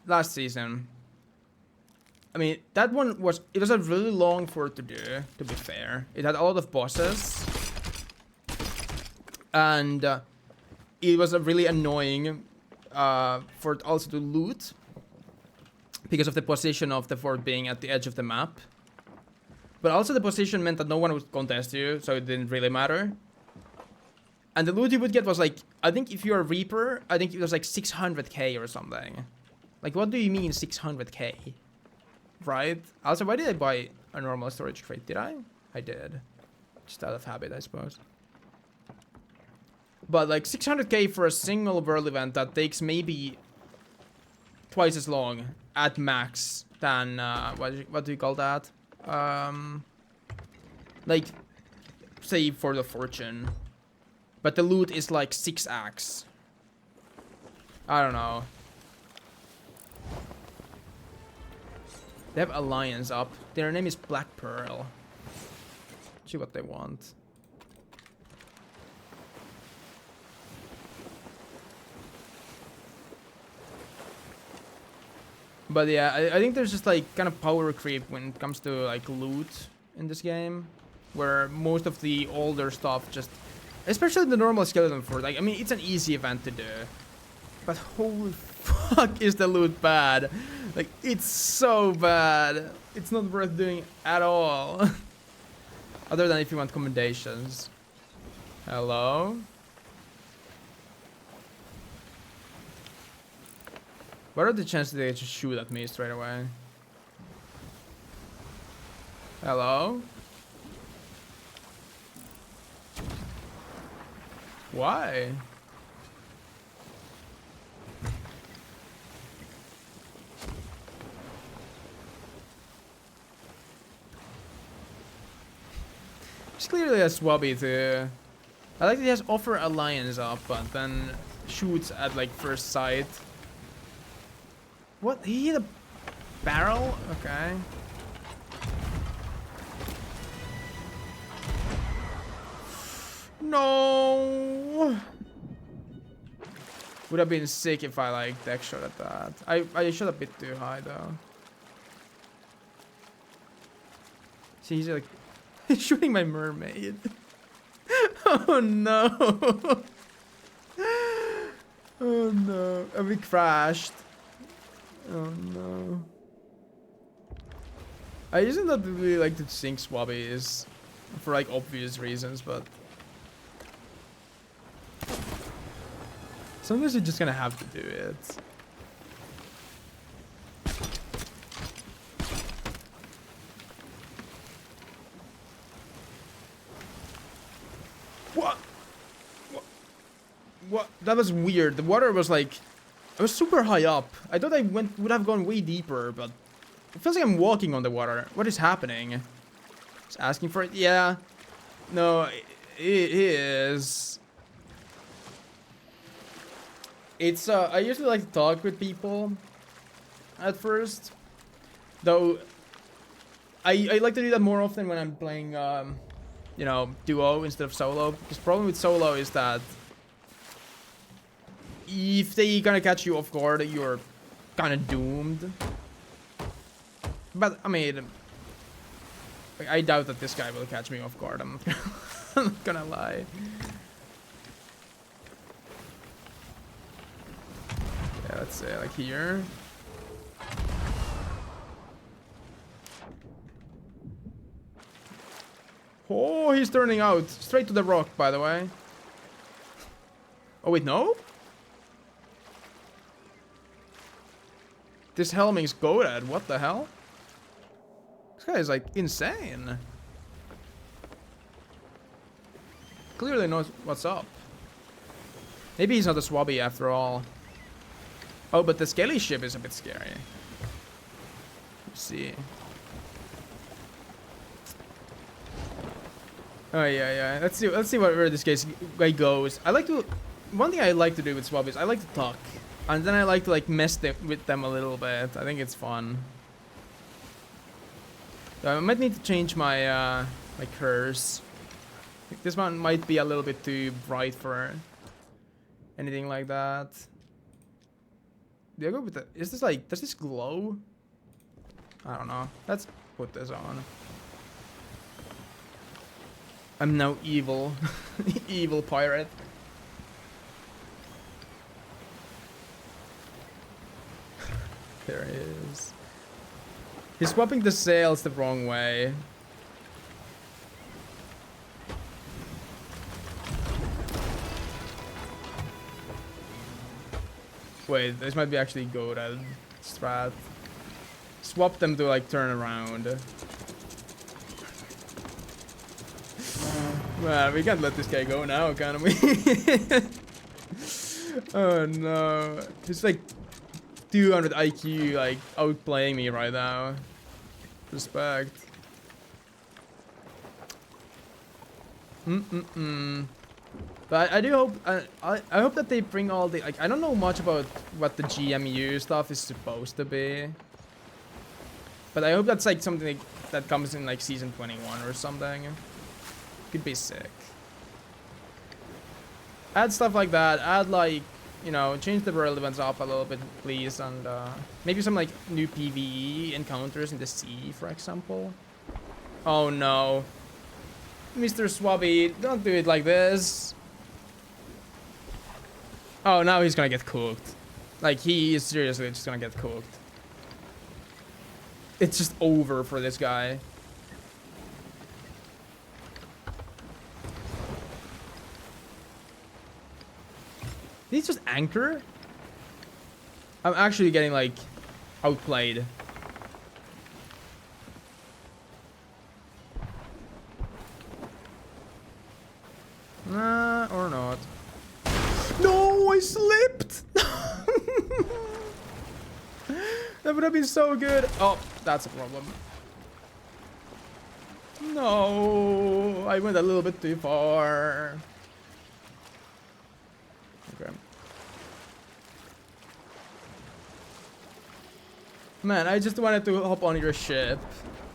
[SPEAKER 1] last season. I mean, that one was a really long fort to do, to be fair. It had a lot of bosses, and it was a really annoying fort also to loot, because of the position of the fort being at the edge of the map. But also the position meant that no one would contest you, so it didn't really matter. And the loot you would get was like, I think if you're a Reaper, I think it was like 600k or something. Like, what do you mean 600k? Right? Also, why did I buy a normal storage crate? Did I? I did. Just out of habit, I suppose. But like 600k for a single world event that takes maybe twice as long at max than what do you call that? Like, say for the fortune, but the loot is like 6x. I don't know. They have Alliance up. Their name is Black Pearl. See what they want. But yeah, I think there's just like kind of power creep when it comes to like loot in this game, where most of the older stuff just, especially the normal skeleton fort, like, I mean, it's an easy event to do, but holy fuck is the loot bad. Like, it's so bad. It's not worth doing at all. Other than if you want commendations. Hello? What are the chances they just shoot at me straight away? Hello? Why? It's clearly a swabby too. I like that he has offer alliance up, but then shoots at like first sight. What? He hit a barrel? Okay. No. Would have been sick if I like deck shot at that. I shot a bit too high though. See, he's like shooting my mermaid. Oh no. Oh no. And we crashed. Oh no. I used not really like to sink swabbies for like obvious reasons, but Sometimes you're just gonna have to do it. What? What? That was weird. The water was like... I was super high up. I thought I would have gone way deeper, but... It feels like I'm walking on the water. What is happening? Just asking for it? Yeah. No, it is. It's, I usually like to talk with people at first. Though, I like to do that more often when I'm playing, you know, duo instead of solo. Because the problem with solo is that if they kind of catch you off guard, you're kind of doomed. But, I mean, I doubt that this guy will catch me off guard. I'm not gonna lie. Yeah, let's say like here. Oh, he's turning out straight to the rock, by the way. Oh wait, no? This Helming's goated. What the hell? This guy is like insane. Clearly knows what's up. Maybe he's not a swabby after all. Oh, but the skelly ship is a bit scary. Let's see. Oh yeah. Let's see where this guy goes. I like to. One thing I like to do with swabbies is I like to talk, and then I like to like mess with them a little bit. I think it's fun. So I might need to change my my curse. This one might be a little bit too bright for anything like that. Do I go with the... Is this like... Does this glow? I don't know. Let's put this on. I'm now evil. Evil pirate. There he is. He's swapping the sails the wrong way. Wait, this might be actually good at strat. Swap them to like turn around. Man, we can't let this guy go now, can we? Oh no. He's like 200 IQ, like outplaying me right now. Respect. But I do hope I hope that they bring all the like I don't know much about what the GMU stuff is supposed to be, but I hope that's like something that comes in like season 21 or something. Could be sick. Add stuff like that. Add like, you know, change the relevance up a little bit, please, and maybe some like new PvE encounters in the sea, for example. Oh no, Mr. Swabby, don't do it like this. Oh, now he's gonna get cooked. Like, he is seriously just gonna get cooked. It's just over for this guy. Did he just anchor? I'm actually getting, like, outplayed. Nah, or not. No, I slipped! That would have been so good. Oh, that's a problem. No, I went a little bit too far. Okay. Man, I just wanted to hop on your ship.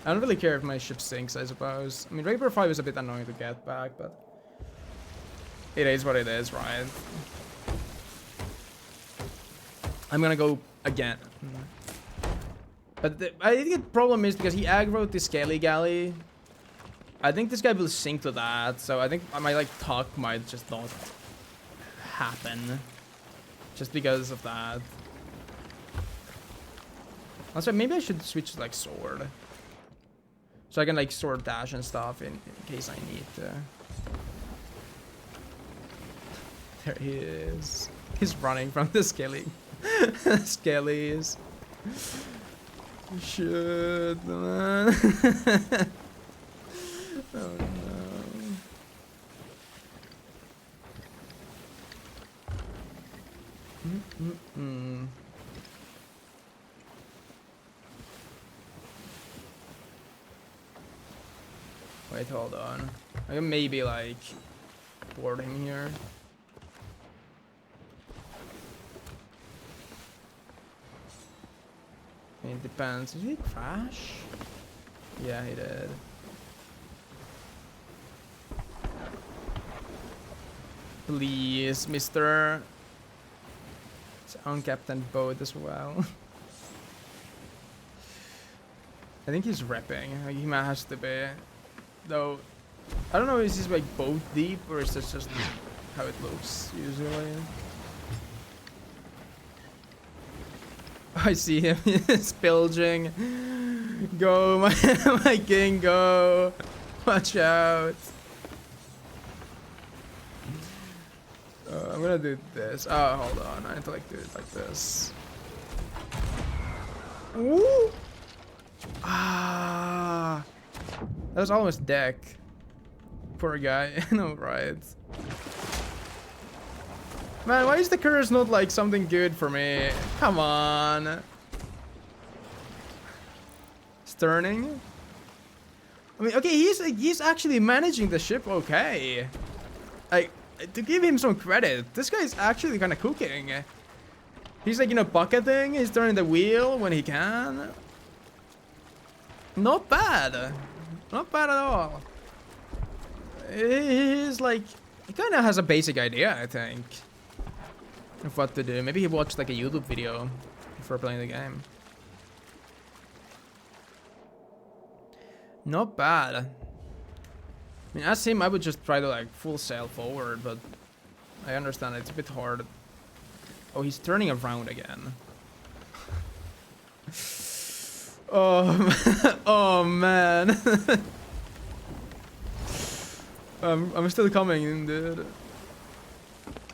[SPEAKER 1] I don't really care if my ship sinks, I suppose. I mean, Raper 5 is a bit annoying to get back, but it is what it is, right? I'm gonna go again. But I think the problem is because he aggroed the Scaly Galley. I think this guy will sink to that, so I think my like talk might just not happen. Just because of that. Also, maybe I should switch to like sword. So I can like sword dash and stuff in case I need to. There he is. He's running from the skelly. Skellies. Shit, man. Oh no. Mm-mm-mm. Wait, hold on. I can maybe like board him here. It depends. Did he crash? Yeah, he did. Please, mister. It's on Captain Boat as well. I think he's repping. Like, he might has to be. Though, I don't know if this is like boat deep or is this just how it looks usually. I see him spilging. Go, my king, go. Watch out. I'm gonna do this. Oh, hold on. I need to like do it like this. Ooh. Ah. That was almost deck. Poor guy. No, right. Man, why is the curse not like something good for me? Come on. Sterning? I mean, okay, he's actually managing the ship okay. Like, to give him some credit, this guy's actually kind of cooking. He's like, you know, bucketing, he's turning the wheel when he can. Not bad. Not bad at all. He's like, he kind of has a basic idea, I think, of what to do. Maybe he watched like a YouTube video before playing the game. Not bad. I mean, as him, I would just try to like full sail forward, but I understand it's a bit hard. Oh, he's turning around again. Oh, oh man. I'm still coming, dude.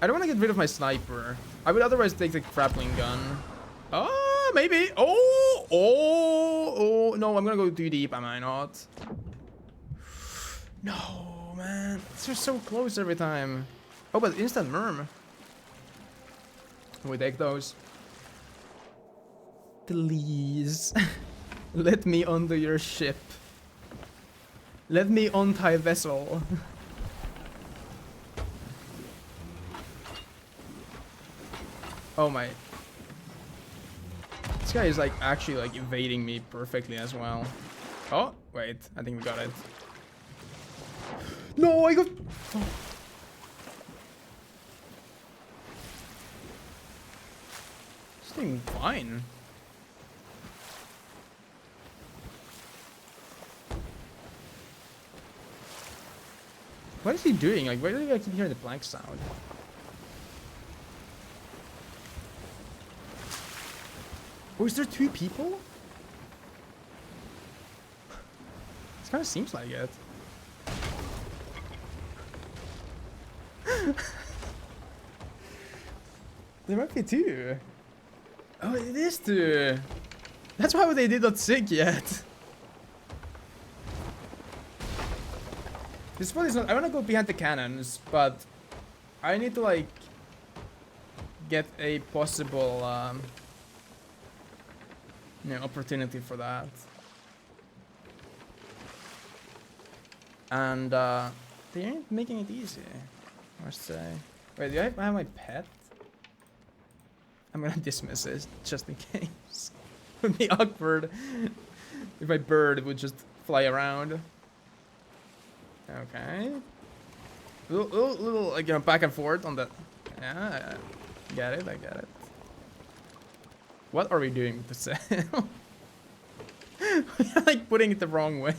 [SPEAKER 1] I don't want to get rid of my sniper. I would otherwise take the grappling gun. Oh, maybe. Oh, oh, oh. No, I'm gonna go too deep, am I not? No, man. It's just so close every time. Oh, but instant merm. We take those. Please. Let me onto your ship. Let me on thy vessel. Oh my. This guy is like actually like evading me perfectly as well. Oh, wait. I think we got it. No, I got... Oh. It's doing fine. What is he doing? Like, why do I keep hearing the blank sound? Oh, is there two people? This kind of seems like it. There might be two. Oh, it is two. That's why they did not sink yet. This spot is not... I want to go behind the cannons, but I need to, like, get a possible, you know, opportunity for that. And, they ain't making it easy, I must say. Wait, do I have my pet? I'm gonna dismiss it, just in case. It would be awkward if my bird would just fly around. Okay. Little, like, you know, back and forth on the... Yeah, I get it, I get it. What are we doing with the sail? We're like putting it the wrong way.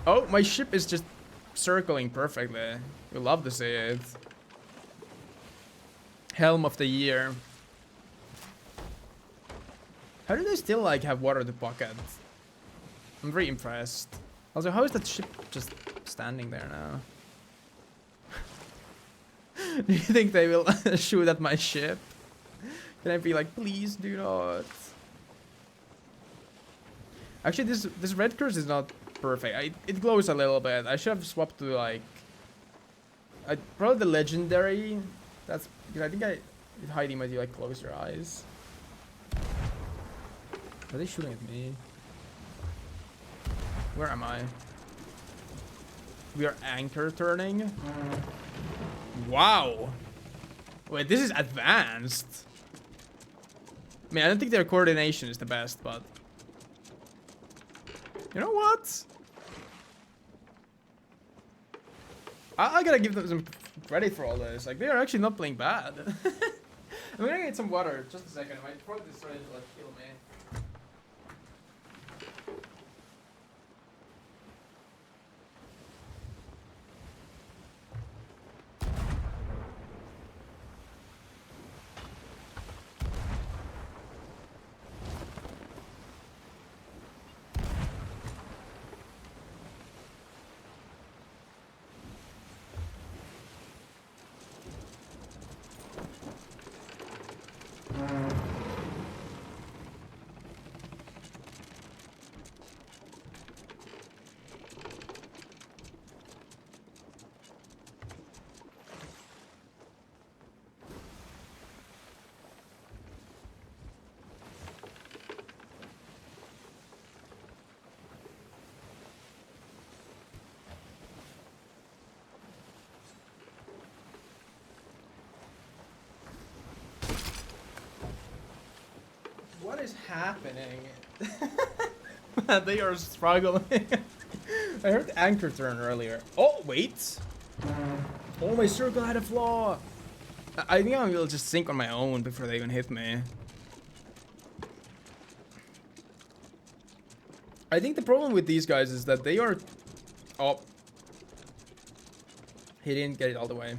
[SPEAKER 1] Oh, my ship is just circling perfectly. We love to see it. Helm of the year. How do they still like have water to bucket? I'm very impressed. Also, how is that ship just standing there now? Do you think they will shoot at my ship? Can I be like, please do not? Actually, this red curse is not perfect. It glows a little bit. I should have swapped to like, probably the legendary. That's because I think hiding might be like close your eyes. Are they shooting at me? Where am I? We are anchor turning. Wow. Wait, this is advanced. I mean, I don't think their coordination is the best, but you know what? I gotta give them some credit for all this. Like, they are actually not playing bad. I'm gonna get some water. Just a second. My throat is starting to like kill me. What is happening? They are struggling. I heard the anchor turn earlier. Oh, wait. Oh, my circle had a flaw. I think I will just sink on my own before they even hit me. I think the problem with these guys is that they are... Oh. He didn't get it all the way.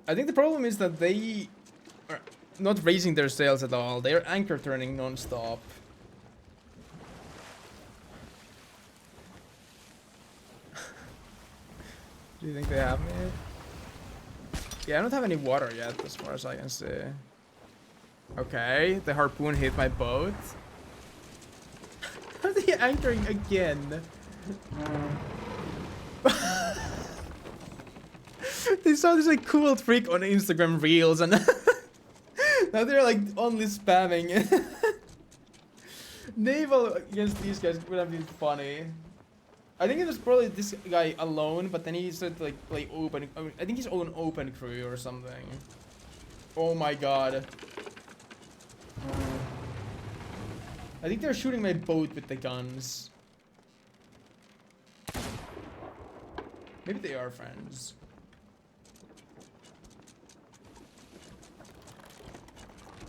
[SPEAKER 1] I think the problem is that they are not raising their sails at all. They are anchor turning non-stop. Do you think they have me? Yeah, I don't have any water yet, as far as I can see. Okay, the harpoon hit my boat. Are they anchoring again? They saw this like cool trick on Instagram Reels and now they're like only spamming. Naval against these guys would have been funny. I think it was probably this guy alone, but then he started to like play open. I think he's on open crew or something. Oh my god. I think they're shooting my boat with the guns. Maybe they are friends.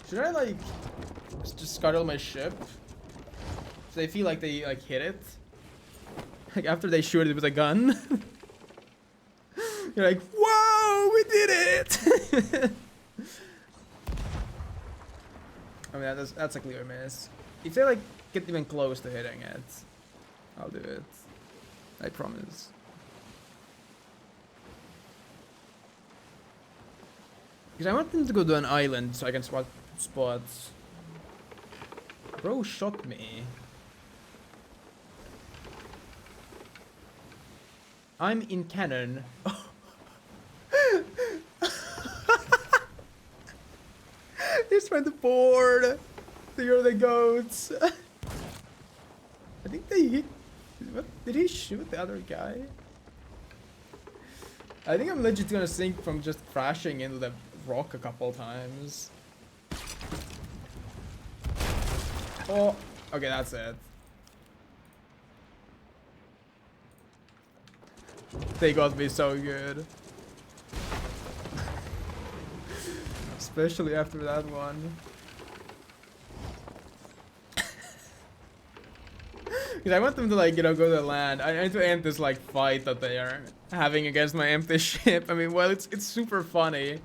[SPEAKER 1] Should I like just scuttle my ship? So they feel like they like hit it? Like after they shoot it with a gun? You're like, whoa, we did it! I mean, that's a clear miss. If they like get even close to hitting it, I'll do it. I promise. Because I want them to go to an island so I can swap spots. Bro shot me. I'm in cannon. He's trying to board. They are the goats. I think they hit. What? Did he shoot the other guy? I think I'm legit gonna sink from just crashing into the rock a couple times. Oh, okay, that's it. They got me so good. Especially after that one. Because I want them to like, you know, go to land. I need to end this like fight that they are having against my empty ship. I mean, well, it's super funny.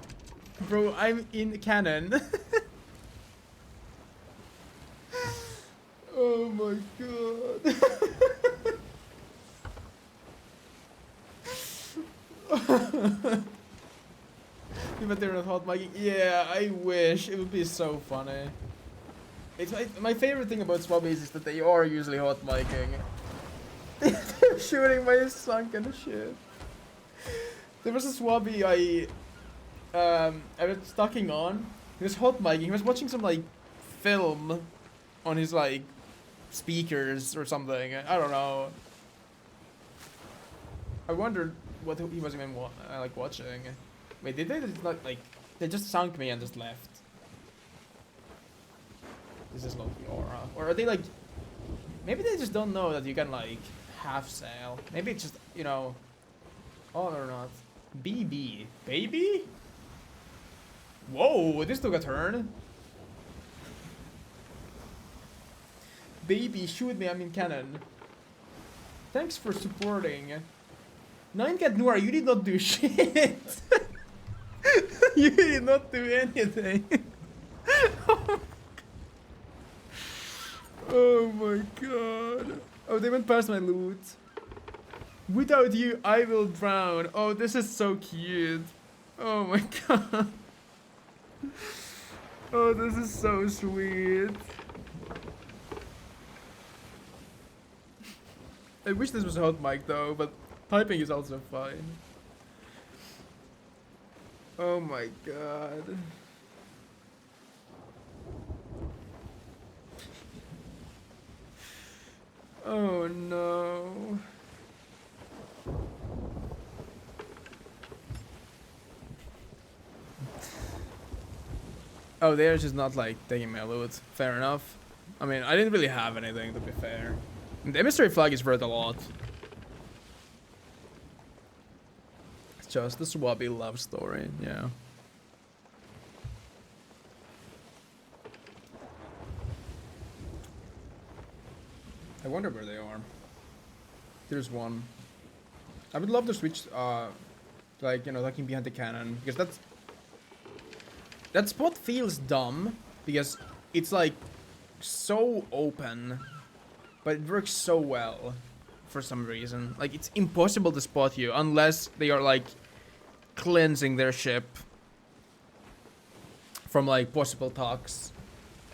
[SPEAKER 1] Bro, I'm in cannon. Oh my god. talking, but they're not hot micing. Yeah, I wish. It would be so funny. It's my favorite thing about swabbies is that they are usually hot micing. They're shooting my sunken ship. There was a swabby I was talking on. He was hot micing. He was watching some like film on his like speakers or something. I don't know. I wondered what he was even like watching. Wait, did they just not like they just sunk me and just left? This is not the aura, or are they like? Maybe they just don't know that you can like half sail. Maybe it's just all or not. BB baby. Whoa, this took a turn. Baby, shoot me, I'm in cannon. Thanks for supporting. 9cat Noir, you did not do shit. You did not do anything. Oh my god. Oh, they went past my loot. Without you, I will drown. Oh, this is so cute. Oh my god. Oh, this is so sweet. I wish this was a hot mic though, but typing is also fine. Oh my god. Oh no. Oh, they're just not like taking my loot. Fair enough. I mean, I didn't really have anything, to be fair. The emissary flag is worth a lot. It's just the swabby love story, yeah. I wonder where they are. There's one. I would love to switch, like, you know, looking behind the cannon, because that spot feels dumb, because it's like so open, but it works so well for some reason. Like, it's impossible to spot you unless they are like cleansing their ship from like possible talks.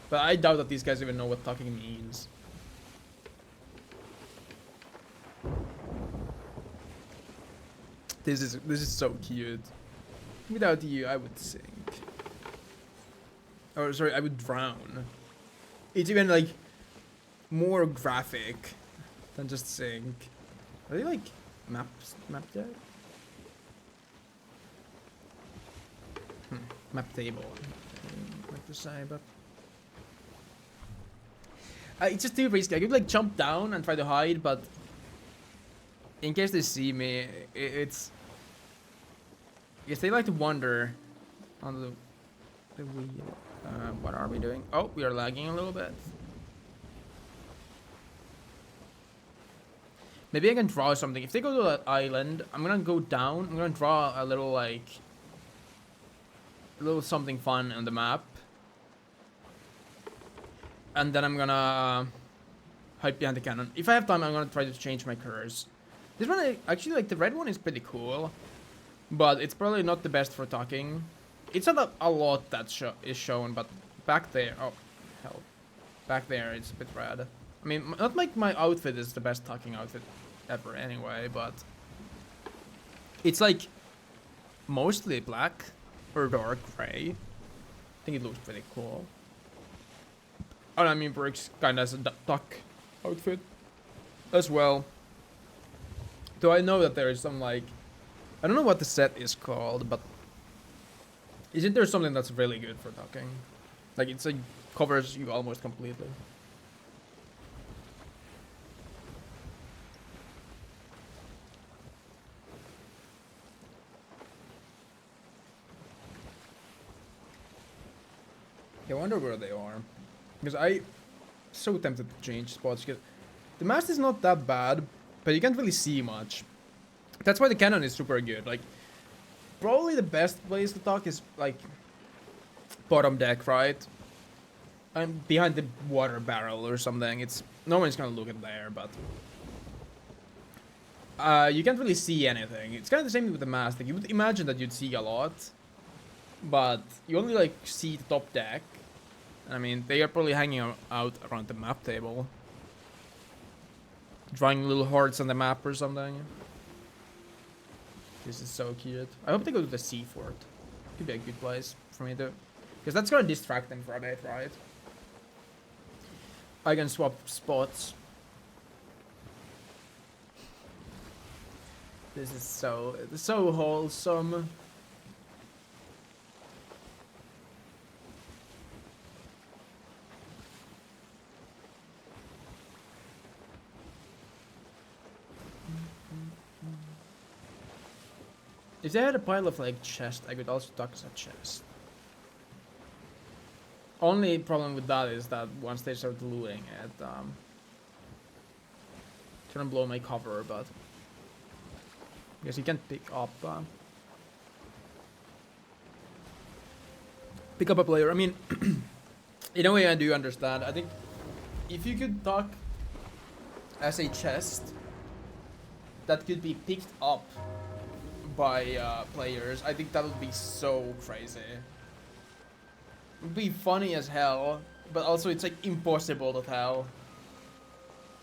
[SPEAKER 1] But I doubt that these guys even know what talking means. This is so cute. Without you, I would sink. Oh, sorry, I would drown. It's even like more graphic than just sink. Are they like mapped yet? Map table. Like to say, but it's just too risky. I could like jump down and try to hide, but in case they see me, it's. Yes, they like to wander on the wheel. What are we doing? Oh, we are lagging a little bit. Maybe I can draw something. If they go to that island, I'm gonna go down. I'm gonna draw a little like a little something fun on the map, and then I'm gonna hide behind the cannon. If I have time, I'm gonna try to change my colors. This one, actually, like the red one is pretty cool, but it's probably not the best for talking. It's not a lot that is shown, but back there, oh hell, back there it's a bit rad. I mean, not like my outfit is the best talking outfit ever anyway, but it's like mostly black or dark gray. I think it looks pretty cool. And I mean, works kind of as a duck outfit as well. Though I know that there is some like, I don't know what the set is called, but isn't there something that's really good for ducking? Like it's like covers you almost completely. I wonder where they are, because I'm so tempted to change spots. Because the mast is not that bad, but you can't really see much. That's why the cannon is super good. Like, probably the best place to talk is like bottom deck, right? And behind the water barrel or something. It's no one's gonna look at there, but you can't really see anything. It's kind of the same with the mast. Like, you would imagine that you'd see a lot, but you only like see the top deck. I mean, they are probably hanging out around the map table, drawing little hearts on the map or something. This is so cute. I hope they go to the sea fort. Could be a good place for me to, because that's gonna distract them for a bit, right? I can swap spots. This is so wholesome. If they had a pile of like chest, I could also talk as a chest. Only problem with that is that once they start looting it, it's gonna blow my cover, but I guess you can pick up a player. I mean, in a way I do understand. I think if you could talk as a chest that could be picked up by players, I think that would be so crazy. It would be funny as hell, but also it's like impossible to tell.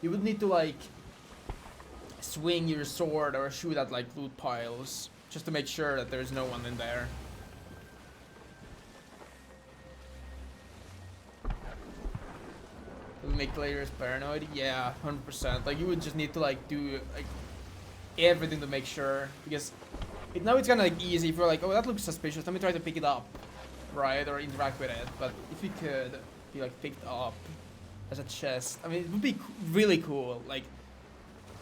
[SPEAKER 1] You would need to like swing your sword or shoot at like loot piles just to make sure that there's no one in there. It would make players paranoid. Yeah, 100%. Like you would just need to like do like everything to make sure, because now it's kind of like easy if you're like, oh, that looks suspicious, let me try to pick it up, right, or interact with it. But if you could be like picked up as a chest, I mean, it would be really cool. Like,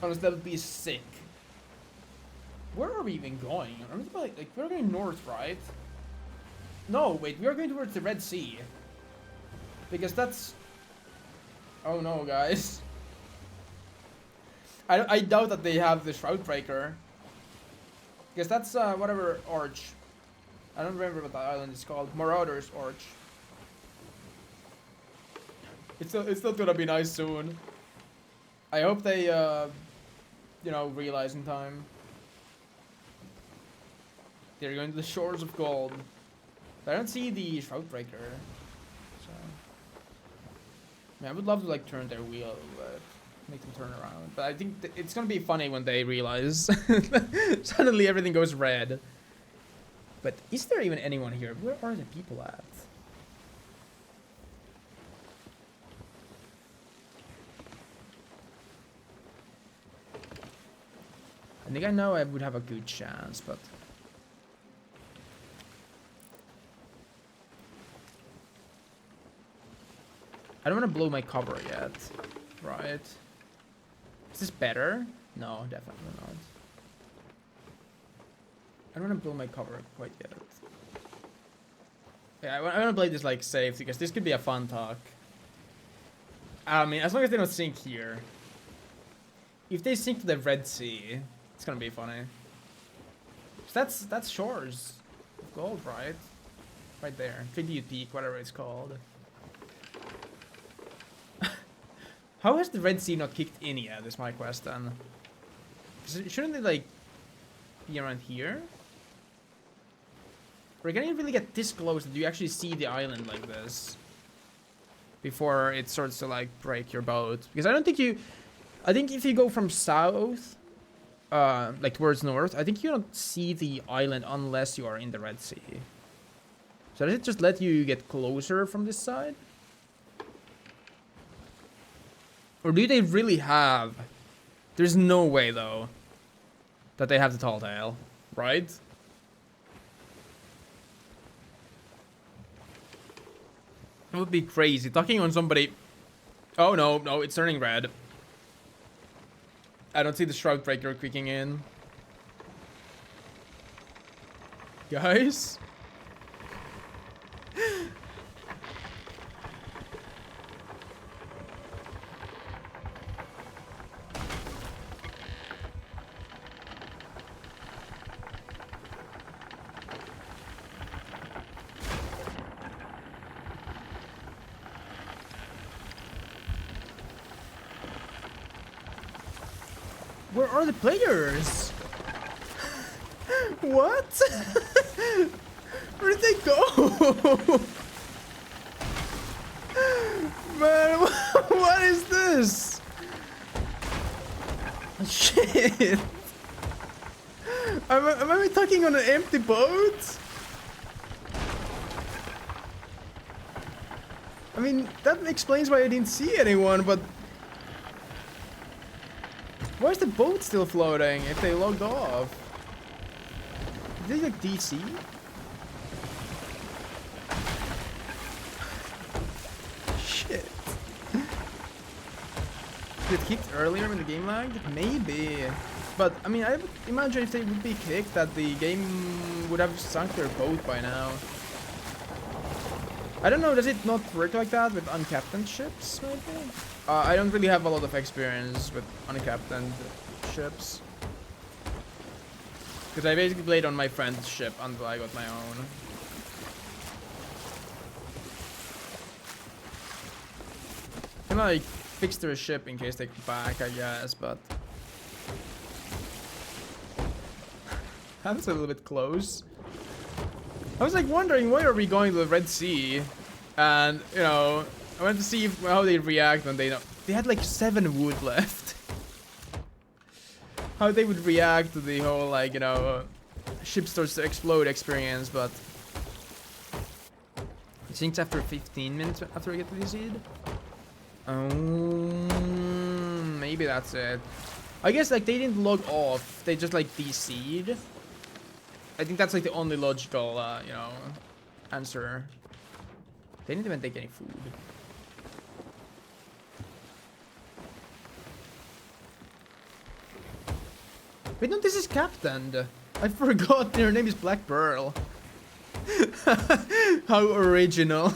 [SPEAKER 1] honestly, that would be sick. Where are we even going? Are we like we're going north, right? No, wait, we are going towards the Red Sea, because that's, oh no, guys. I doubt that they have the Shroud Breaker. Because that's whatever Arch. I don't remember what that island is called. Marauder's Arch. It's not gonna be nice soon. I hope they, you know, realize in time. They're going to the shores of gold. I don't see the Shroud Breaker. So, I mean, I would love to like turn their wheel, but make them turn around. But I think it's gonna be funny when they realize suddenly everything goes red. But is there even anyone here? Where are the people at? I think I know I would have a good chance, but I don't want to blow my cover yet, right? Is this better? No, definitely not. I don't want to blow my cover quite yet. Yeah, I want to play this like safe, because this could be a fun talk. I mean, as long as they don't sink here. If they sink to the Red Sea, it's gonna be funny. So that's shores of gold, right? Right there, Tribute Peak, whatever it's called. How has the Red Sea not kicked in yet, is my question. Shouldn't they, like, be around here? Or can you really get this close that you actually see the island like this before it starts to, like, break your boat? Because I don't think you... I think if you go from south, like, towards north, I think you don't see the island unless you are in the Red Sea. So does it just let you get closer from this side? Or do they really have... There's no way, though, that they have the tall tale, right? It would be crazy. Talking on somebody... Oh, no, no, it's turning red. I don't see the Shroud Breaker kicking in. Guys? Where are the players? What? Where did they go? Man, what is this? Shit. Am I talking on an empty boat? I mean, that explains why I didn't see anyone, but... Why is the boat still floating if they logged off? Did they like DC? Shit. Did it kicked earlier when the game lagged? Maybe. But, I mean, I would imagine if they would be kicked that the game would have sunk their boat by now. I don't know, does it not work like that with uncaptained ships, maybe? I don't really have a lot of experience with uncaptained ships. Because I basically played on my friend's ship until I got my own. Can like fix their ship in case they come back, I guess, but... That's a little bit close. I was like wondering, why are we going to the Red Sea? And, you know, I wanted to see how they react when they know. They had like 7 wood left. How they would react to the whole, like, you know, ship starts to explode experience, but... It sinks after 15 minutes after we get to the seed? Maybe that's it. I guess, like, they didn't log off. They just, like, DC'd. I think that's like the only logical, you know, answer. They didn't even take any food. Wait, no, this is Captain. I forgot their name is Black Pearl. How original.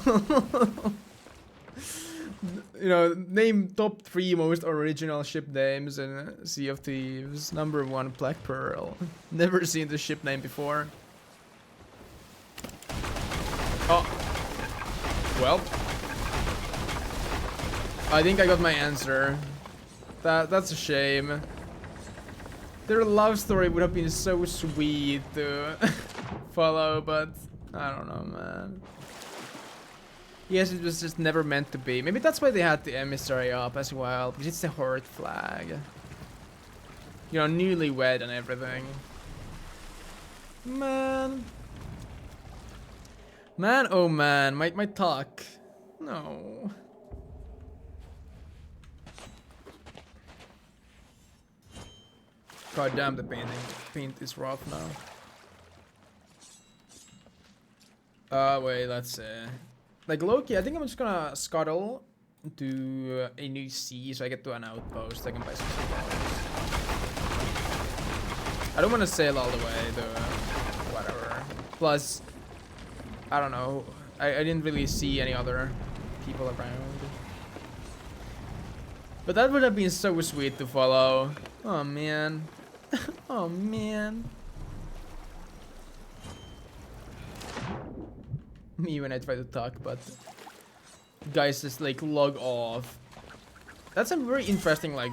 [SPEAKER 1] You know, name top 3 most original ship names in Sea of Thieves. Number 1, Black Pearl. Never seen the ship name before. Oh. Well. I think I got my answer. That's a shame. Their love story would have been so sweet to follow, but I don't know, man. Yes, it was just never meant to be. Maybe that's why they had the emissary up as well, because it's the Horde flag. You know, newlywed and everything. Man. Man, oh man, my talk. No. God damn, the paint is rough now. Wait, let's see. Like Loki, I think I'm just gonna scuttle to a new sea so I get to an outpost. I can buy some supplies. I don't want to sail all the way to whatever. Plus, I don't know. I didn't really see any other people around. But that would have been so sweet to follow. Oh man. Oh man. Me when I try to talk, but guys just like log off. That's a very interesting, like,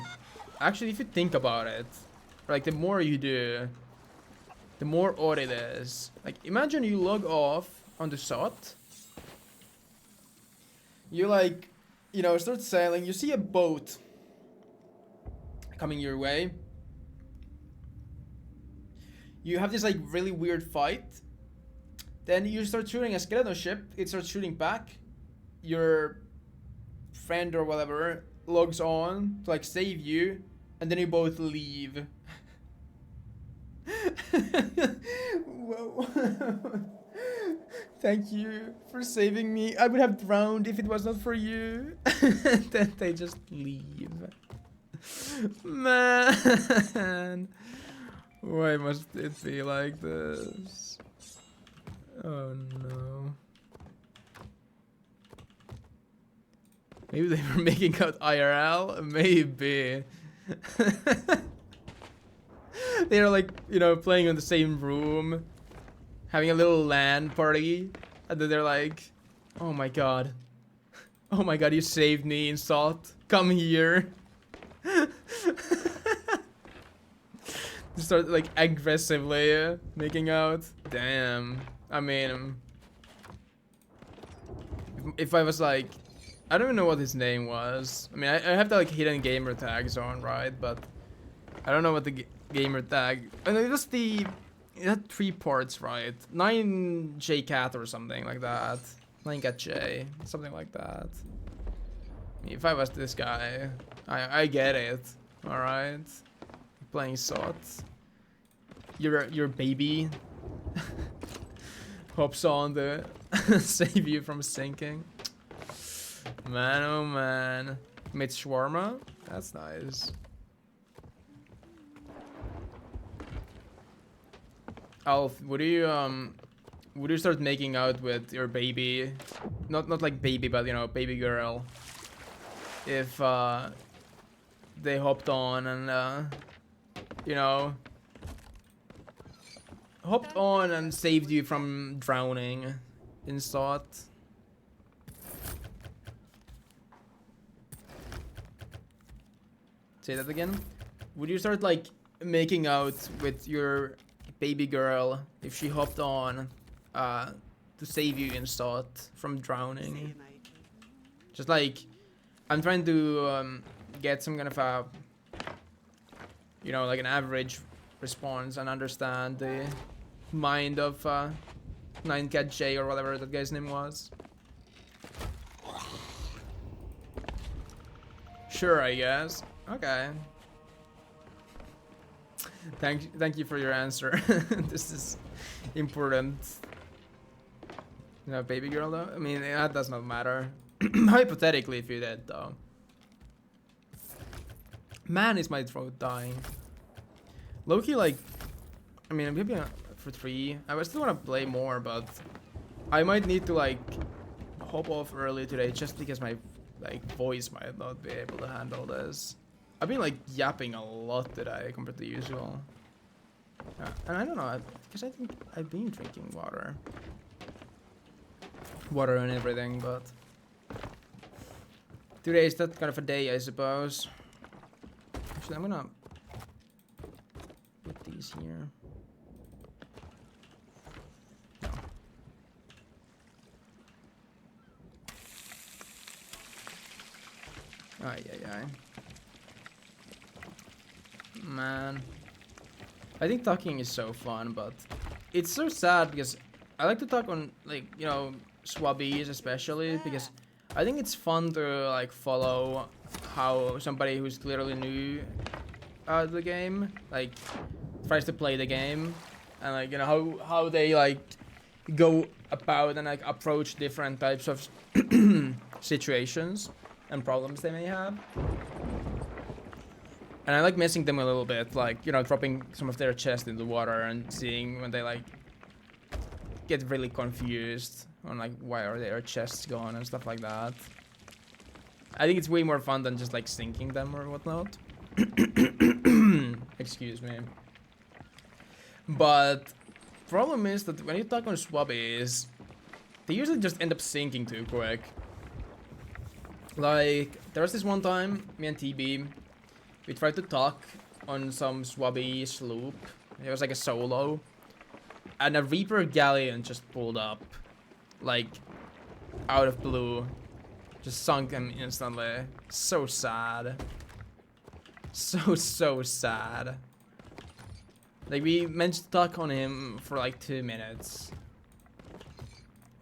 [SPEAKER 1] actually if you think about it, like the more you do, the more odd it is. Like imagine you log off on the SOT. You like, you know, start sailing, you see a boat coming your way. You have this like really weird fight. Then you start shooting a skeleton ship, it starts shooting back. Your friend or whatever logs on to like save you, and then you both leave. Whoa. Thank you for saving me. I would have drowned if it was not for you. Then they just leave. Man. Why must it be like this? Oh no. Maybe they were making out IRL? Maybe. They're like, you know, playing in the same room, having a little LAN party, and then they're like, oh my god. Oh my god, you saved me in SOT. Come here. They start like aggressively making out. Damn. I mean, if I was like, I don't even know what his name was. I mean, I have the like hidden gamer tags on, right? But I don't know what the gamer tag. And it was the. It had 3 parts, right? 9JCat or something like that. 9CatJ, something like that. If I was this guy, I get it. All right, playing SOT. Your baby hops on to save you from sinking. Man, oh man. Made shawarma? That's nice. Alf, would you start making out with your baby? Not like baby, but you know, baby girl. If they hopped on and you know, hopped on and saved you from drowning in SOT. Say that again. Would you start like making out with your baby girl if she hopped on to save you in SOT from drowning? Just like, I'm trying to get some kind of a, you know, like an average response and understand the mind of 9CatJ or whatever that guy's name was. Sure, I guess. Okay. Thank you for your answer. This is important. You know, baby girl though? I mean, that does not matter. Hypothetically, if you did though. Man, is my throat dying. Loki, like, I mean, I'm maybe for 3. I would still want to play more, but I might need to like hop off early today just because my like voice might not be able to handle this. I've been like yapping a lot today compared to usual. And I don't know, because I think I've been drinking water. Water and everything, but today is that kind of a day, I suppose. Actually, I'm gonna put these here. No. Ay, ay, ay. Man, I think talking is so fun, but it's so sad because I like to talk on, like, you know, swabbies especially, because I think it's fun to like follow how somebody who's clearly new to the game like tries to play the game, and like, you know, how they like go about and like approach different types of situations and problems they may have. And I like messing them a little bit, like, you know, dropping some of their chest in the water and seeing when they like get really confused on like why are their chests gone and stuff like that. I think it's way more fun than just like sinking them or whatnot. Excuse me. But problem is that when you talk on swabbies, they usually just end up sinking too quick. Like, there was this one time, me and TB, we tried to talk on some swabby sloop. It was like a solo. And a Reaper galleon just pulled up. Like, out of blue. Just sunk him instantly. So sad. So sad. Like, we managed to talk on him for like 2 minutes.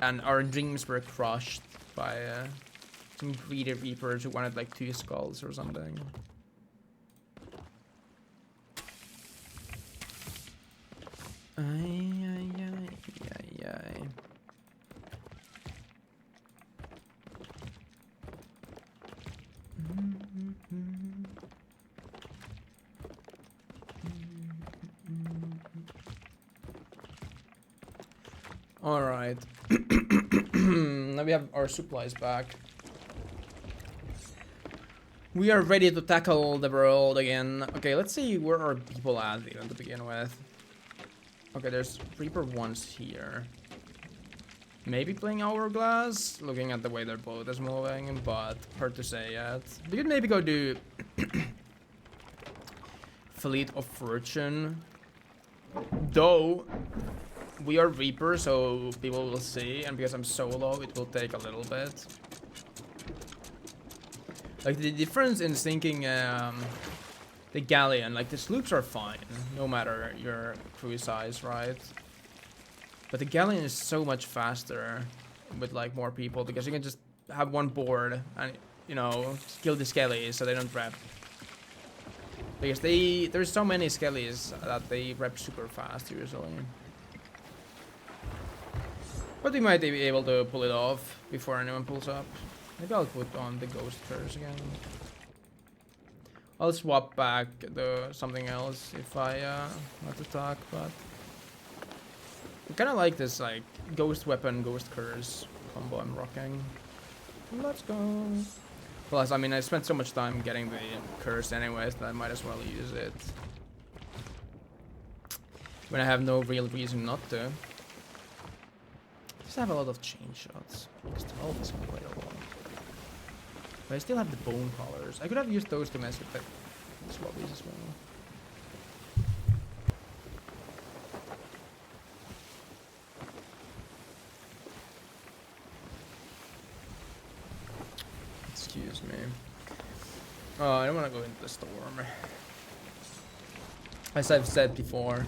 [SPEAKER 1] And our dreams were crushed by some greedy Reapers who wanted like 2 skulls or something. Ay, ay, ay, ay, ay. All right. Now we have our supplies back. We are ready to tackle the world again. Okay, let's see where our people at even to begin with. Okay, there's Reaper ones here. Maybe playing Hourglass, looking at the way their boat is moving, but hard to say yet. We could maybe go do Fleet of Fortune. Though, we are Reaper, so people will see, and because I'm solo, it will take a little bit. Like, the difference in sinking the galleon, like, the sloops are fine, no matter your crew size, right? But the galleon is so much faster with, like, more people, because you can just have one board and, you know, kill the skellies so they don't rep. Because there's so many skellies that they rep super fast usually. But we might be able to pull it off before anyone pulls up. Maybe I'll put on the ghost curse again. I'll swap back the something else if I want to talk, but I kinda like this like ghost weapon, ghost curse combo I'm rocking. Let's go. Plus, I mean, I spent so much time getting the curse anyways that I might as well use it. When I have no real reason not to. Just have a lot of chain shots. Because 12 is quite a lot. But I still have the bone collars. I could have used those to mess with the swabbies as well. Excuse me. Oh, I don't want to go into the storm. As I've said before,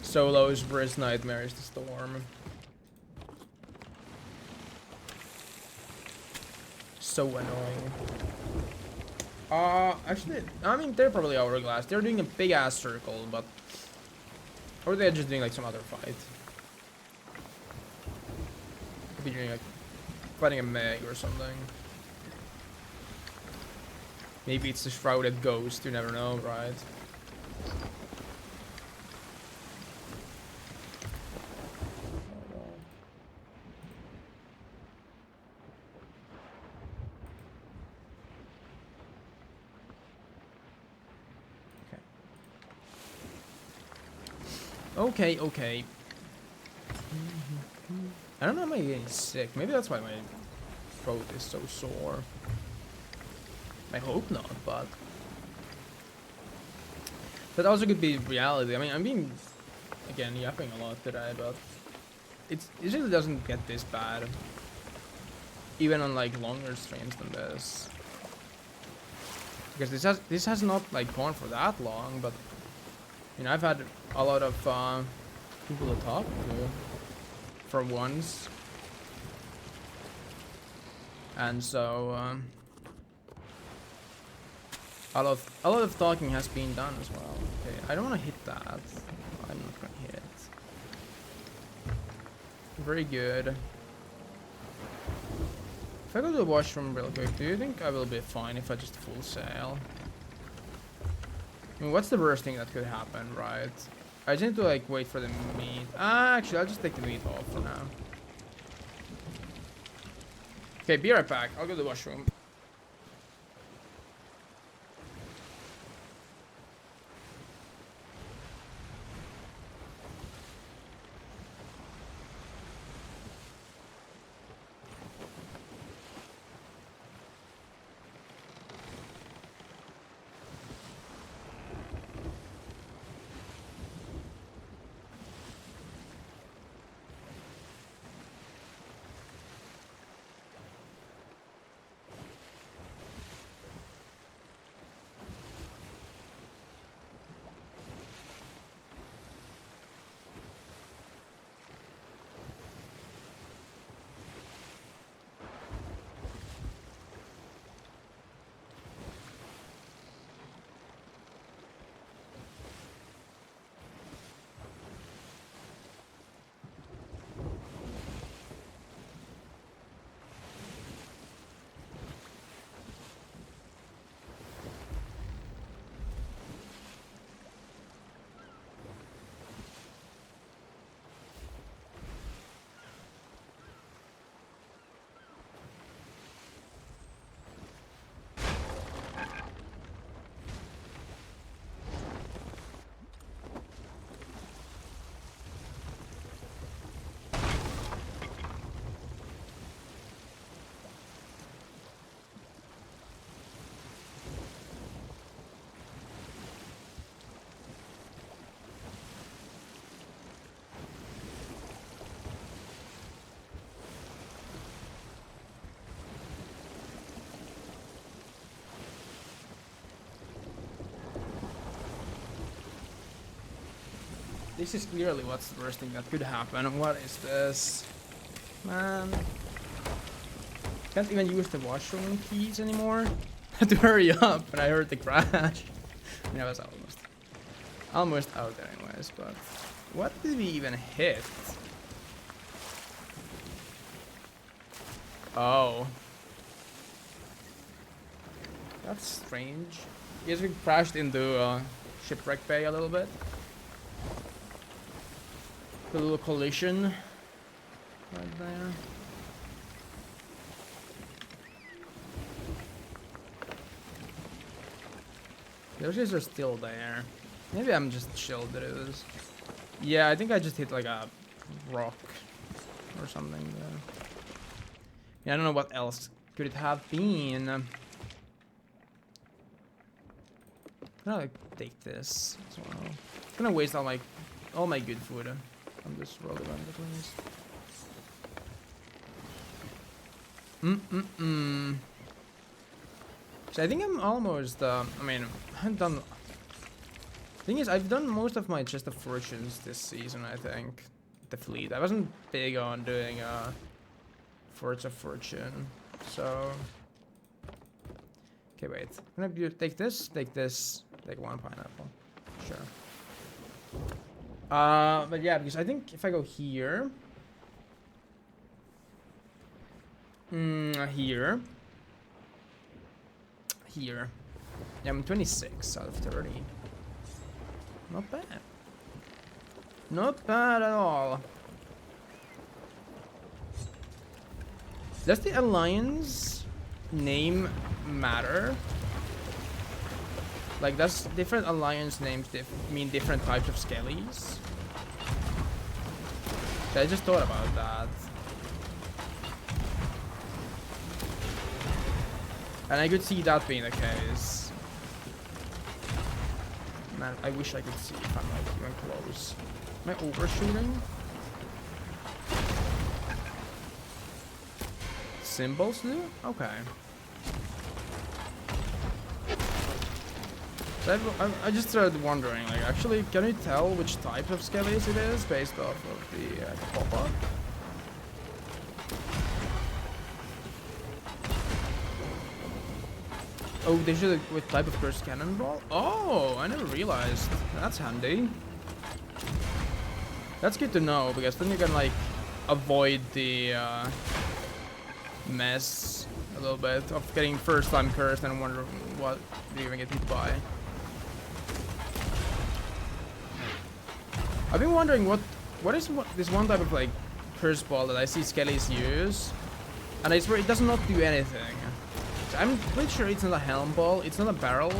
[SPEAKER 1] solo's worst nightmare is the storm. So annoying. Actually, I mean, they're probably hourglass. They're doing a big ass circle, but... Or they're just doing like some other fight. Could be doing like... Fighting a Meg or something. Maybe it's a shrouded ghost, you never know, right? Okay, okay. I don't know, am I getting sick? Maybe that's why my throat is so sore. I hope not, but... That also could be reality. I mean, I'm being, again, yapping a lot today, but... It usually doesn't get this bad. Even on, like, longer streams than this. Because this has not, like, gone for that long, but... You know, I've had a lot of people to talk to for once, and so a lot of talking has been done as well. Okay, I don't want to hit that. I'm not gonna hit. Very good. If I go to the washroom real quick, do you think I will be fine if I just full sail? I mean, what's the worst thing that could happen, right? I just need to, like, wait for the meat. Actually, I'll just take the meat off for now. Okay, be right back. I'll go to the washroom. This is clearly what's the worst thing that could happen. What is this? Man. Can't even use the washroom keys anymore. Had to hurry up, and I heard the crash. I was almost out there anyways, but what did we even hit? Oh. That's strange. Guess we crashed into shipwreck bay a little bit. A little collision right there. Those guys are still there. Maybe I'm just chilled that it was. Yeah, I think I just hit like a rock or something there. Yeah, I don't know what else could it have been. I'm gonna like, take this as well. I'm gonna waste all my good food on this road event at least. So I think I'm almost, I mean, I haven't done... Thing is, I've done most of my Chest of Fortunes this season, I think. The fleet. I wasn't big on doing, Forge of Fortune, so... Okay, wait. I'm gonna take this, take one pineapple. Sure. But yeah, because I think if I go here... here... Here. Yeah, I'm 26 out of 30. Not bad. Not bad at all. Does the alliance name matter? Like, does different alliance names mean different types of skellies? So I just thought about that. And I could see that being the case. Man, I wish I could see if I'm like even close. Am I overshooting? Symbols do? Okay. So I just started wondering, like, actually, can you tell which type of skellies it is based off of the pop-up? Oh, they should with type of cursed cannonball? Oh, I never realized. That's handy. That's good to know, because then you can like avoid the mess a little bit of getting first time cursed and wonder what you even get hit by. I've been wondering what is this one type of like curse ball that I see skellies use, and I swear it does not do anything. I'm pretty sure it's not a helm ball, it's not a barrel.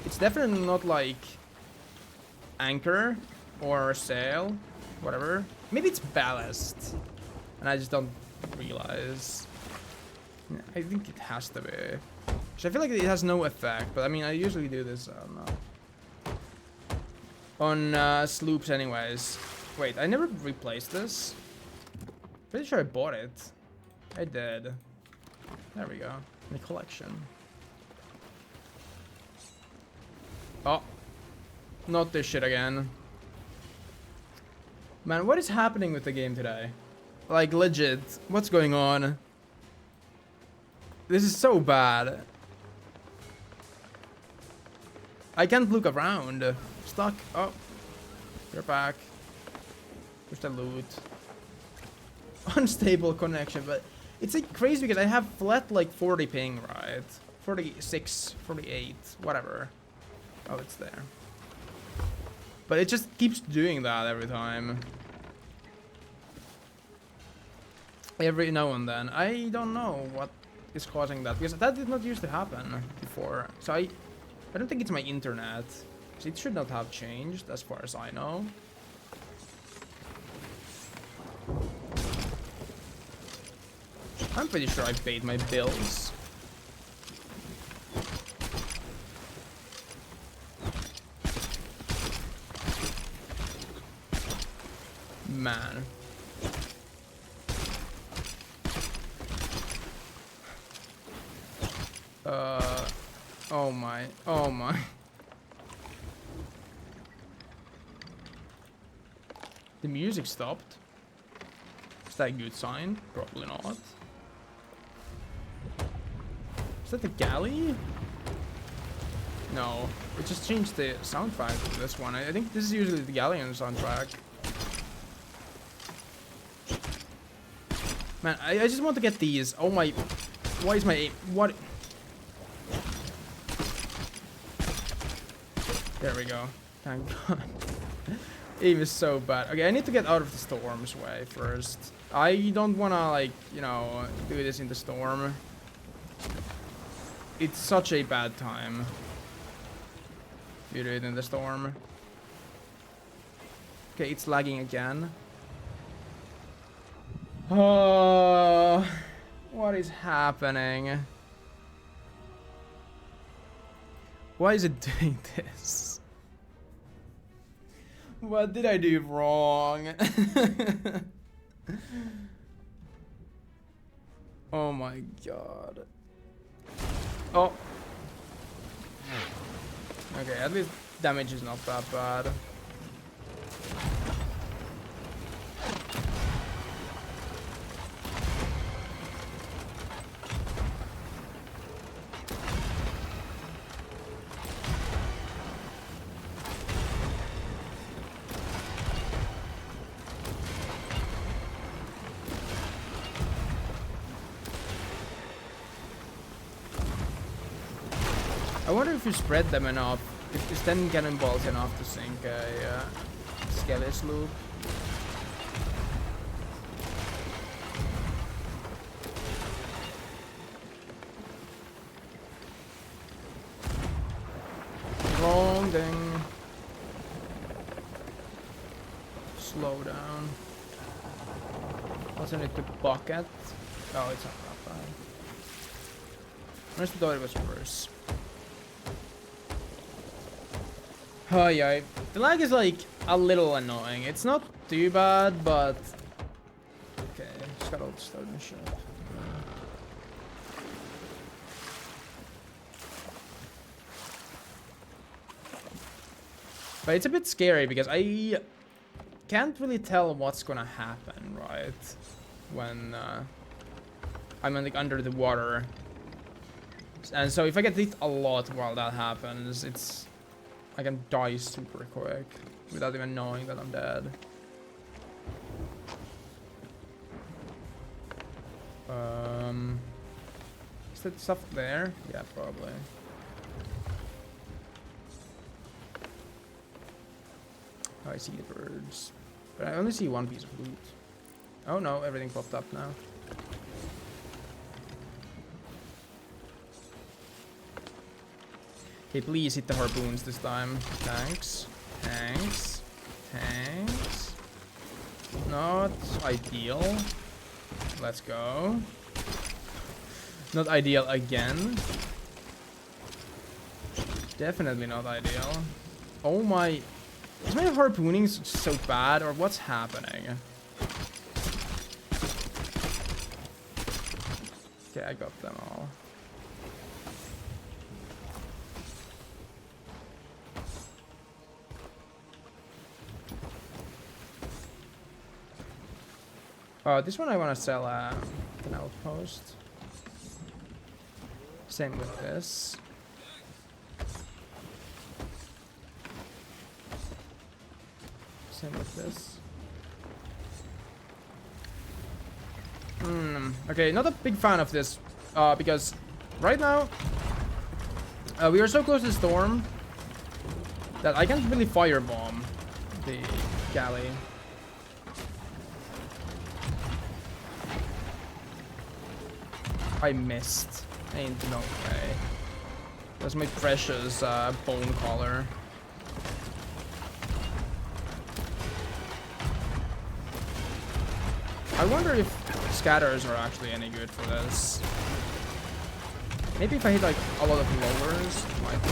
[SPEAKER 1] It's definitely not like anchor or sail, whatever. Maybe it's ballast, and I just don't realize. I think it has to be. So I feel like it has no effect, but I mean I usually do this on sloops anyways. Wait, I never replaced this. Pretty sure I bought it. I did. There we go. The collection. Oh. Not this shit again. Man, what is happening with the game today? Like, legit. What's going on? This is so bad. I can't look around. Stuck. Oh. You're back. Where's the loot? Unstable connection, but... It's like crazy because I have flat like 40 ping, right? 46, 48, whatever. Oh, it's there. But it just keeps doing that every time. Every now and then. I don't know what is causing that, because that did not used to happen before. So I don't think it's my internet. So it should not have changed as far as I know. I'm pretty sure I paid my bills. Man. Oh my. Oh my. The music stopped. Is that a good sign? Probably not. Is that the galley? No, it just changed the soundtrack to this one. I think this is usually the Galleon soundtrack. Man, I just want to get these. Oh my... Why is my aim... What? There we go. Thank God. Aim is so bad. Okay, I need to get out of the storm's way first. I don't wanna, like, you know, do this in the storm. It's such a bad time. You do it in the storm. Okay, it's lagging again. Oh, what is happening? Why is it doing this? What did I do wrong? Oh my god. Oh. Okay, at least damage is not that bad. I wonder if you spread them enough, if 10 cannonballs enough to sink a Skelly sloop. Wrong thing. Slow down. Also need to bucket. Oh, it's not that bad. I just thought it was worse. Oh yeah, the lag is like a little annoying. It's not too bad, but okay, just gotta start the shot. But it's a bit scary because I can't really tell what's gonna happen, right? When I'm like under the water, and so if I get hit a lot while that happens, I can die super quick without even knowing that I'm dead. Is that stuff there? Yeah, probably. Oh, I see the birds. But I only see one piece of loot. Oh no, everything popped up now. Okay, please hit the harpoons this time. Thanks. Thanks. Thanks. Not ideal. Let's go. Not ideal again. Definitely not ideal. Oh my... Is my harpooning so bad, or what's happening? Okay, I got them all. Oh, this one I want to sell an outpost. Same with this. Same with this. Okay, not a big fan of this, because right now we are so close to the storm that I can't really firebomb the galley. I missed. Ain't no way. That's my precious bone collar. I wonder if scatters are actually any good for this. Maybe if I hit like a lot of lowers, it might be.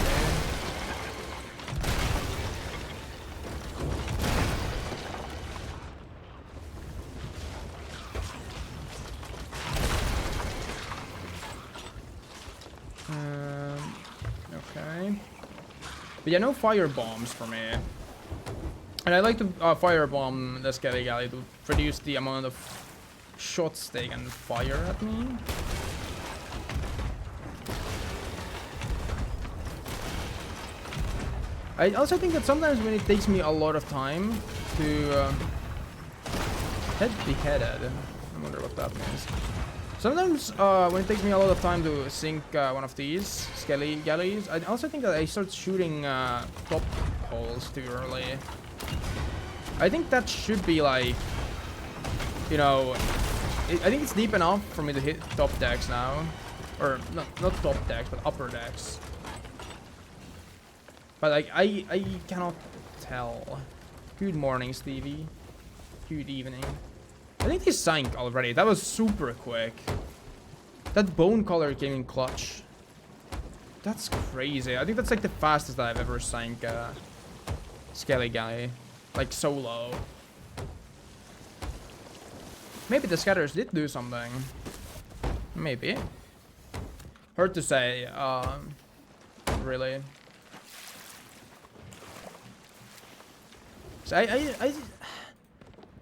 [SPEAKER 1] Okay. But yeah, no fire bombs for me. And I like to firebomb the Skelly Galley to reduce the amount of shots they can fire at me. I also think that sometimes when it takes me a lot of time to head beheaded, I wonder what that means. Sometimes when it takes me a lot of time to sink one of these Skelly Galleys, I also think that I start shooting top holes too early. I think that should be like, you know, I think it's deep enough for me to hit top decks now. Or, not top decks, but upper decks. But like, I cannot tell. Good morning, Stevie. Good evening. I think he sank already. That was super quick. That bone color came in clutch. That's crazy. I think that's like the fastest I've ever sank Skelly Galley. Like solo. Maybe the scatters did do something. Maybe. Hard to say. Really. So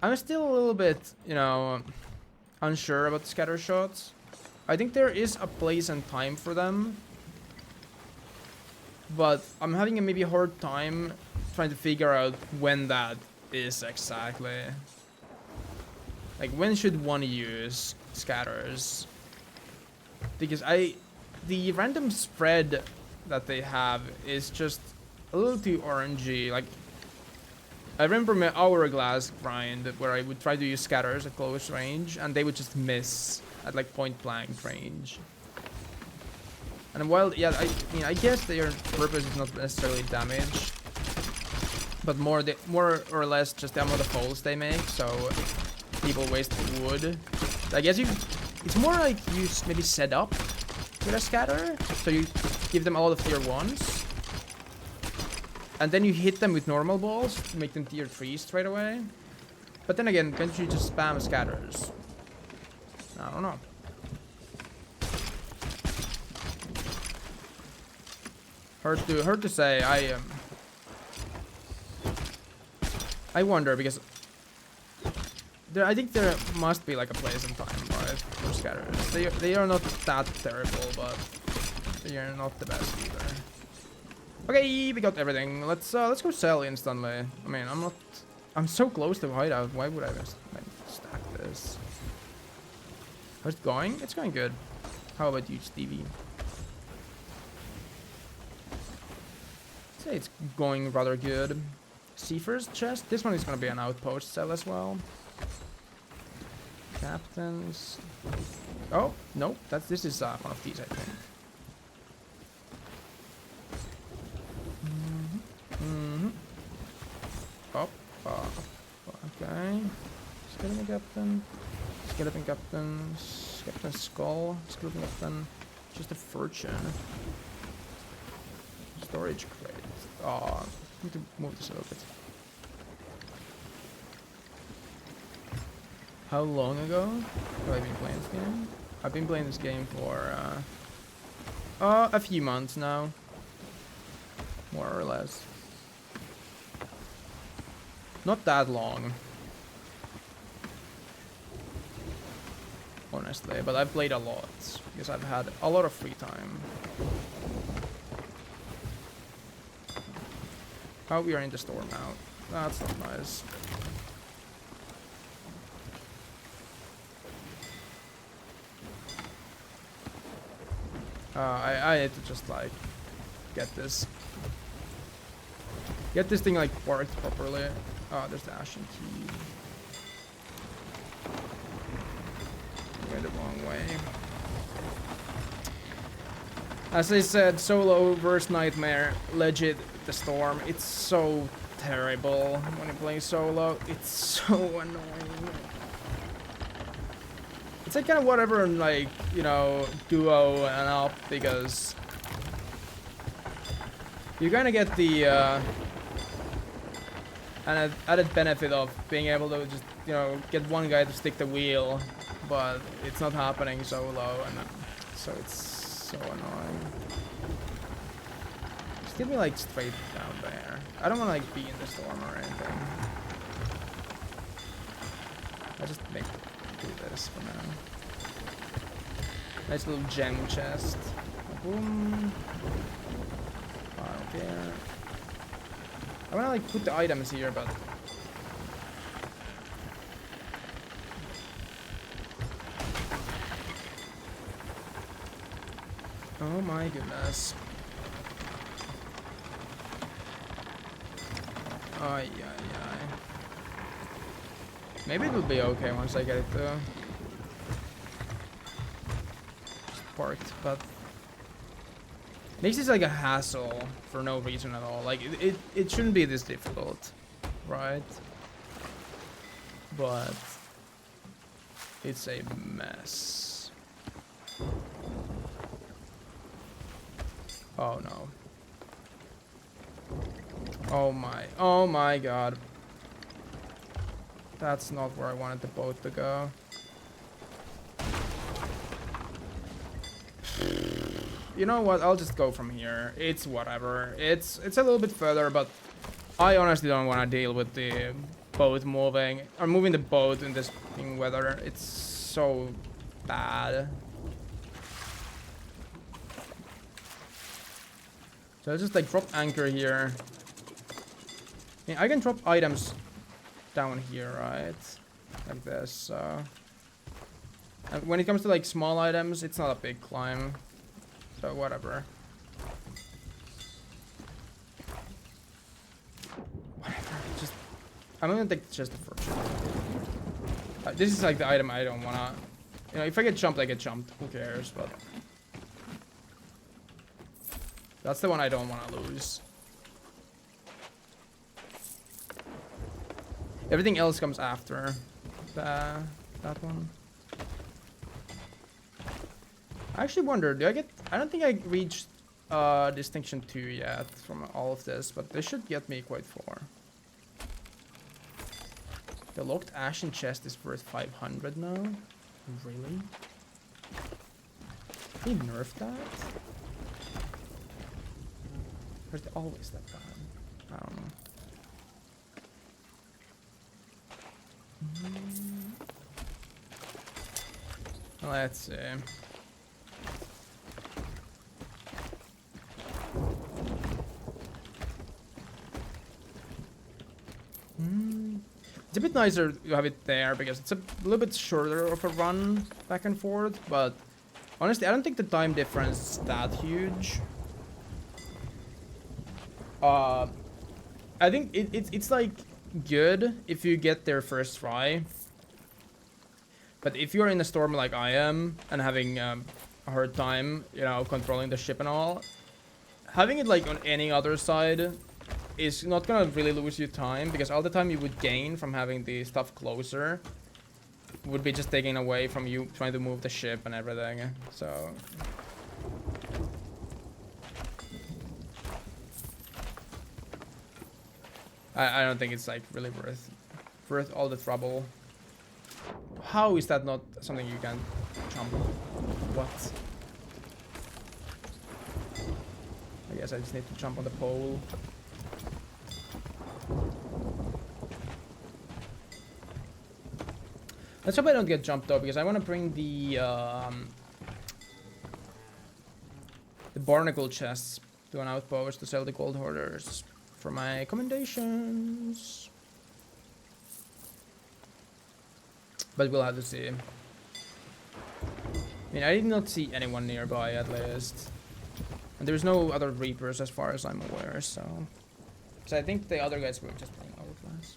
[SPEAKER 1] I'm still a little bit, you know, unsure about the scatter shots. I think there is a place and time for them. But I'm having a maybe hard time trying to figure out when that is exactly. Like, when should one use scatters? Because the random spread that they have is just a little too orangey. Like, I remember my hourglass grind where I would try to use scatters at close range and they would just miss at like point blank range. And while, yeah, I mean, I guess their purpose is not necessarily damage, but more or less just the amount of holes they make, so people waste wood. I guess it's more like you maybe set up with a scatter, so you give them a lot of tier 1s, and then you hit them with normal balls to make them tier 3s straight away. But then again, can't you just spam scatters? I don't know. Hard to say. I wonder because I think there must be like a place and time, right, for scatters. They are not that terrible, but they are not the best either. Okay, we got everything. Let's go sell instantly. I mean, I'm so close to hideout. Why would I just stack this? How's it going? It's going good. How about you, Stevie? I'd say it's going rather good. Seafar's chest. This one is gonna be an outpost sell as well. Captains. Oh no, this is one of these, I think. Oh, okay. Skeleton captain. Skeleton captain. Skeleton skull. Skeleton captain. Just a fortune. Storage crate. Oh, I need to move this a little bit. How long ago have I been playing this game? I've been playing this game for a few months now. More or less. Not that long. Honestly, but I've played a lot because I've had a lot of free time. Oh, we are in the storm now. That's not nice. I need to just like get this thing like worked properly. Oh, there's the ashen key. Going the wrong way. As I said, solo versus nightmare, legit. The storm, it's so terrible when you're playing solo. It's so annoying. It's like kind of whatever, like, you know, duo and up, because you're gonna get the an added benefit of being able to just, you know, get one guy to stick the wheel, but it's not happening solo, and so it's so annoying. get me like straight down there. I don't want to like be in the storm or anything. I just do this for now. Nice little gem chest. Boom. I don't care. I wanna like put the items here, but oh my goodness. Ay, ay, ay. Maybe it'll be okay once I get it though. Just parked, but makes this like a hassle for no reason at all. Like it shouldn't be this difficult, right? But it's a mess. Oh no. Oh my god. That's not where I wanted the boat to go. You know what? I'll just go from here. It's whatever. It's a little bit further, but I honestly don't want to deal with the boat moving. Or moving the boat in this weather. It's so bad. So I'll just like drop anchor here. I mean, I can drop items down here, right? Like this. And when it comes to like small items, it's not a big climb. So whatever. Whatever. Just I'm gonna take just the first one. This is like the item I don't wanna. You know, if I get jumped, I get jumped. Who cares? But that's the one I don't want to lose. Everything else comes after that one. I actually wonder, do I get... I don't think I reached distinction 2 yet from all of this, but this should get me quite far. The locked ashen chest is worth 500 now? Really? Did he nerf that? Or is it always that bad? I don't know. Let's see. It's a bit nicer to have it there because it's a little bit shorter of a run back and forth, but honestly I don't think the time difference is that huge. I think it's like good if you get there first try, but if you're in a storm like I am and having a hard time, you know, controlling the ship and all, having it like on any other side is not gonna really lose you time, because all the time you would gain from having the stuff closer would be just taken away from you trying to move the ship and everything. So I don't think it's like really worth all the trouble. How is that not something you can jump? What? I guess I just need to jump on the pole. Let's hope I don't get jumped though, because I want to bring the barnacle chests to an outpost to sell the gold hoarders for my commendations. But we'll have to see. I mean, I did not see anyone nearby at least. And there's no other reapers as far as I'm aware, so... So I think the other guys were just playing Hourglass.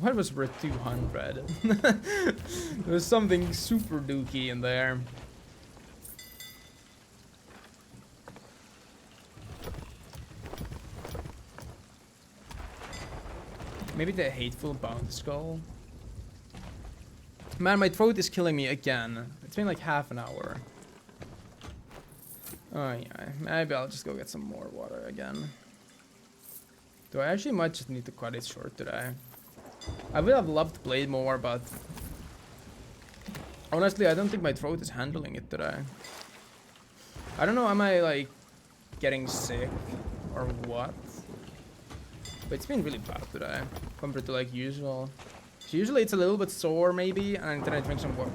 [SPEAKER 1] What was worth 200? There was something super dookie in there. Maybe the hateful bound skull. Man, my throat is killing me again. It's been like half an hour. Oh yeah, maybe I'll just go get some more water again. Do I actually might just need to cut it short today? I would have loved to play more, but Honestly, I don't think my throat is handling it today. I don't know, am I like getting sick or what? But it's been really bad today compared to like usual. So usually it's a little bit sore maybe, and then I drink some water.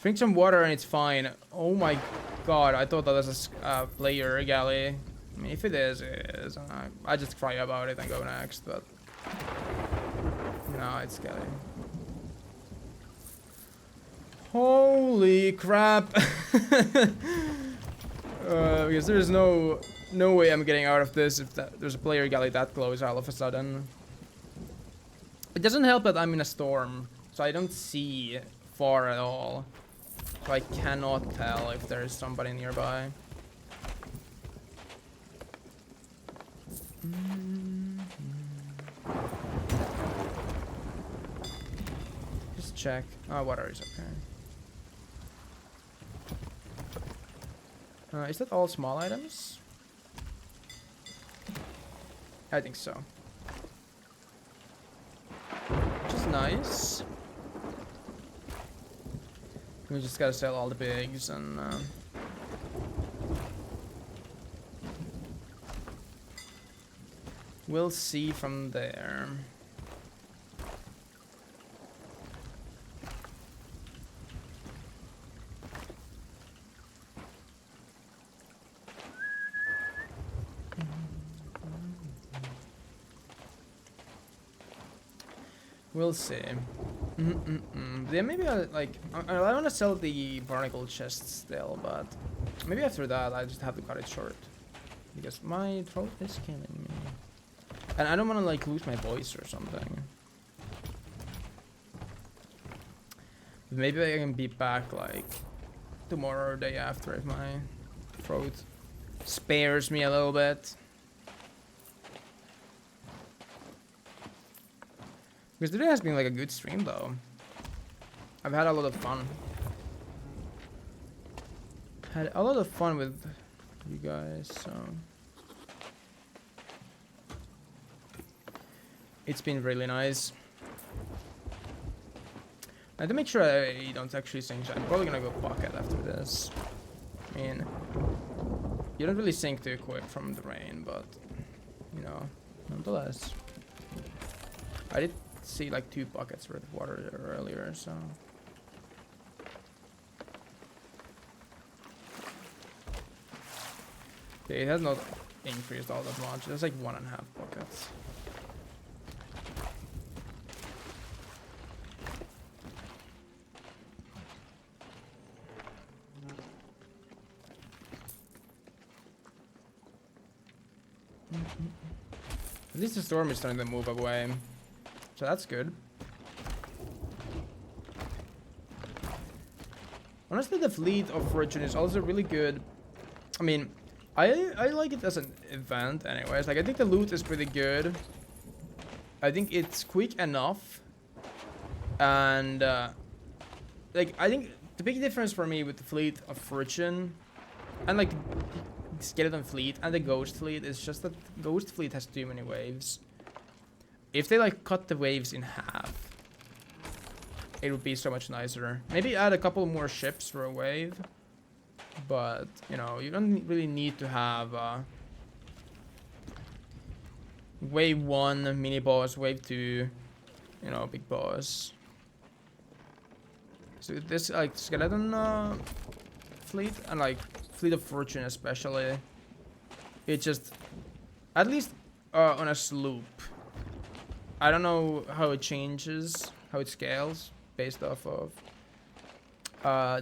[SPEAKER 1] Drink some water and it's fine. Oh my god, I thought that was a player galley. I mean, if it is, it is. I just cry about it and go next, but... No, it's galley. Holy crap! Because there's no way I'm getting out of this if there's a player galley that close all of a sudden. It doesn't help that I'm in a storm, so I don't see far at all. So I cannot tell if there is somebody nearby. Just check. Oh, water is okay. Is that all small items? I think so. Which is nice. We just gotta sell all the bigs and we'll see from there. We'll see. Yeah, maybe I want to sell the barnacle chests still, but maybe after that I just have to cut it short because my throat is killing me, and I don't want to like lose my voice or something. But maybe I can be back like tomorrow or day after if my throat spares me a little bit. Because today has been like a good stream though. I've had a lot of fun. Had a lot of fun with you guys, so it's been really nice. I have to make sure I don't actually sink. I'm probably gonna go pocket after this. I mean, you don't really sink too quick from the rain, but you know, nonetheless. I did see like 2 buckets worth of water there earlier, so okay, it has not increased all that much. It's like 1.5 buckets. At least the storm is starting to move away. So that's good. Honestly, the Fleet of Fortune is also really good. I mean, I like it as an event anyways. Like, I think the loot is pretty good. I think it's quick enough. And, like, I think the big difference for me with the Fleet of Fortune and, like, the Skeleton Fleet and the Ghost Fleet is just that Ghost Fleet has too many waves. If they like cut the waves in half, it would be so much nicer. Maybe add a couple more ships for a wave, but you know, you don't really need to have wave 1 mini boss, wave 2, you know, big boss. So this like Skeleton Fleet and like Fleet of Fortune especially, it just at least on a sloop. I don't know how it changes, how it scales based off of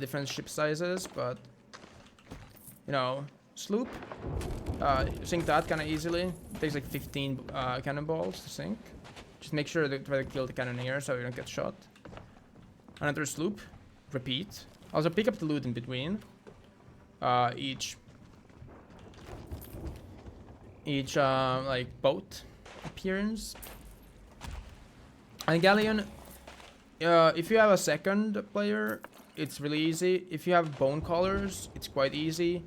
[SPEAKER 1] different ship sizes, but you know, sloop, sink that kind of easily. It takes like 15 cannonballs to sink. Just make sure to try to kill the cannoneer so you don't get shot. Another sloop, repeat. Also pick up the loot in between each like boat appearance. And Galleon, if you have a second player, it's really easy. If you have bone collars, it's quite easy.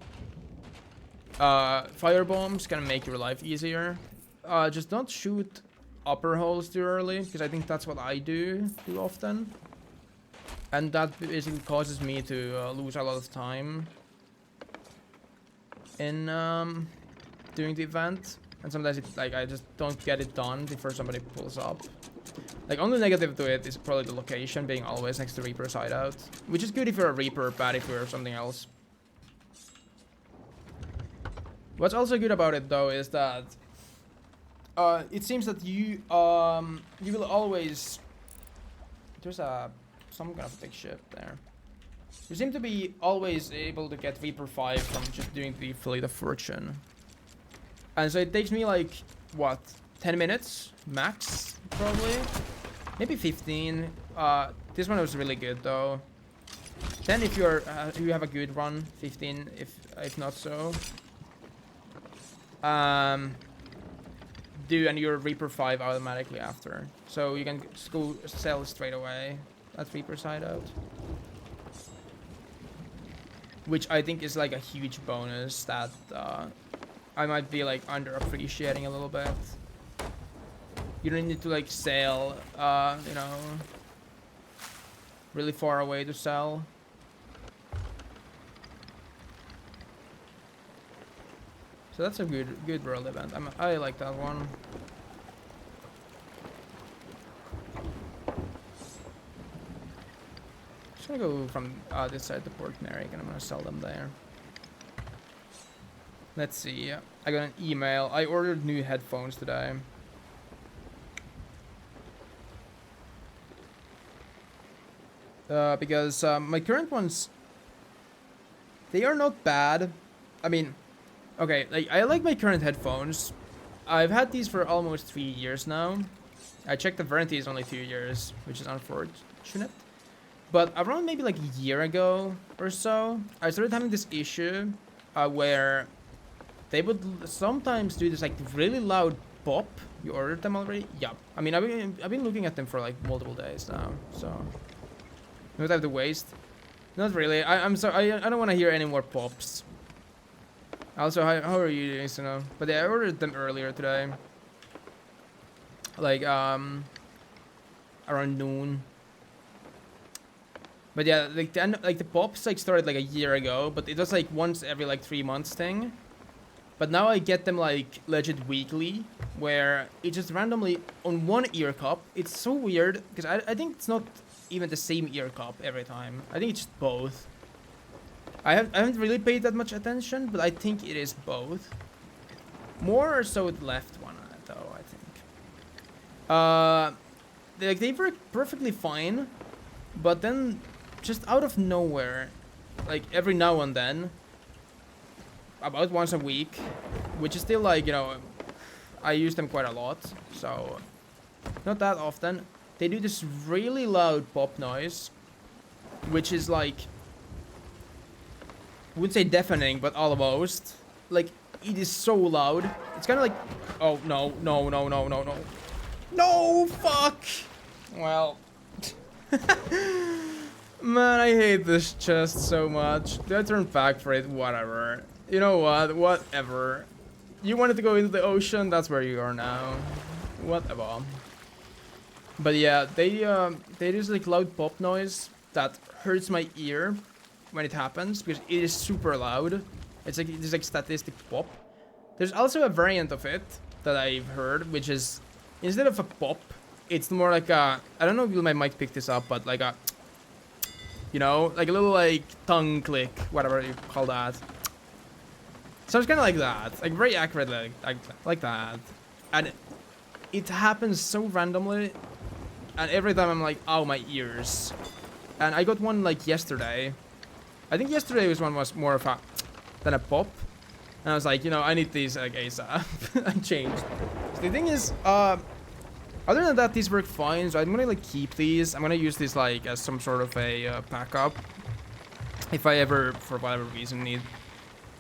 [SPEAKER 1] Fire bombs can make your life easier. Just don't shoot upper holes too early, because I think that's what I do too often. And that basically causes me to lose a lot of time in doing the event. And sometimes it, like, I just don't get it done before somebody pulls up. Like, only negative to it is probably the location being always next to Reaper's hideout. Which is good if you're a Reaper, bad if you're something else. What's also good about it, though, is that it seems that you will always... There's some kind of big ship there. You seem to be always able to get Reaper 5 from just doing the Fleet of Fortune. And so it takes me like, what, 10 minutes max, probably? Maybe 15. This one was really good though. 10 if you have a good run, 15 if not so. And your Reaper 5 automatically after. So you can just go sell straight away at Reaper's hideout. Which I think is like a huge bonus that I might be like underappreciating a little bit. You don't need to like sail, you know, really far away to sell. So that's a good world event. I like that one. Just gonna go from this side to Port Merrick and I'm gonna sell them there. Let's see. I got an email. I ordered new headphones today. Because my current ones, they are not bad. I mean, okay, like I like my current headphones. I've had these for almost 3 years now. I checked the warranty is only 2 years, which is unfortunate. But around maybe like a year ago or so, I started having this issue where they would sometimes do this like really loud pop. You ordered them already? Yeah. I mean, I've been looking at them for like multiple days now, so don't have to waste. Not really. I'm sorry. I don't want to hear any more pops. Also, how are you doing, Suno? But yeah, I ordered them earlier today. Like around noon. But yeah, like the pops like started like a year ago, but it was like once every like 3 months thing. But now I get them like legit weekly, where it just randomly on one ear cup. It's so weird because I think it's not even the same ear cup every time. I think it's just both. I haven't really paid that much attention, but I think it is both. More or so the left one though, I think. They work perfectly fine, but then just out of nowhere, like every now and then, about once a week, which is still like, you know, I use them quite a lot, so not that often. They do this really loud pop noise, which is like, I wouldn't say deafening, but almost. Like, it is so loud. It's kind of like, oh no, no, no, no, no, no. No, fuck! Well. Man, I hate this chest so much. Did I turn back for it? Whatever. You know what? Whatever. You wanted to go into the ocean? That's where you are now. Whatever. But yeah, they use like loud pop noise that hurts my ear when it happens because it is super loud. It's like statistic pop. There's also a variant of it that I've heard, which is instead of a pop, it's more like a, I don't know if you might pick this up, but like a, you know, like a little like tongue click, whatever you call that. So it's kind of like that, like very accurate, like that, and it happens so randomly, and every time I'm like, oh, my ears. And I got one like yesterday. I think yesterday's one was more of a than a pop, and I was like, you know, I need these like ASAP. I changed. So the thing is, other than that, these work fine. So I'm gonna like keep these. I'm gonna use this like as some sort of a backup if I ever, for whatever reason, need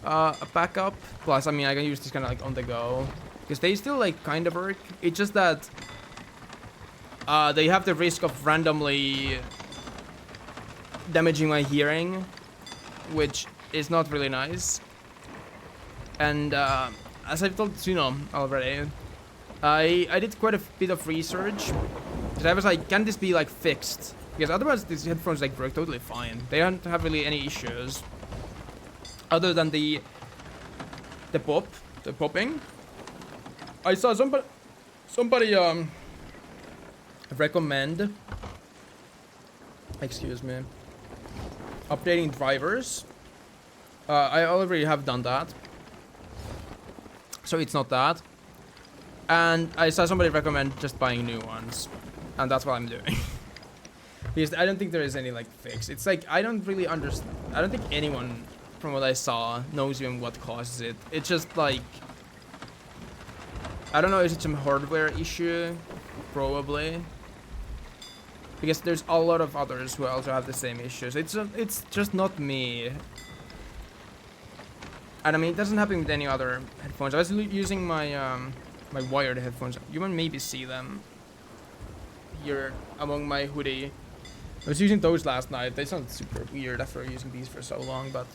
[SPEAKER 1] a backup. Plus, I mean, I can use this kind of like on the go because they still like kind of work. It's just that they have the risk of randomly damaging my hearing, which is not really nice. And as I've told Tsuno already, I did quite a bit of research. Because I was like, can this be like fixed? Because otherwise these headphones like work totally fine. They don't have really any issues. Other than the popping. I saw somebody recommend, excuse me, updating drivers. I already have done that, so it's not that. And I saw somebody recommend just buying new ones, and that's what I'm doing. Because I don't think there is any like fix. It's like I don't really understand. I don't think anyone from what I saw knows even what causes it. It's just like, I don't know, is it some hardware issue? Probably. Because there's a lot of others who also have the same issues. It's just not me. And I mean, it doesn't happen with any other headphones. I was using my my wired headphones. You might maybe see them here among my hoodie. I was using those last night. They sound super weird after using these for so long, but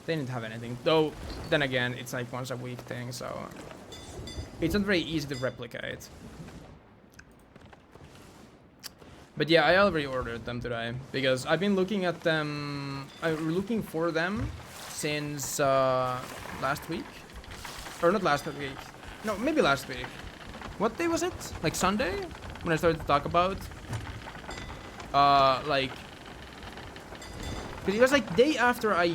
[SPEAKER 1] they didn't have anything. Though, then again, it's like once a week thing, so it's not very easy to replicate. But yeah, I already ordered them today because I've been looking at them. I'm looking for them since last week, or not last week. No, maybe last week. What day was it? Like Sunday, when I started to talk about like, because it was like day after I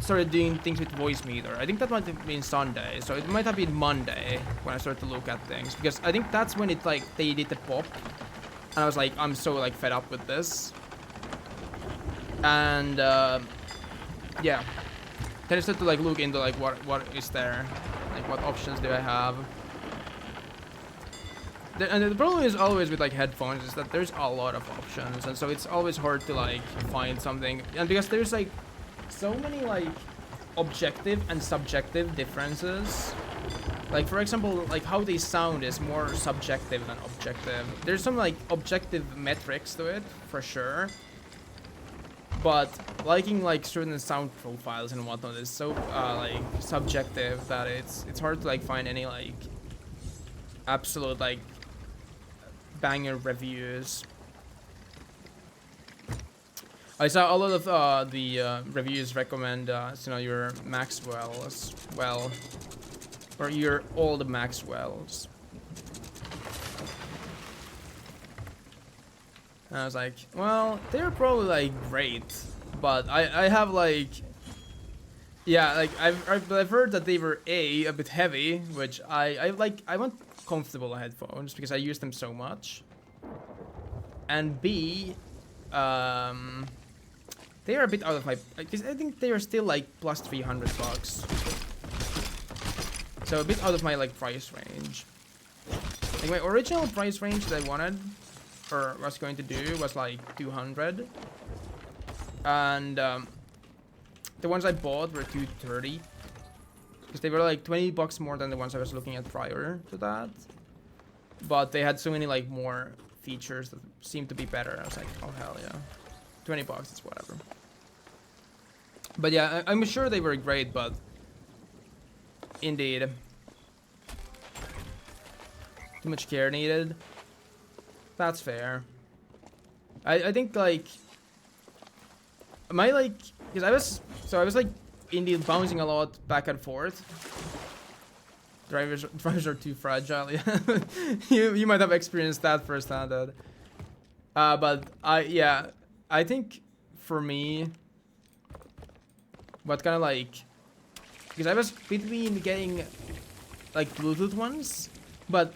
[SPEAKER 1] started doing things with voice meter. I think that might have been Sunday, so it might have been Monday when I started to look at things, because I think that's when it like they did the pop. And I was like, I'm so like fed up with this. And yeah, then I started to like look into like what is there, like what options do I have. And the problem is always with like headphones is that there's a lot of options, and so it's always hard to like find something. And because there's like so many like objective and subjective differences. Like, for example, like how they sound is more subjective than objective. There's some like objective metrics to it, for sure. But liking like certain sound profiles and whatnot is so like subjective that it's hard to like find any like absolute like banger reviews. I saw a lot of the reviews recommend you know, your Maxwell's, well, or your old Maxwell's. And I was like, well, they're probably like great, but I have like, yeah, like I've heard that they were a bit heavy, which I like. I want comfortable headphones because I use them so much, and B, they are a bit out of my, because I think they are still like plus $300, so a bit out of my like price range. Like my original price range that I wanted or was going to do was like 200, and the ones I bought were 230 because they were like $20 more than the ones I was looking at prior to that, but they had so many like more features that seemed to be better. I was like, oh hell yeah, $20, it's whatever. But yeah, I'm sure they were great, but indeed, too much care needed. That's fair. I think like my like, because I was like indeed bouncing a lot back and forth. Drivers are too fragile. Yeah, you might have experienced that firsthand. But I think for me, what kind of like, because I was between getting like Bluetooth ones, but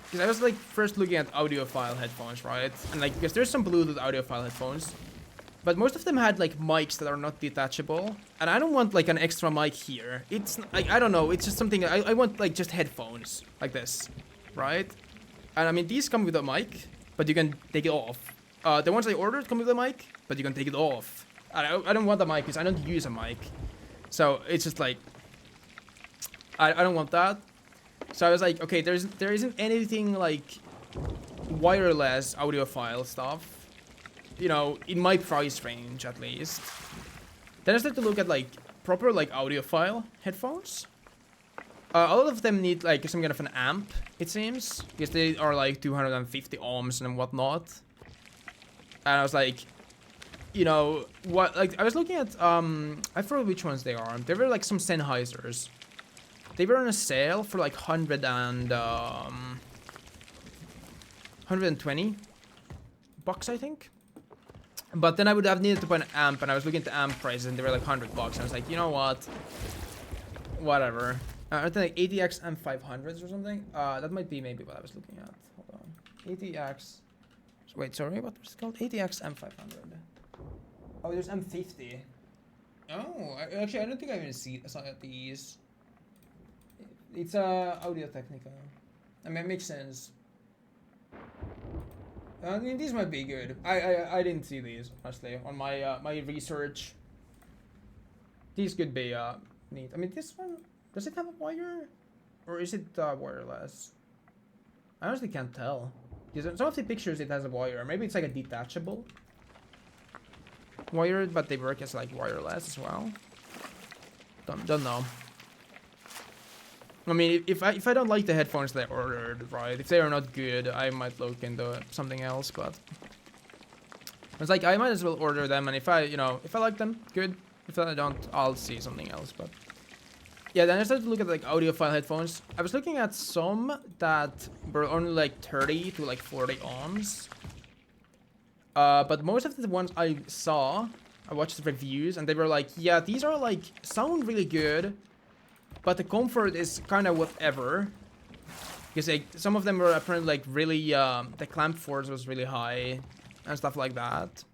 [SPEAKER 1] because I was like first looking at audiophile headphones, right? And like, because there's some Bluetooth audiophile headphones, but most of them had like mics that are not detachable, and I don't want like an extra mic here. It's like, I don't know, it's just something I want like just headphones like this, right? And I mean, these come with a mic, but you can take it off. The ones I ordered come with a mic, but you can take it off. I don't want a mic because I don't use a mic, so it's just like I don't want that. So I was like, okay, there isn't anything like wireless audiophile stuff, you know, in my price range at least. Then I started to look at like proper like audiophile headphones. A lot of them need like some kind of an amp, it seems, because they are like 250 ohms and whatnot. And I was like, you know, what? Like I was looking at I forgot which ones they are. They were like some Sennheisers. They were on a sale for like 120 bucks, I think. But then I would have needed to buy an amp, and I was looking at the amp prices, and they were like 100 bucks. And I was like, you know what? Whatever. I think like ATX M500s or something. That might be maybe what I was looking at. Hold on. ATX. Wait, sorry, what was it called? ATX M500. Oh, there's M50. Oh, actually, I don't think I even saw these. It's Audio Technica. I mean, it makes sense. I mean, these might be good. I didn't see these honestly on my my research. These could be neat. I mean, this one, does it have a wire, or is it wireless? I honestly can't tell. Because some of the pictures it has a wire. Maybe it's like a detachable wire, but they work as like wireless as well. Don't know. I mean, if I don't like the headphones that I ordered, right? If they are not good, I might look into something else. But it's like I might as well order them, and if I like them, good. If I don't, I'll see something else. But yeah, then I started to look at like audiophile headphones. I was looking at some that were only like 30 to like 40 ohms. But most of the ones I saw, I watched the reviews, and they were like, yeah, these are like sound really good, but the comfort is kind of whatever. Because like, some of them were apparently like really, the clamp force was really high and stuff like that.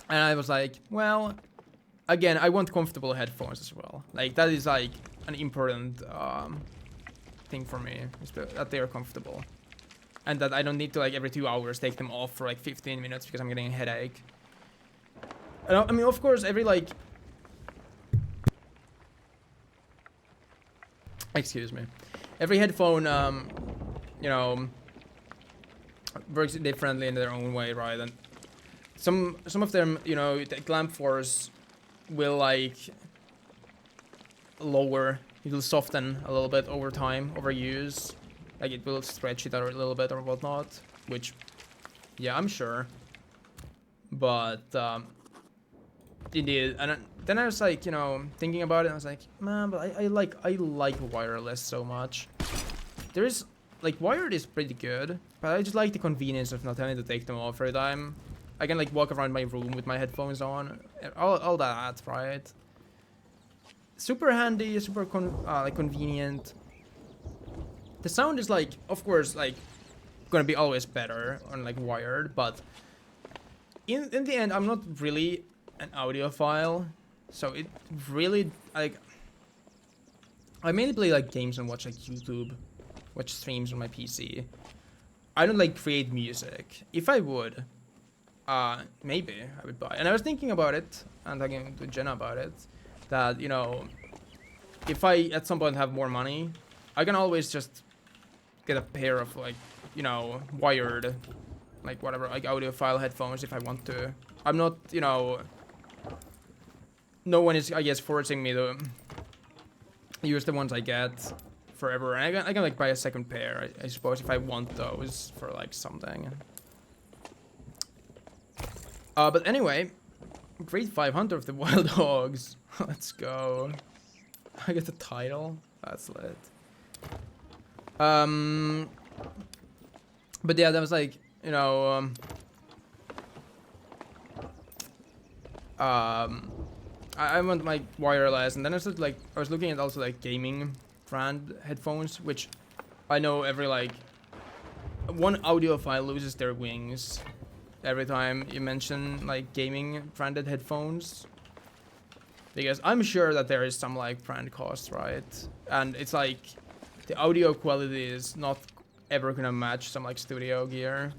[SPEAKER 1] And I was like, well, again, I want comfortable headphones as well. Like that is like an important thing for me, is that they are comfortable. And that I don't need to like every 2 hours take them off for like 15 minutes because I'm getting a headache. And I mean, of course, every like... Excuse me. Every headphone, you know, works differently in their own way, right? And some of them, you know, the clamp force will like lower, it will soften a little bit over time, over use. Like it will stretch it out a little bit or whatnot, which, yeah, I'm sure. But it did, and then I was like, you know, thinking about it. And I was like, man, but I like wireless so much. There is like wired is pretty good, but I just like the convenience of not having to take them off every time. I can like walk around my room with my headphones on, all that, right? Super handy, super like convenient. The sound is like, of course, like gonna be always better on like wired, but in the end, I'm not really an audiophile, so it really like I mainly play like games and watch like YouTube, watch streams on my PC. I don't like create music. If I would, maybe I would buy. And I was thinking about it and talking to Jenna about it, that you know, if I at some point have more money, I can always just get a pair of like, you know, wired, like whatever, like audiophile headphones if I want to. I'm not, you know, no one is, I guess, forcing me to use the ones I get forever. And I can like buy a second pair, I suppose, if I want those for like something. But anyway, grade 5 Hunter of the Wild Hogs. Let's go. I get the title. That's lit. But yeah, that was like, you know, I want my wireless, and then I started like, I was looking at also like gaming brand headphones, which I know every like, one audiophile loses their wings every time you mention like gaming branded headphones. Because I'm sure that there is some like brand cost, right? And it's like, the audio quality is not ever gonna match some like studio gear.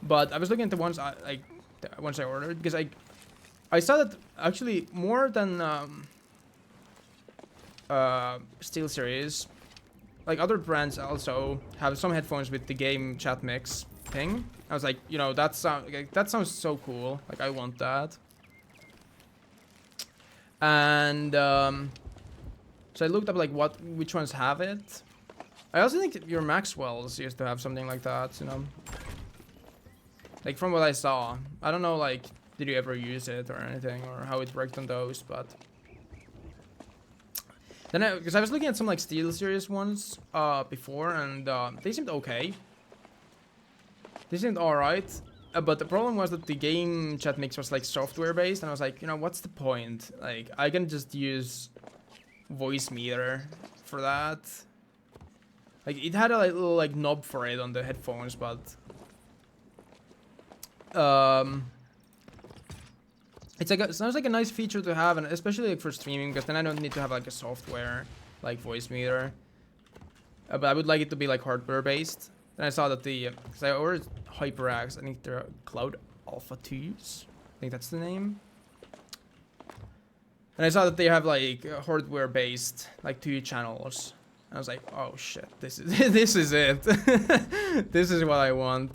[SPEAKER 1] But I was looking at the ones I ordered, because I saw that actually more than SteelSeries, like other brands also have some headphones with the game chat mix thing. I was like, you know, that sounds so cool. Like I want that. And so I looked up like which ones have it. I also think your Maxwell's used to have something like that, you know. Like from what I saw, I don't know like did you ever use it or anything or how it worked on those, but then because I was looking at some like Steel Series ones before, and they seemed okay. They seemed alright, but the problem was that the game chat mix was like software based, and I was like, you know, what's the point? Like I can just use voice meter for that. Like it had a like, little like knob for it on the headphones, but it sounds like a nice feature to have, and especially like for streaming, because then I don't need to have like a software like voice meter. But I would like it to be like hardware based. And I saw that because I ordered HyperX, I think they're Cloud Alpha 2s. I think that's the name. And I saw that they have like hardware based like 2 channels. And I was like, oh shit, this is this is it. This is what I want.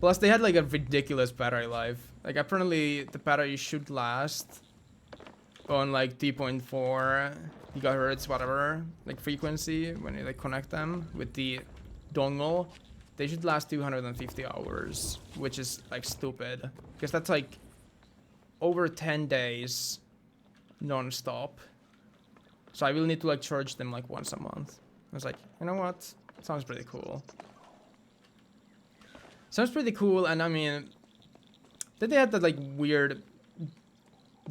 [SPEAKER 1] Plus they had like a ridiculous battery life. Like apparently the battery should last on like 3.4 gigahertz whatever like frequency when you like connect them with the dongle. They should last 250 hours, which is like stupid because that's like over 10 days non-stop. So I will need to like charge them like once a month. I was like, you know what? Sounds pretty cool. Sounds pretty cool, and I mean, then they had that like weird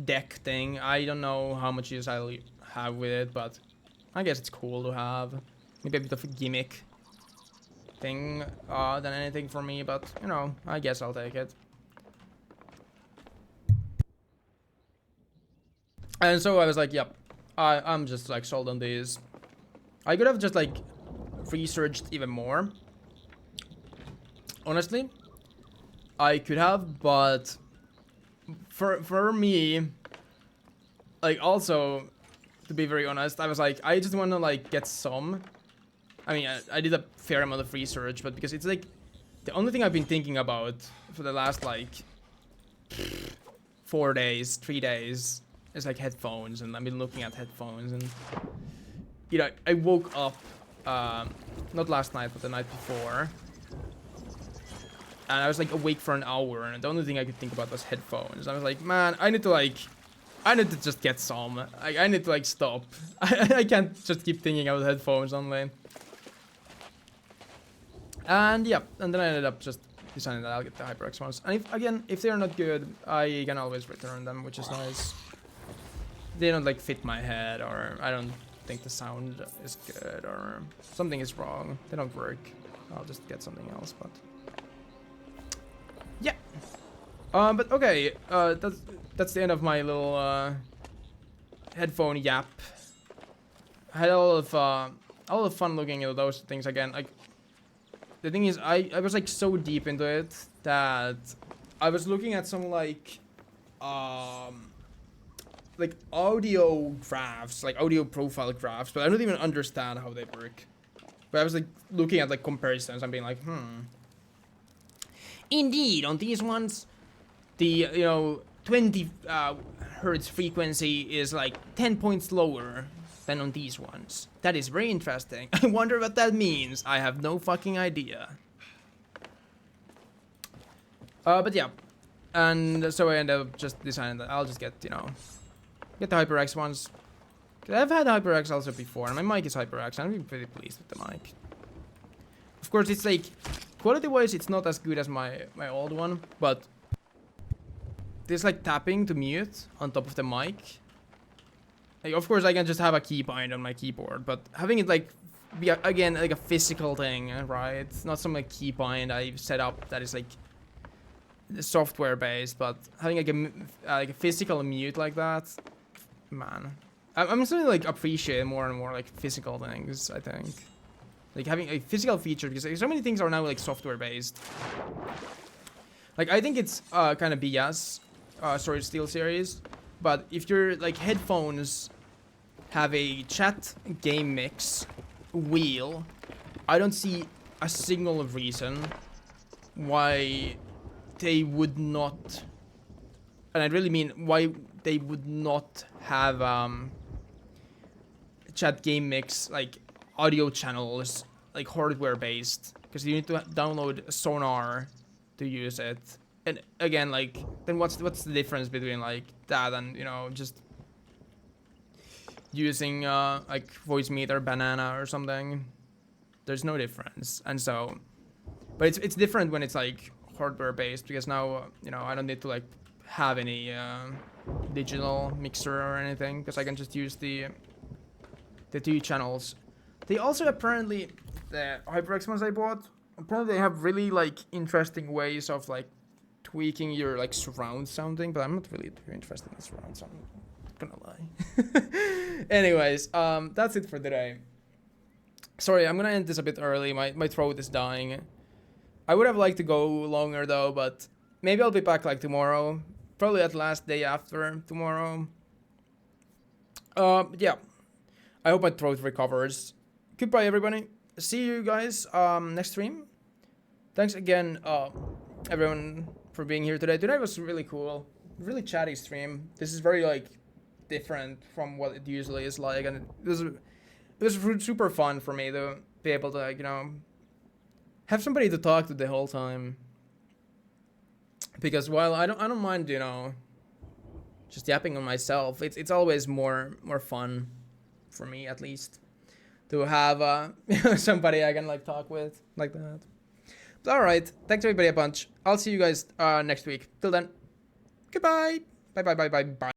[SPEAKER 1] deck thing. I don't know how much use I'll have with it, but I guess it's cool to have. Maybe a bit of a gimmick thing than anything for me, but you know, I guess I'll take it. And so I was like, yep, I'm just like sold on these. I could have just like researched even more. Honestly, I could have, but for me, like also, to be very honest, I was like, I just want to like get some. I mean, I did a fair amount of research, but because it's like the only thing I've been thinking about for the last like 4 days, 3 days is like headphones, and I've been looking at headphones, and you know, I woke up not last night, but the night before. And I was like awake for an hour, and the only thing I could think about was headphones. I was like, man, I need to just get some. I need to like stop. I can't just keep thinking about headphones only. And yeah, and then I ended up just deciding that I'll get the HyperX ones. And if they're not good, I can always return them, which is nice. They don't like fit my head, or I don't think the sound is good, or something is wrong. They don't work. I'll just get something else, but yeah. But okay, that's the end of my little headphone yap. I had a lot of fun looking at those things again. Like the thing is, I was like so deep into it that I was looking at some like audio graphs, like audio profile graphs, but I don't even understand how they work. But I was like looking at like comparisons and being like, Indeed, on these ones, the 20 hertz frequency is like 10 points lower than on these ones. That is very interesting. I wonder what that means. I have no fucking idea. But yeah, and so I ended up just deciding that I'll just get the HyperX ones. Cause I've had HyperX also before, and my mic is HyperX, and I'm pretty pleased with the mic. Of course, it's like quality-wise, it's not as good as my old one, but there's like tapping to mute on top of the mic. Like, of course, I can just have a key bind on my keyboard, but having it like be again like a physical thing, right? It's not some like key bind I've set up that is like software based, but having like a physical mute like that, man, I'm starting to like appreciate more and more like physical things. I think like having a physical feature, because like, so many things are now like software based. Like I think it's kind of BS, sorry, Steel Series, but if your like headphones have a chat game mix wheel, I don't see a single reason why they would not, and I really mean why they would not have chat game mix like audio channels like hardware based, because you need to download Sonar to use it. And again, like, then what's the difference between like that and, you know, just using like Voicemeeter Banana or something? There's no difference. And so, but it's different when it's like hardware based, because now you know, I don't need to like have any digital mixer or anything, because I can just use the two channels. They also apparently, the HyperX ones I bought, apparently they have really like interesting ways of like tweaking your like surround sounding, but I'm not really too interested in surround sound, I'm not gonna lie. Anyways, that's it for today. Sorry, I'm gonna end this a bit early. My throat is dying. I would have liked to go longer though, but maybe I'll be back like tomorrow. Probably at last day after tomorrow. Yeah. I hope my throat recovers. Goodbye, everybody. See you guys next stream. Thanks again, everyone, for being here today. Today was really cool. Really chatty stream. This is very like different from what it usually is like, and it was super fun for me to be able to, like, you know, have somebody to talk to the whole time. Because while I don't mind, you know, just yapping on myself, it's always more fun for me, at least, to have somebody I can like talk with like that. But all right, thanks everybody a bunch. I'll see you guys next week. Till then, goodbye. Bye.